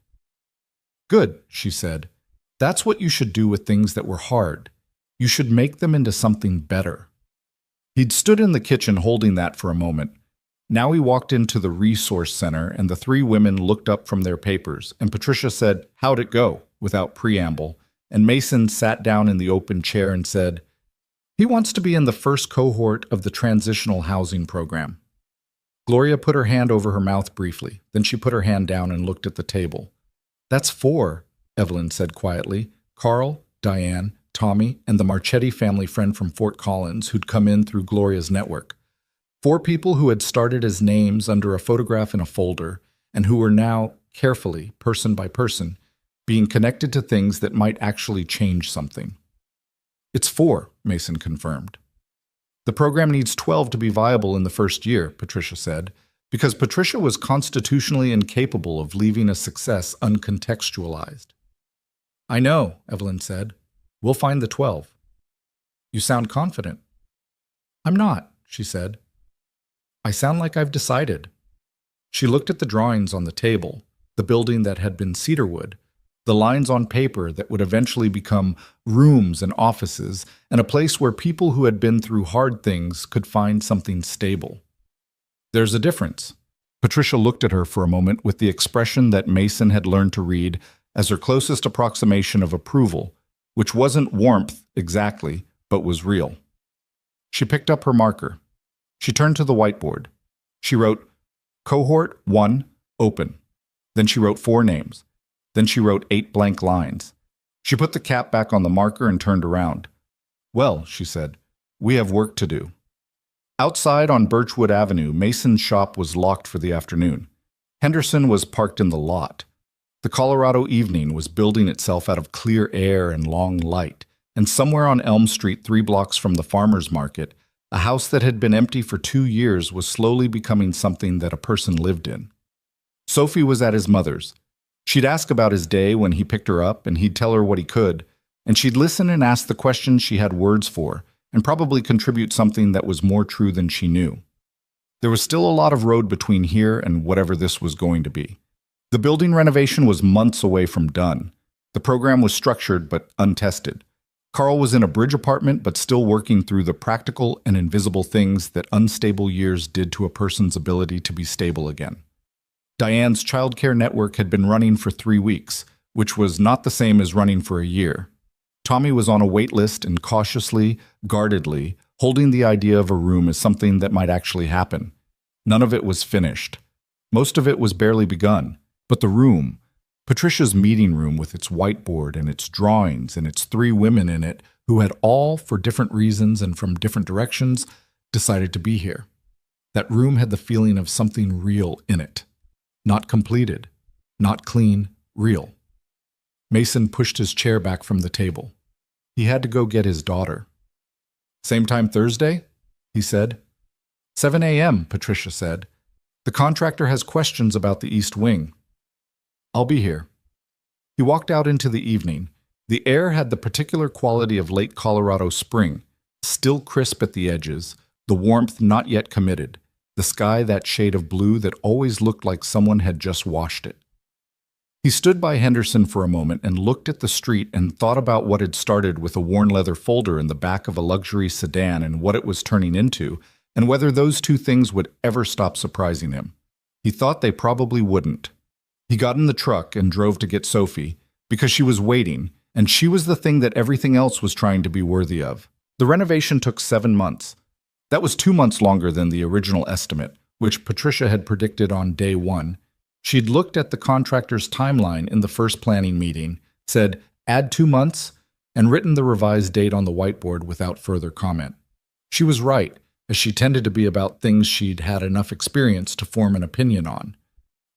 Good, she said. That's what you should do with things that were hard. You should make them into something better. He'd stood in the kitchen holding that for a moment. Now he walked into the resource center, and the 3 women looked up from their papers, and Patricia said, "How'd it go?" without preamble, and Mason sat down in the open chair and said, "He wants to be in the first cohort of the transitional housing program." Gloria put her hand over her mouth briefly. Then she put her hand down and looked at the table. "That's 4, Evelyn said quietly. Carl, Diane, Tommy, and the Marchetti family friend from Fort Collins who'd come in through Gloria's network. 4 people who had started as names under a photograph in a folder and who were now, carefully, person by person, being connected to things that might actually change something. It's 4, Mason confirmed. The program needs 12 to be viable in the first year, Patricia said, because Patricia was constitutionally incapable of leaving a success uncontextualized. I know, Evelyn said. We'll find the 12. You sound confident. I'm not, she said. I sound like I've decided. She looked at the drawings on the table, the building that had been cedarwood, the lines on paper that would eventually become rooms and offices, and a place where people who had been through hard things could find something stable. There's a difference. Patricia looked at her for a moment with the expression that Mason had learned to read as her closest approximation of approval, which wasn't warmth exactly, but was real. She picked up her marker. She turned to the whiteboard. She wrote, Cohort 1, open. Then she wrote 4 names. Then she wrote 8 blank lines. She put the cap back on the marker and turned around. Well, she said, we have work to do. Outside on Birchwood Avenue, Mason's shop was locked for the afternoon. Henderson was parked in the lot. The Colorado evening was building itself out of clear air and long light, and somewhere on Elm Street, 3 blocks from the farmer's market, a house that had been empty for 2 years was slowly becoming something that a person lived in. Sophie was at his mother's. She'd ask about his day when he picked her up, and he'd tell her what he could, and she'd listen and ask the questions she had words for, and probably contribute something that was more true than she knew. There was still a lot of road between here and whatever this was going to be. The building renovation was months away from done. The program was structured but untested. Carl was in a bridge apartment but still working through the practical and invisible things that unstable years did to a person's ability to be stable again. Diane's childcare network had been running for 3 weeks, which was not the same as running for a year. Tommy was on a wait list and cautiously, guardedly, holding the idea of a room as something that might actually happen. None of it was finished. Most of it was barely begun. But the room, Patricia's meeting room with its whiteboard and its drawings and its 3 women in it who had all, for different reasons and from different directions, decided to be here. That room had the feeling of something real in it. Not completed, not clean, real. Mason pushed his chair back from the table. He had to go get his daughter. Same time Thursday? He said. 7 a.m., Patricia said. The contractor has questions about the East Wing. I'll be here. He walked out into the evening. The air had the particular quality of late Colorado spring, still crisp at the edges, the warmth not yet committed, the sky that shade of blue that always looked like someone had just washed it. He stood by Henderson for a moment and looked at the street and thought about what had started with a worn leather folder in the back of a luxury sedan and what it was turning into, and whether those two things would ever stop surprising him. He thought they probably wouldn't. He got in the truck and drove to get Sophie, because she was waiting, and she was the thing that everything else was trying to be worthy of. The renovation took 7 months. That was 2 months longer than the original estimate, which Patricia had predicted on day 1. She'd looked at the contractor's timeline in the first planning meeting, said, "Add 2 months," and written the revised date on the whiteboard without further comment. She was right, as she tended to be about things she'd had enough experience to form an opinion on.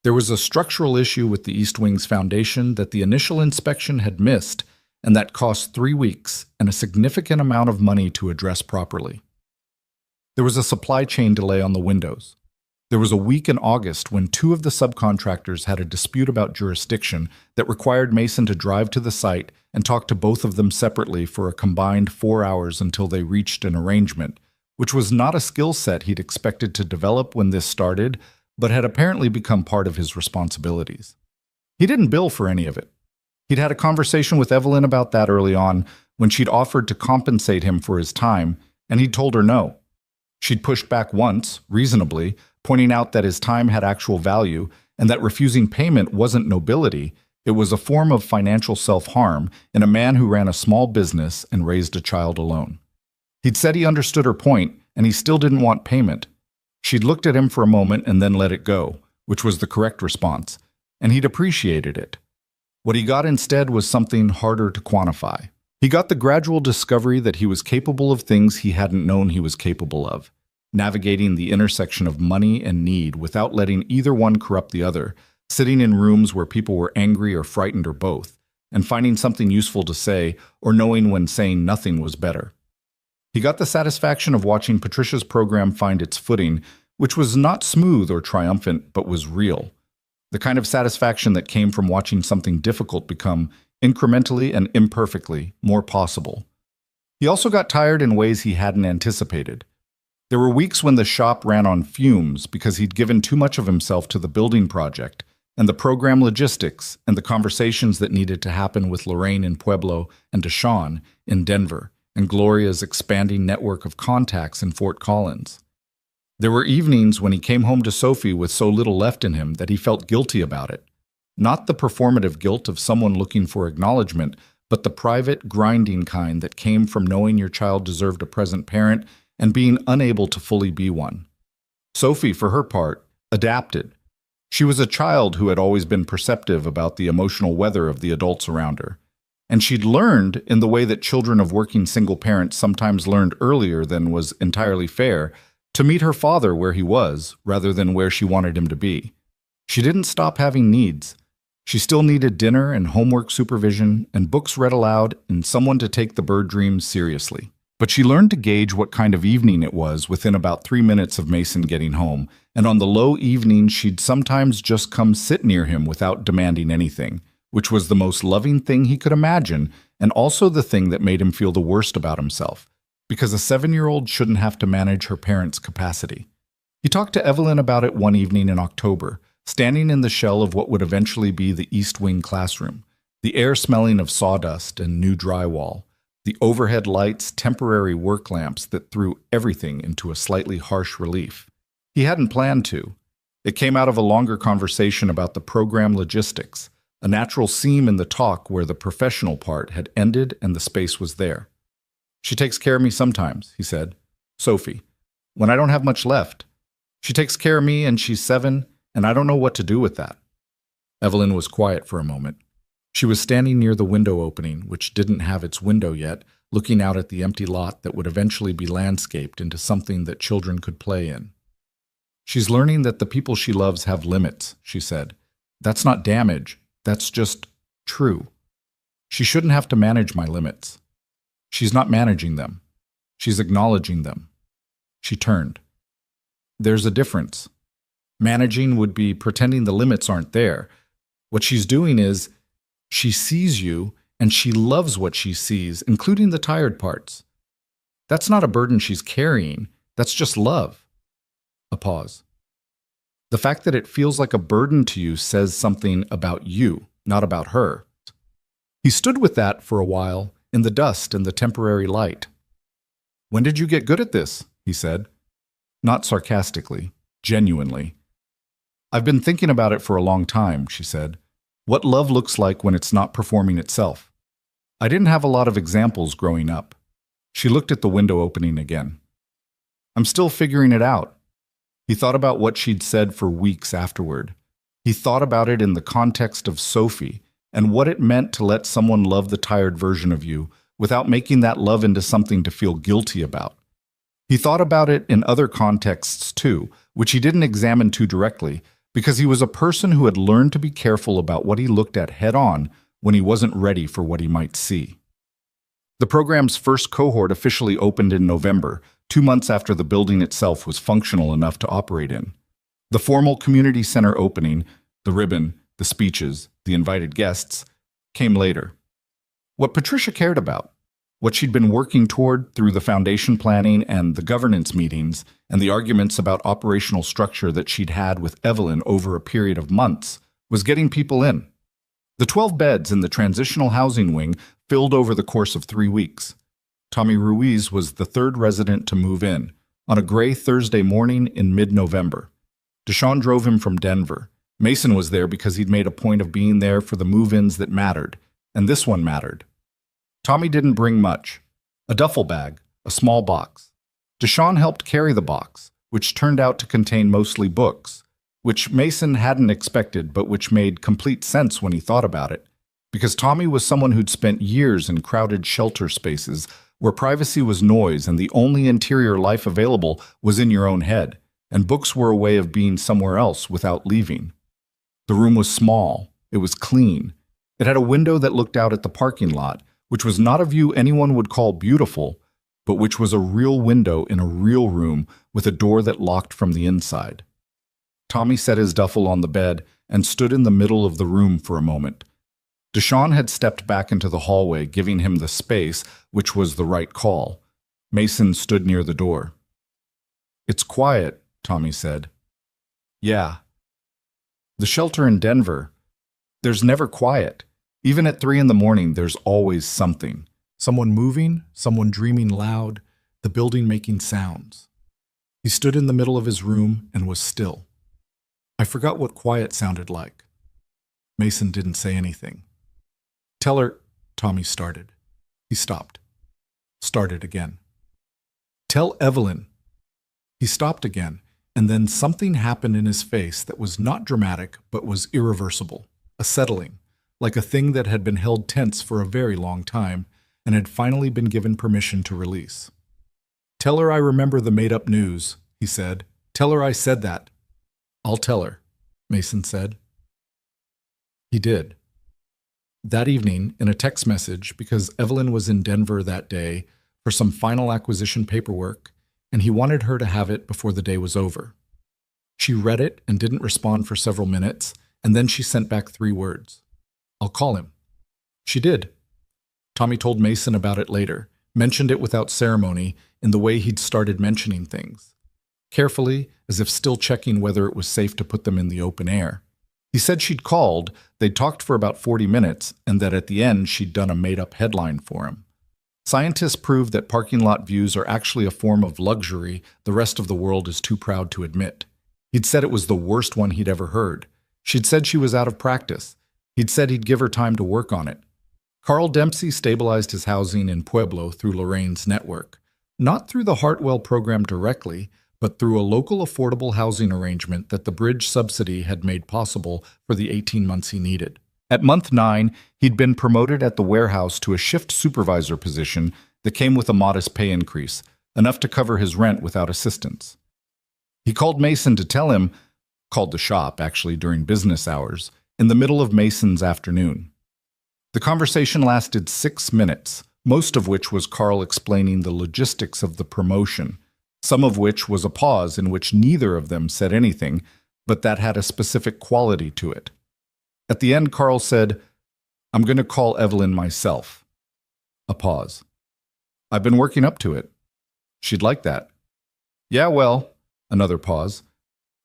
There was a structural issue with the East Wing's foundation that the initial inspection had missed, and that cost 3 weeks and a significant amount of money to address properly. There was a supply chain delay on the windows. There was a week in August when 2 of the subcontractors had a dispute about jurisdiction that required Mason to drive to the site and talk to both of them separately for a combined 4 hours until they reached an arrangement, which was not a skill set he'd expected to develop when this started, but had apparently become part of his responsibilities. He didn't bill for any of it. He'd had a conversation with Evelyn about that early on when she'd offered to compensate him for his time, and he'd told her no. She'd pushed back once, reasonably, pointing out that his time had actual value and that refusing payment wasn't nobility, it was a form of financial self-harm in a man who ran a small business and raised a child alone. He'd said he understood her point, and he still didn't want payment. She'd looked at him for a moment and then let it go, which was the correct response, and he'd appreciated it. What he got instead was something harder to quantify. He got the gradual discovery that he was capable of things he hadn't known he was capable of, navigating the intersection of money and need without letting either one corrupt the other, sitting in rooms where people were angry or frightened or both, and finding something useful to say or knowing when saying nothing was better. He got the satisfaction of watching Patricia's program find its footing, which was not smooth or triumphant, but was real. The kind of satisfaction that came from watching something difficult become, incrementally and imperfectly, more possible. He also got tired in ways he hadn't anticipated. There were weeks when the shop ran on fumes because he'd given too much of himself to the building project, and the program logistics, and the conversations that needed to happen with Lorraine in Pueblo and Deshawn in Denver, and Gloria's expanding network of contacts in Fort Collins. There were evenings when he came home to Sophie with so little left in him that he felt guilty about it. Not the performative guilt of someone looking for acknowledgement, but the private, grinding kind that came from knowing your child deserved a present parent and being unable to fully be one. Sophie, for her part, adapted. She was a child who had always been perceptive about the emotional weather of the adults around her. And she'd learned, in the way that children of working single parents sometimes learned earlier than was entirely fair, to meet her father where he was, rather than where she wanted him to be. She didn't stop having needs. She still needed dinner and homework supervision and books read aloud and someone to take the bird dreams seriously. But she learned to gauge what kind of evening it was within about 3 minutes of Mason getting home, and on the low evenings she'd sometimes just come sit near him without demanding anything, which was the most loving thing he could imagine, and also the thing that made him feel the worst about himself, because a 7-year-old shouldn't have to manage her parents' capacity. He talked to Evelyn about it one evening in October, standing in the shell of what would eventually be the East Wing classroom, the air smelling of sawdust and new drywall, the overhead lights, temporary work lamps that threw everything into a slightly harsh relief. He hadn't planned to. It came out of a longer conversation about the program logistics, a natural seam in the talk where the professional part had ended and the space was there. "She takes care of me sometimes," he said. "Sophie. When I don't have much left. She takes care of me and she's 7, and I don't know what to do with that." Evelyn was quiet for a moment. She was standing near the window opening, which didn't have its window yet, looking out at the empty lot that would eventually be landscaped into something that children could play in. "She's learning that the people she loves have limits," she said. "That's not damage. That's just true. She shouldn't have to manage my limits. She's not managing them. She's acknowledging them." She turned. "There's a difference. Managing would be pretending the limits aren't there. What she's doing is She sees you, and she loves what she sees, including the tired parts. That's not a burden she's carrying. That's just love. A pause. The fact that it feels like a burden to you says something about you, not about her. He stood with that for a while, in the dust and the temporary light. "When did you get good at this?" he said. Not sarcastically, genuinely. "I've been thinking about it for a long time," she said. "What love looks like when it's not performing itself. I didn't have a lot of examples growing up." She looked at the window opening again. "I'm still figuring it out." He thought about what she'd said for weeks afterward. He thought about it in the context of Sophie and what it meant to let someone love the tired version of you without making that love into something to feel guilty about. He thought about it in other contexts too, which he didn't examine too directly, because he was a person who had learned to be careful about what he looked at head-on when he wasn't ready for what he might see. The program's first cohort officially opened in November, 2 months after the building itself was functional enough to operate in. The formal community center opening, the ribbon, the speeches, the invited guests, came later. What Patricia cared about, what she'd been working toward through the foundation planning and the governance meetings and the arguments about operational structure that she'd had with Evelyn over a period of months, was getting people in. The 12 beds in the transitional housing wing filled over the course of 3 weeks. Tommy Ruiz was the third resident to move in, on a gray Thursday morning in mid-November. Deshaun drove him from Denver. Mason was there because he'd made a point of being there for the move-ins that mattered, and this one mattered. Tommy didn't bring much. A duffel bag, a small box. Deshaun helped carry the box, which turned out to contain mostly books, which Mason hadn't expected but which made complete sense when he thought about it, because Tommy was someone who'd spent years in crowded shelter spaces where privacy was noise and the only interior life available was in your own head, and books were a way of being somewhere else without leaving. The room was small. It was clean. It had a window that looked out at the parking lot, which was not a view anyone would call beautiful, but which was a real window in a real room with a door that locked from the inside. Tommy set his duffel on the bed and stood in the middle of the room for a moment. Deshaun had stepped back into the hallway, giving him the space, which was the right call. Mason stood near the door. "It's quiet," Tommy said. "Yeah. The shelter in Denver, there's never quiet. Even at 3 in the morning, there's always something. Someone moving, someone dreaming loud, the building making sounds." He stood in the middle of his room and was still. "I forgot what quiet sounded like." Mason didn't say anything. "Tell her," Tommy started. He stopped. Started again. "Tell Evelyn." He stopped again, and then something happened in his face that was not dramatic but was irreversible, a settling, like a thing that had been held tense for a very long time and had finally been given permission to release. "Tell her I remember the made-up news," he said. "Tell her I said that." "I'll tell her," Mason said. He did. That evening, in a text message, because Evelyn was in Denver that day for some final acquisition paperwork, and he wanted her to have it before the day was over. She read it and didn't respond for several minutes, and then she sent back 3 words. "I'll call him." She did. Tommy told Mason about it later, mentioned it without ceremony in the way he'd started mentioning things. Carefully, as if still checking whether it was safe to put them in the open air. He said she'd called, they'd talked for about 40 minutes, and that at the end she'd done a made-up headline for him. Scientists prove that parking lot views are actually a form of luxury the rest of the world is too proud to admit. He'd said it was the worst one he'd ever heard. She'd said she was out of practice. He'd said he'd give her time to work on it. Carl Dempsey stabilized his housing in Pueblo through Lorraine's network, not through the Hartwell program directly, but through a local affordable housing arrangement that the bridge subsidy had made possible for the 18 months he needed. At month 9, he'd been promoted at the warehouse to a shift supervisor position that came with a modest pay increase, enough to cover his rent without assistance. He called Mason to tell him, called the shop actually during business hours, in the middle of Mason's afternoon. The conversation lasted 6 minutes, most of which was Carl explaining the logistics of the promotion, some of which was a pause in which neither of them said anything, but that had a specific quality to it. At the end, Carl said, I'm going to call Evelyn myself. A pause. I've been working up to it. She'd like that. Yeah, well, another pause.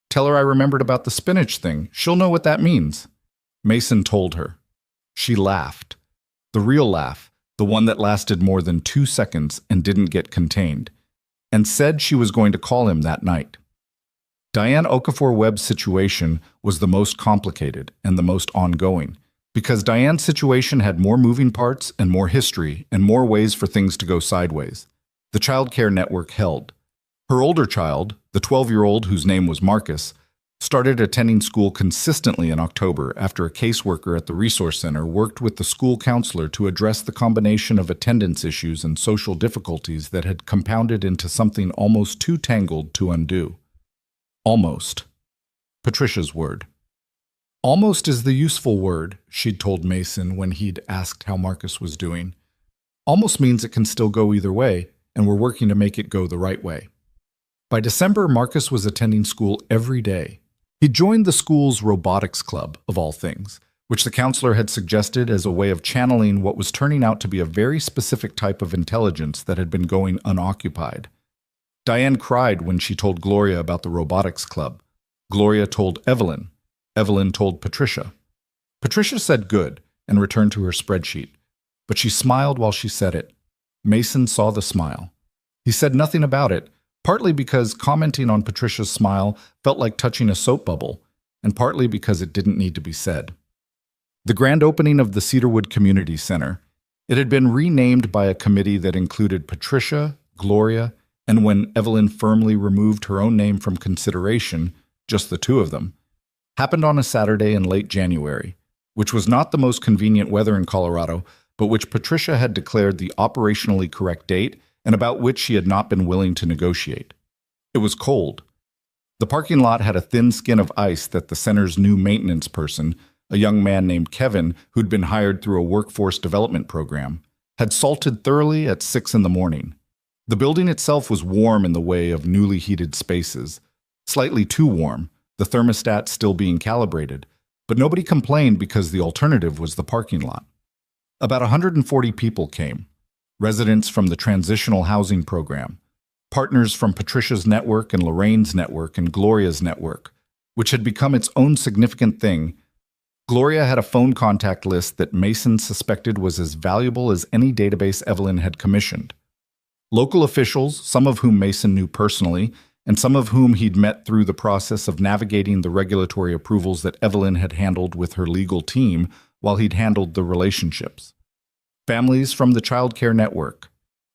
Tell her I remembered about the spinach thing. She'll know what that means. Mason told her. She laughed. The real laugh, the one that lasted more than 2 seconds and didn't get contained, and said she was going to call him that night. Diane Okafor-Webb's situation was the most complicated and the most ongoing, because Diane's situation had more moving parts and more history and more ways for things to go sideways. The child care network held. Her older child, the 12-year-old whose name was Marcus, started attending school consistently in October after a caseworker at the resource center worked with the school counselor to address the combination of attendance issues and social difficulties that had compounded into something almost too tangled to undo. Almost. Patricia's word. Almost is the useful word, she'd told Mason when he'd asked how Marcus was doing. Almost means it can still go either way, and we're working to make it go the right way. By December, Marcus was attending school every day. He joined the school's robotics club, of all things, which the counselor had suggested as a way of channeling what was turning out to be a very specific type of intelligence that had been going unoccupied. Diane cried when she told Gloria about the robotics club. Gloria told Evelyn. Evelyn told Patricia. Patricia said good and returned to her spreadsheet, but she smiled while she said it. Mason saw the smile. He said nothing about it, partly because commenting on Patricia's smile felt like touching a soap bubble, and partly because it didn't need to be said. The grand opening of the Cedarwood Community Center. It had been renamed by a committee that included Patricia, Gloria, and when Evelyn firmly removed her own name from consideration, just the two of them, happened on a Saturday in late January, which was not the most convenient weather in Colorado, but which Patricia had declared the operationally correct date and about which she had not been willing to negotiate. It was cold. The parking lot had a thin skin of ice that the center's new maintenance person, a young man named Kevin who'd been hired through a workforce development program, had salted thoroughly at 6 in the morning. The building itself was warm in the way of newly heated spaces, slightly too warm, the thermostat still being calibrated, but nobody complained because the alternative was the parking lot. About 140 people came. Residents from the Transitional Housing Program, partners from Patricia's network and Lorraine's network and Gloria's network, which had become its own significant thing. Gloria had a phone contact list that Mason suspected was as valuable as any database Evelyn had commissioned. Local officials, some of whom Mason knew personally, and some of whom he'd met through the process of navigating the regulatory approvals that Evelyn had handled with her legal team while he'd handled the relationships. Families from the Child Care Network.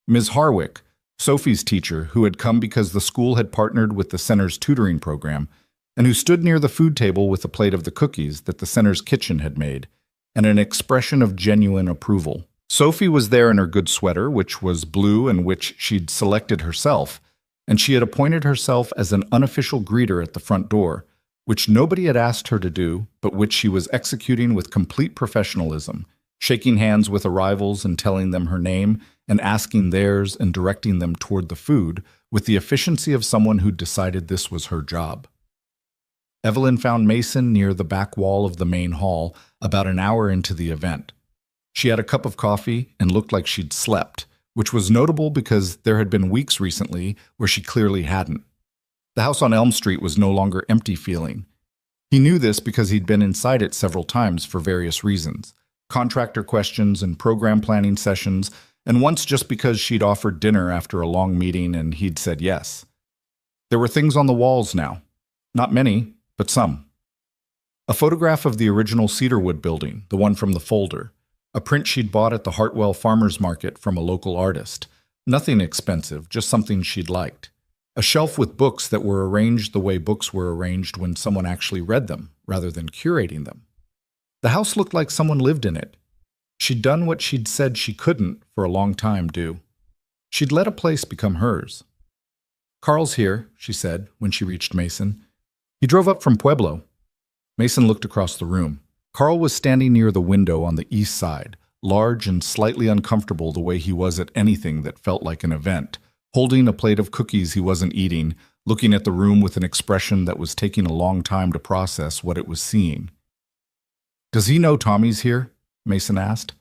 Ms. Harwick, Sophie's teacher, who had come because the school had partnered with the center's tutoring program, and who stood near the food table with a plate of the cookies that the center's kitchen had made, and an expression of genuine approval. Sophie was there in her good sweater, which was blue and which she'd selected herself, and she had appointed herself as an unofficial greeter at the front door, which nobody had asked her to do, but which she was executing with complete professionalism, shaking hands with arrivals and telling them her name and asking theirs and directing them toward the food with the efficiency of someone who'd decided this was her job. Evelyn found Mason near the back wall of the main hall about an hour into the event. She had a cup of coffee and looked like she'd slept, which was notable because there had been weeks recently where she clearly hadn't. The house on Elm Street was no longer empty feeling. He knew this because he'd been inside it several times for various reasons. Contractor questions and program planning sessions, and once just because she'd offered dinner after a long meeting and he'd said yes. There were things on the walls now. Not many, but some. A photograph of the original Cedarwood building, the one from the folder. A print she'd bought at the Hartwell Farmers Market from a local artist. Nothing expensive, just something she'd liked. A shelf with books that were arranged the way books were arranged when someone actually read them, rather than curating them. The house looked like someone lived in it. She'd done what she'd said she couldn't for a long time do. She'd let a place become hers. "Carl's here," she said when she reached Mason. "He drove up from Pueblo." Mason looked across the room. Carl was standing near the window on the east side, large and slightly uncomfortable the way he was at anything that felt like an event, holding a plate of cookies he wasn't eating, looking at the room with an expression that was taking a long time to process what it was seeing. "Does he know Tommy's here?" Mason asked.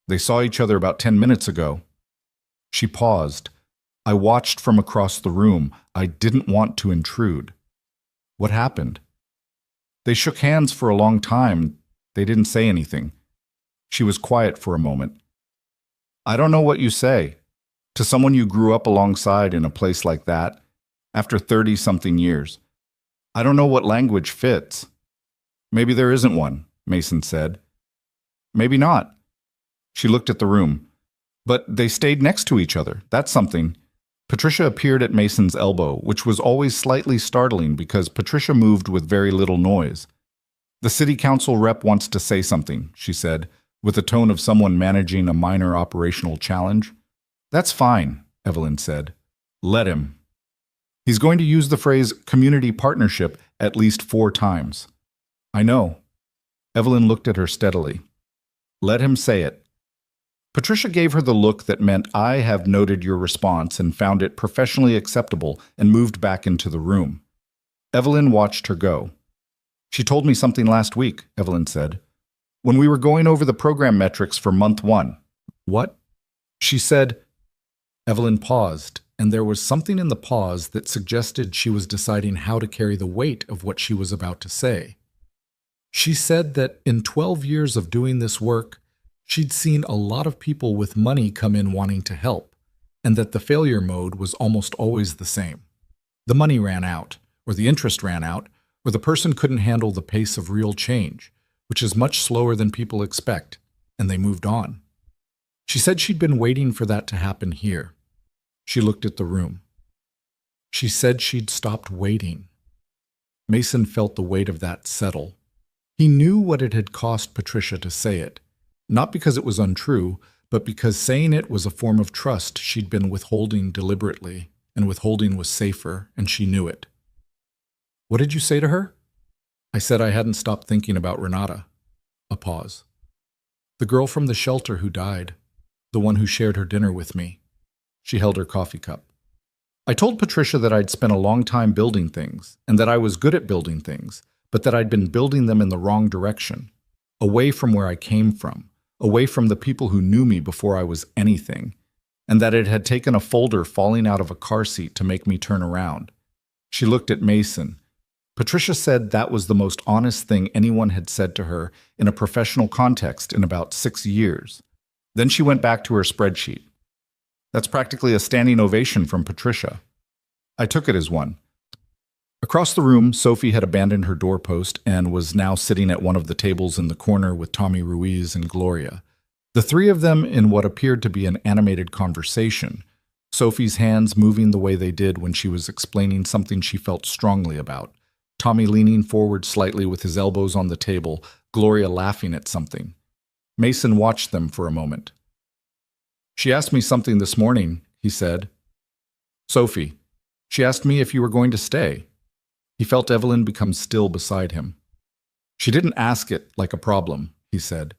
They saw each other about 10 minutes ago. She paused. I watched from across the room. I didn't want to intrude. What happened? They shook hands for a long time. They didn't say anything. She was quiet for a moment. I don't know what you say. To someone you grew up alongside in a place like that, after 30-something years. I don't know what language fits. Maybe there isn't one, Mason said. Maybe not. She looked at the room. But they stayed next to each other. That's something. Patricia appeared at Mason's elbow, which was always slightly startling because Patricia moved with very little noise. The city council rep wants to say something, she said, with the tone of someone managing a minor operational challenge. That's fine, Evelyn said. Let him. He's going to use the phrase community partnership at least 4 times. I know. Evelyn looked at her steadily. Let him say it. Patricia gave her the look that meant I have noted your response and found it professionally acceptable and moved back into the room. Evelyn watched her go. She told me something last week, Evelyn said, when we were going over the program metrics for month 1. What? She said. Evelyn paused, and there was something in the pause that suggested she was deciding how to carry the weight of what she was about to say. She said that in 12 years of doing this work, she'd seen a lot of people with money come in wanting to help, and that the failure mode was almost always the same. The money ran out, or the interest ran out, or the person couldn't handle the pace of real change, which is much slower than people expect, and they moved on. She said she'd been waiting for that to happen here. She looked at the room. She said she'd stopped waiting. Mason felt the weight of that settle. He knew what it had cost Patricia to say it, not because it was untrue, but because saying it was a form of trust she'd been withholding deliberately, and withholding was safer, and she knew it. What did you say to her? I said I hadn't stopped thinking about Renata. A pause. The girl from the shelter who died, the one who shared her dinner with me. She held her coffee cup. I told Patricia that I'd spent a long time building things, and that I was good at building things, but that I'd been building them in the wrong direction, away from where I came from, away from the people who knew me before I was anything, and that it had taken a folder falling out of a car seat to make me turn around. She looked at Mason. Patricia said that was the most honest thing anyone had said to her in a professional context in about 6 years. Then she went back to her spreadsheet. That's practically a standing ovation from Patricia. I took it as one. Across the room, Sophie had abandoned her doorpost and was now sitting at one of the tables in the corner with Tommy Ruiz and Gloria. The 3 of them in what appeared to be an animated conversation, Sophie's hands moving the way they did when she was explaining something she felt strongly about, Tommy leaning forward slightly with his elbows on the table, Gloria laughing at something. Mason watched them for a moment. She asked me something this morning, he said. Sophie, she asked me if you were going to stay. He felt Evelyn become still beside him. She didn't ask it like a problem, he said.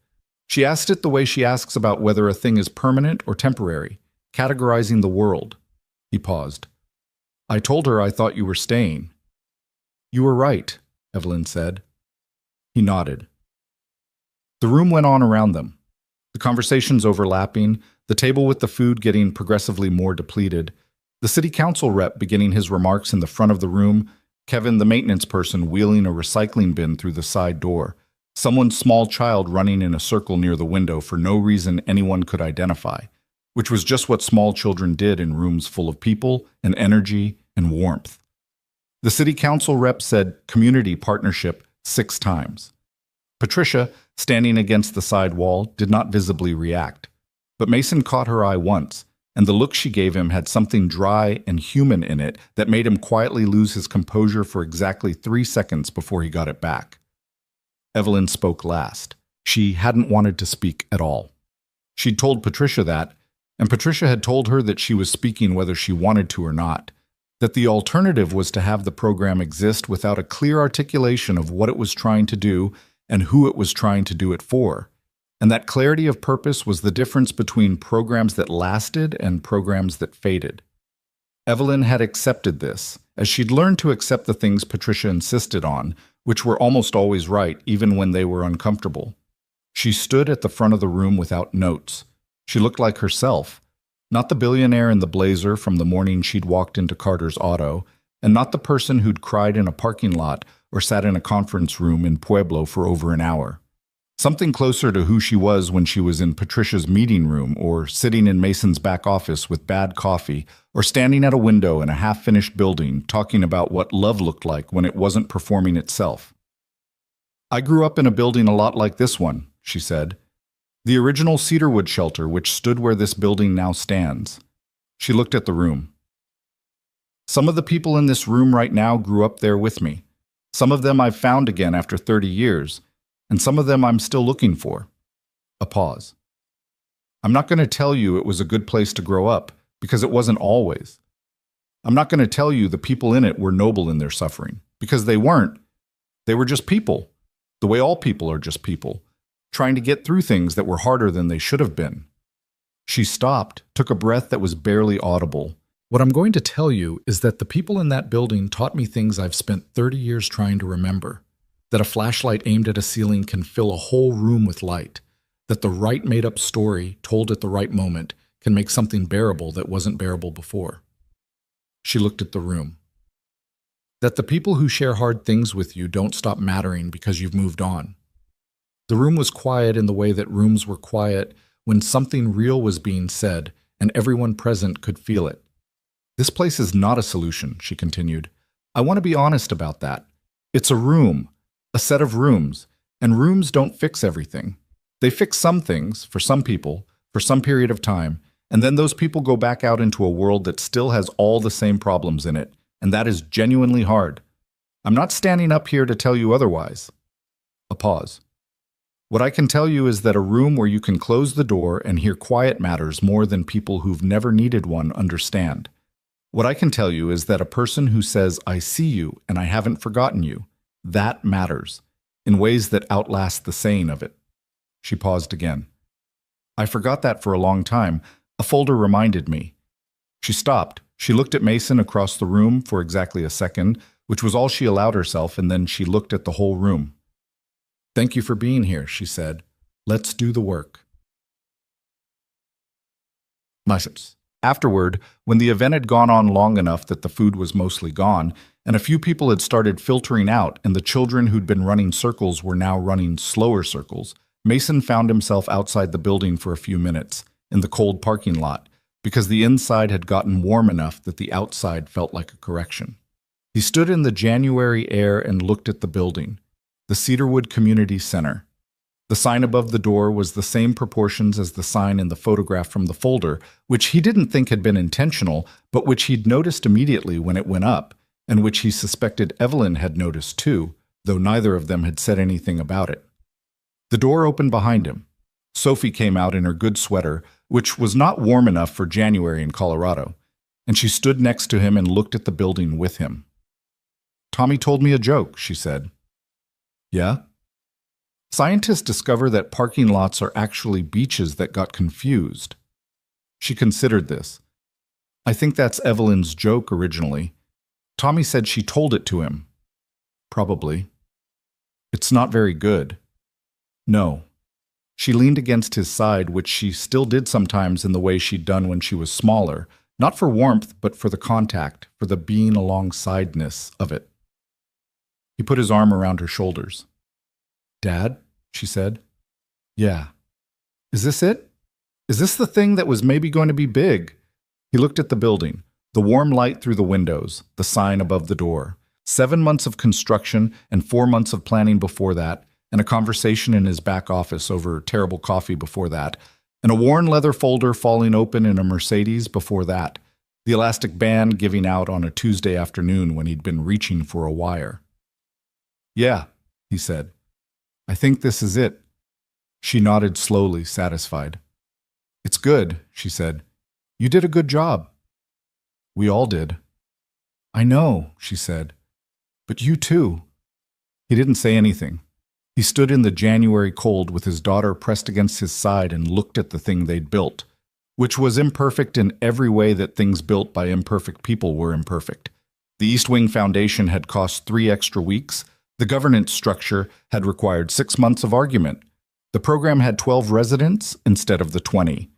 She asked it the way she asks about whether a thing is permanent or temporary, categorizing the world. He paused. I told her I thought you were staying. You were right, Evelyn said. He nodded. The room went on around them, the conversations overlapping, the table with the food getting progressively more depleted, the city council rep beginning his remarks in the front of the room, Kevin, the maintenance person, wheeling a recycling bin through the side door, someone's small child running in a circle near the window for no reason anyone could identify, which was just what small children did in rooms full of people and energy and warmth. The city council rep said community partnership 6 times. Patricia, standing against the side wall, did not visibly react. But Mason caught her eye once, and the look she gave him had something dry and human in it that made him quietly lose his composure for exactly 3 seconds before he got it back. Evelyn spoke last. She hadn't wanted to speak at all. She'd told Patricia that, and Patricia had told her that she was speaking whether she wanted to or not, that the alternative was to have the program exist without a clear articulation of what it was trying to do and who it was trying to do it for. And that clarity of purpose was the difference between programs that lasted and programs that faded. Evelyn had accepted this, as she'd learned to accept the things Patricia insisted on, which were almost always right even when they were uncomfortable. She stood at the front of the room without notes. She looked like herself, not the billionaire in the blazer from the morning she'd walked into Carter's auto, and not the person who'd cried in a parking lot or sat in a conference room in Pueblo for over an hour. Something closer to who she was when she was in Patricia's meeting room, or sitting in Mason's back office with bad coffee, or standing at a window in a half-finished building talking about what love looked like when it wasn't performing itself. "I grew up in a building a lot like this one," she said. "The original cedarwood shelter which stood where this building now stands." She looked at the room. "Some of the people in this room right now grew up there with me. Some of them I've found again after 30 years, and some of them I'm still looking for." A pause. "I'm not going to tell you it was a good place to grow up, because it wasn't always. I'm not going to tell you the people in it were noble in their suffering, because they weren't. They were just people, the way all people are just people, trying to get through things that were harder than they should have been." She stopped, took a breath that was barely audible. "What I'm going to tell you is that the people in that building taught me things I've spent 30 years trying to remember. That a flashlight aimed at a ceiling can fill a whole room with light. That the right made-up story, told at the right moment, can make something bearable that wasn't bearable before." She looked at the room. "That the people who share hard things with you don't stop mattering because you've moved on." The room was quiet in the way that rooms were quiet when something real was being said, and everyone present could feel it. "This place is not a solution," she continued. "I want to be honest about that. It's a room. A set of rooms, and rooms don't fix everything. They fix some things, for some people, for some period of time, and then those people go back out into a world that still has all the same problems in it, and that is genuinely hard. I'm not standing up here to tell you otherwise." A pause. "What I can tell you is that a room where you can close the door and hear quiet matters more than people who've never needed one understand. What I can tell you is that a person who says, 'I see you and I haven't forgotten you,' that matters, in ways that outlast the saying of it." She paused again. "I forgot that for a long time. A folder reminded me." She stopped. She looked at Mason across the room for exactly a second, which was all she allowed herself, and then she looked at the whole room. "Thank you for being here," she said. "Let's do the work." Afterward, when the event had gone on long enough that the food was mostly gone, and a few people had started filtering out, and the children who'd been running circles were now running slower circles, Mason found himself outside the building for a few minutes, in the cold parking lot, because the inside had gotten warm enough that the outside felt like a correction. He stood in the January air and looked at the building, the Cedarwood Community Center. The sign above the door was the same proportions as the sign in the photograph from the folder, which he didn't think had been intentional, but which he'd noticed immediately when it went up, and which he suspected Evelyn had noticed too, though neither of them had said anything about it. The door opened behind him. Sophie came out in her good sweater, which was not warm enough for January in Colorado, and she stood next to him and looked at the building with him. "Tommy told me a joke," she said. "Yeah?" "Scientists discover that parking lots are actually beaches that got confused." She considered this. "I think that's Evelyn's joke originally. Tommy said she told it to him." "Probably." "It's not very good." "No." She leaned against his side, which she still did sometimes in the way she'd done when she was smaller, not for warmth, but for the contact, for the being alongside-ness of it. He put his arm around her shoulders. "Dad?" she said. "Yeah." "Is this it? Is this the thing that was maybe going to be big?" He looked at the building, the warm light through the windows, the sign above the door. 7 months of construction and 4 months of planning before that, and a conversation in his back office over terrible coffee before that, and a worn leather folder falling open in a Mercedes before that, the elastic band giving out on a Tuesday afternoon when he'd been reaching for a wire. "Yeah," he said. "I think this is it." She nodded slowly, satisfied. "It's good," she said. "You did a good job." "We all did." "I know," she said. "But you too." He didn't say anything. He stood in the January cold with his daughter pressed against his side and looked at the thing they'd built, which was imperfect in every way that things built by imperfect people were imperfect. The East Wing Foundation had cost 3 extra weeks. The governance structure had required 6 months of argument. The program had 12 residents instead of the 20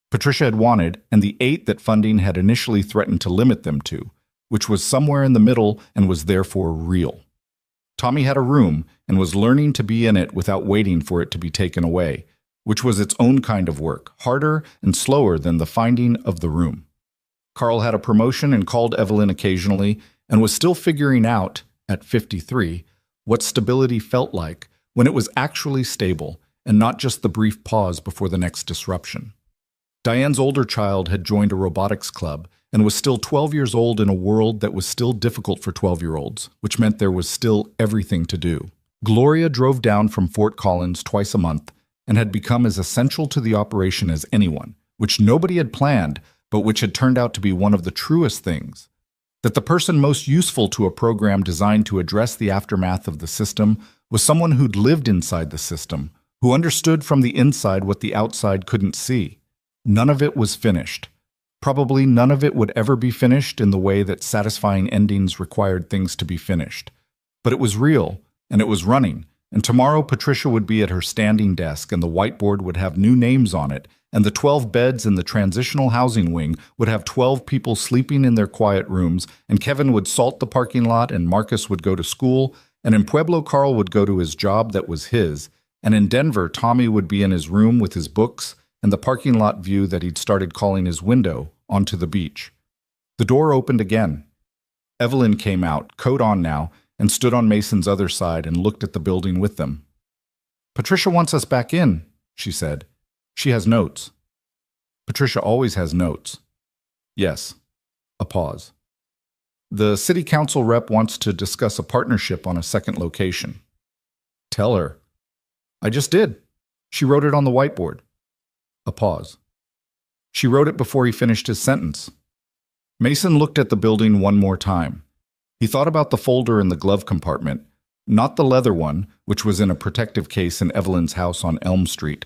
Patricia had wanted, and the 8 that funding had initially threatened to limit them to, which was somewhere in the middle and was therefore real. Tommy had a room and was learning to be in it without waiting for it to be taken away, which was its own kind of work, harder and slower than the finding of the room. Carl had a promotion and called Evelyn occasionally and was still figuring out, at 53, what stability felt like when it was actually stable and not just the brief pause before the next disruption. Diane's older child had joined a robotics club and was still 12 years old in a world that was still difficult for 12-year-olds, which meant there was still everything to do. Gloria drove down from Fort Collins twice a month and had become as essential to the operation as anyone, which nobody had planned, but which had turned out to be one of the truest things. That the person most useful to a program designed to address the aftermath of the system was someone who'd lived inside the system, who understood from the inside what the outside couldn't see. None of it was finished. Probably none of it would ever be finished in the way that satisfying endings required things to be finished. But it was real, and it was running, and tomorrow Patricia would be at her standing desk, and the whiteboard would have new names on it, and the 12 beds in the transitional housing wing would have 12 people sleeping in their quiet rooms, and Kevin would salt the parking lot, and Marcus would go to school, and in Pueblo Carl would go to his job that was his, and in Denver Tommy would be in his room with his books, and the parking lot view that he'd started calling his window onto the beach. The door opened again. Evelyn came out, coat on now, and stood on Mason's other side and looked at the building with them. "Patricia wants us back in," she said. "She has notes." "Patricia always has notes." "Yes." A pause. "The city council rep wants to discuss a partnership on a second location." "Tell her." "I just did. She wrote it on the whiteboard." A pause. "She wrote it before he finished his sentence." Mason looked at the building one more time. He thought about the folder in the glove compartment, not the leather one, which was in a protective case in Evelyn's house on Elm Street,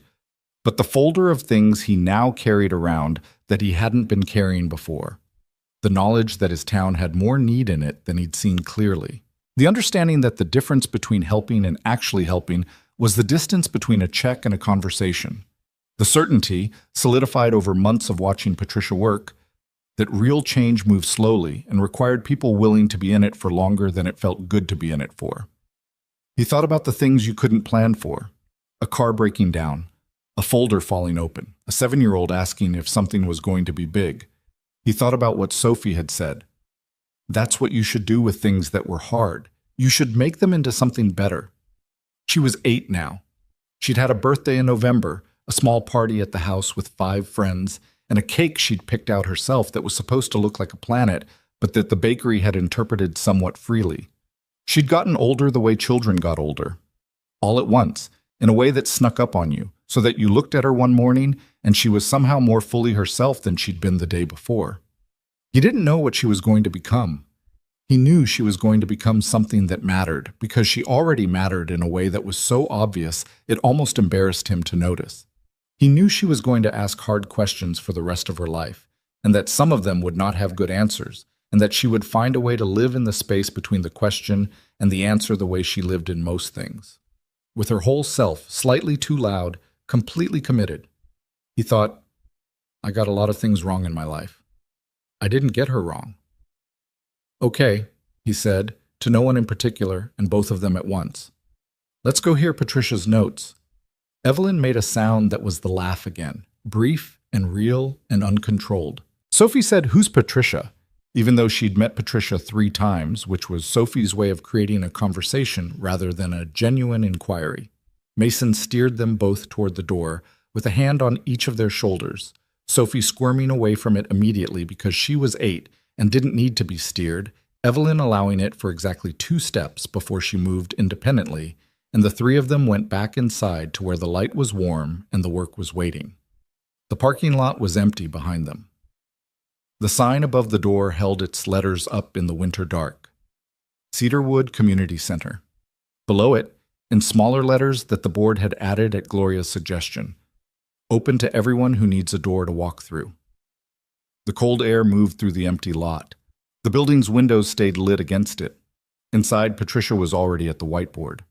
but the folder of things he now carried around that he hadn't been carrying before. The knowledge that his town had more need in it than he'd seen clearly. The understanding that the difference between helping and actually helping was the distance between a check and a conversation. The certainty, solidified over months of watching Patricia work, that real change moved slowly and required people willing to be in it for longer than it felt good to be in it for. He thought about the things you couldn't plan for. A car breaking down, a folder falling open, a 7-year-old asking if something was going to be big. He thought about what Sophie had said. That's what you should do with things that were hard. You should make them into something better. She was 8 now. She'd had a birthday in November, a small party at the house with 5 friends, and a cake she'd picked out herself that was supposed to look like a planet, but that the bakery had interpreted somewhat freely. She'd gotten older the way children got older. All at once, in a way that snuck up on you, so that you looked at her one morning and she was somehow more fully herself than she'd been the day before. He didn't know what she was going to become. He knew she was going to become something that mattered, because she already mattered in a way that was so obvious it almost embarrassed him to notice. He knew she was going to ask hard questions for the rest of her life, and that some of them would not have good answers, and that she would find a way to live in the space between the question and the answer the way she lived in most things. With her whole self, slightly too loud, completely committed. He thought, I got a lot of things wrong in my life. I didn't get her wrong. Okay, he said, to no one in particular, and both of them at once. Let's go hear Patricia's notes. Evelyn made a sound that was the laugh again, brief and real and uncontrolled. Sophie said, "Who's Patricia?" Even though she'd met Patricia 3 times, which was Sophie's way of creating a conversation rather than a genuine inquiry. Mason steered them both toward the door, with a hand on each of their shoulders, Sophie squirming away from it immediately because she was 8 and didn't need to be steered, Evelyn allowing it for exactly 2 steps before she moved independently, and the 3 of them went back inside to where the light was warm and the work was waiting. The parking lot was empty behind them. The sign above the door held its letters up in the winter dark. Cedarwood Community Center. Below it, in smaller letters that the board had added at Gloria's suggestion, open to everyone who needs a door to walk through. The cold air moved through the empty lot. The building's windows stayed lit against it. Inside, Patricia was already at the whiteboard.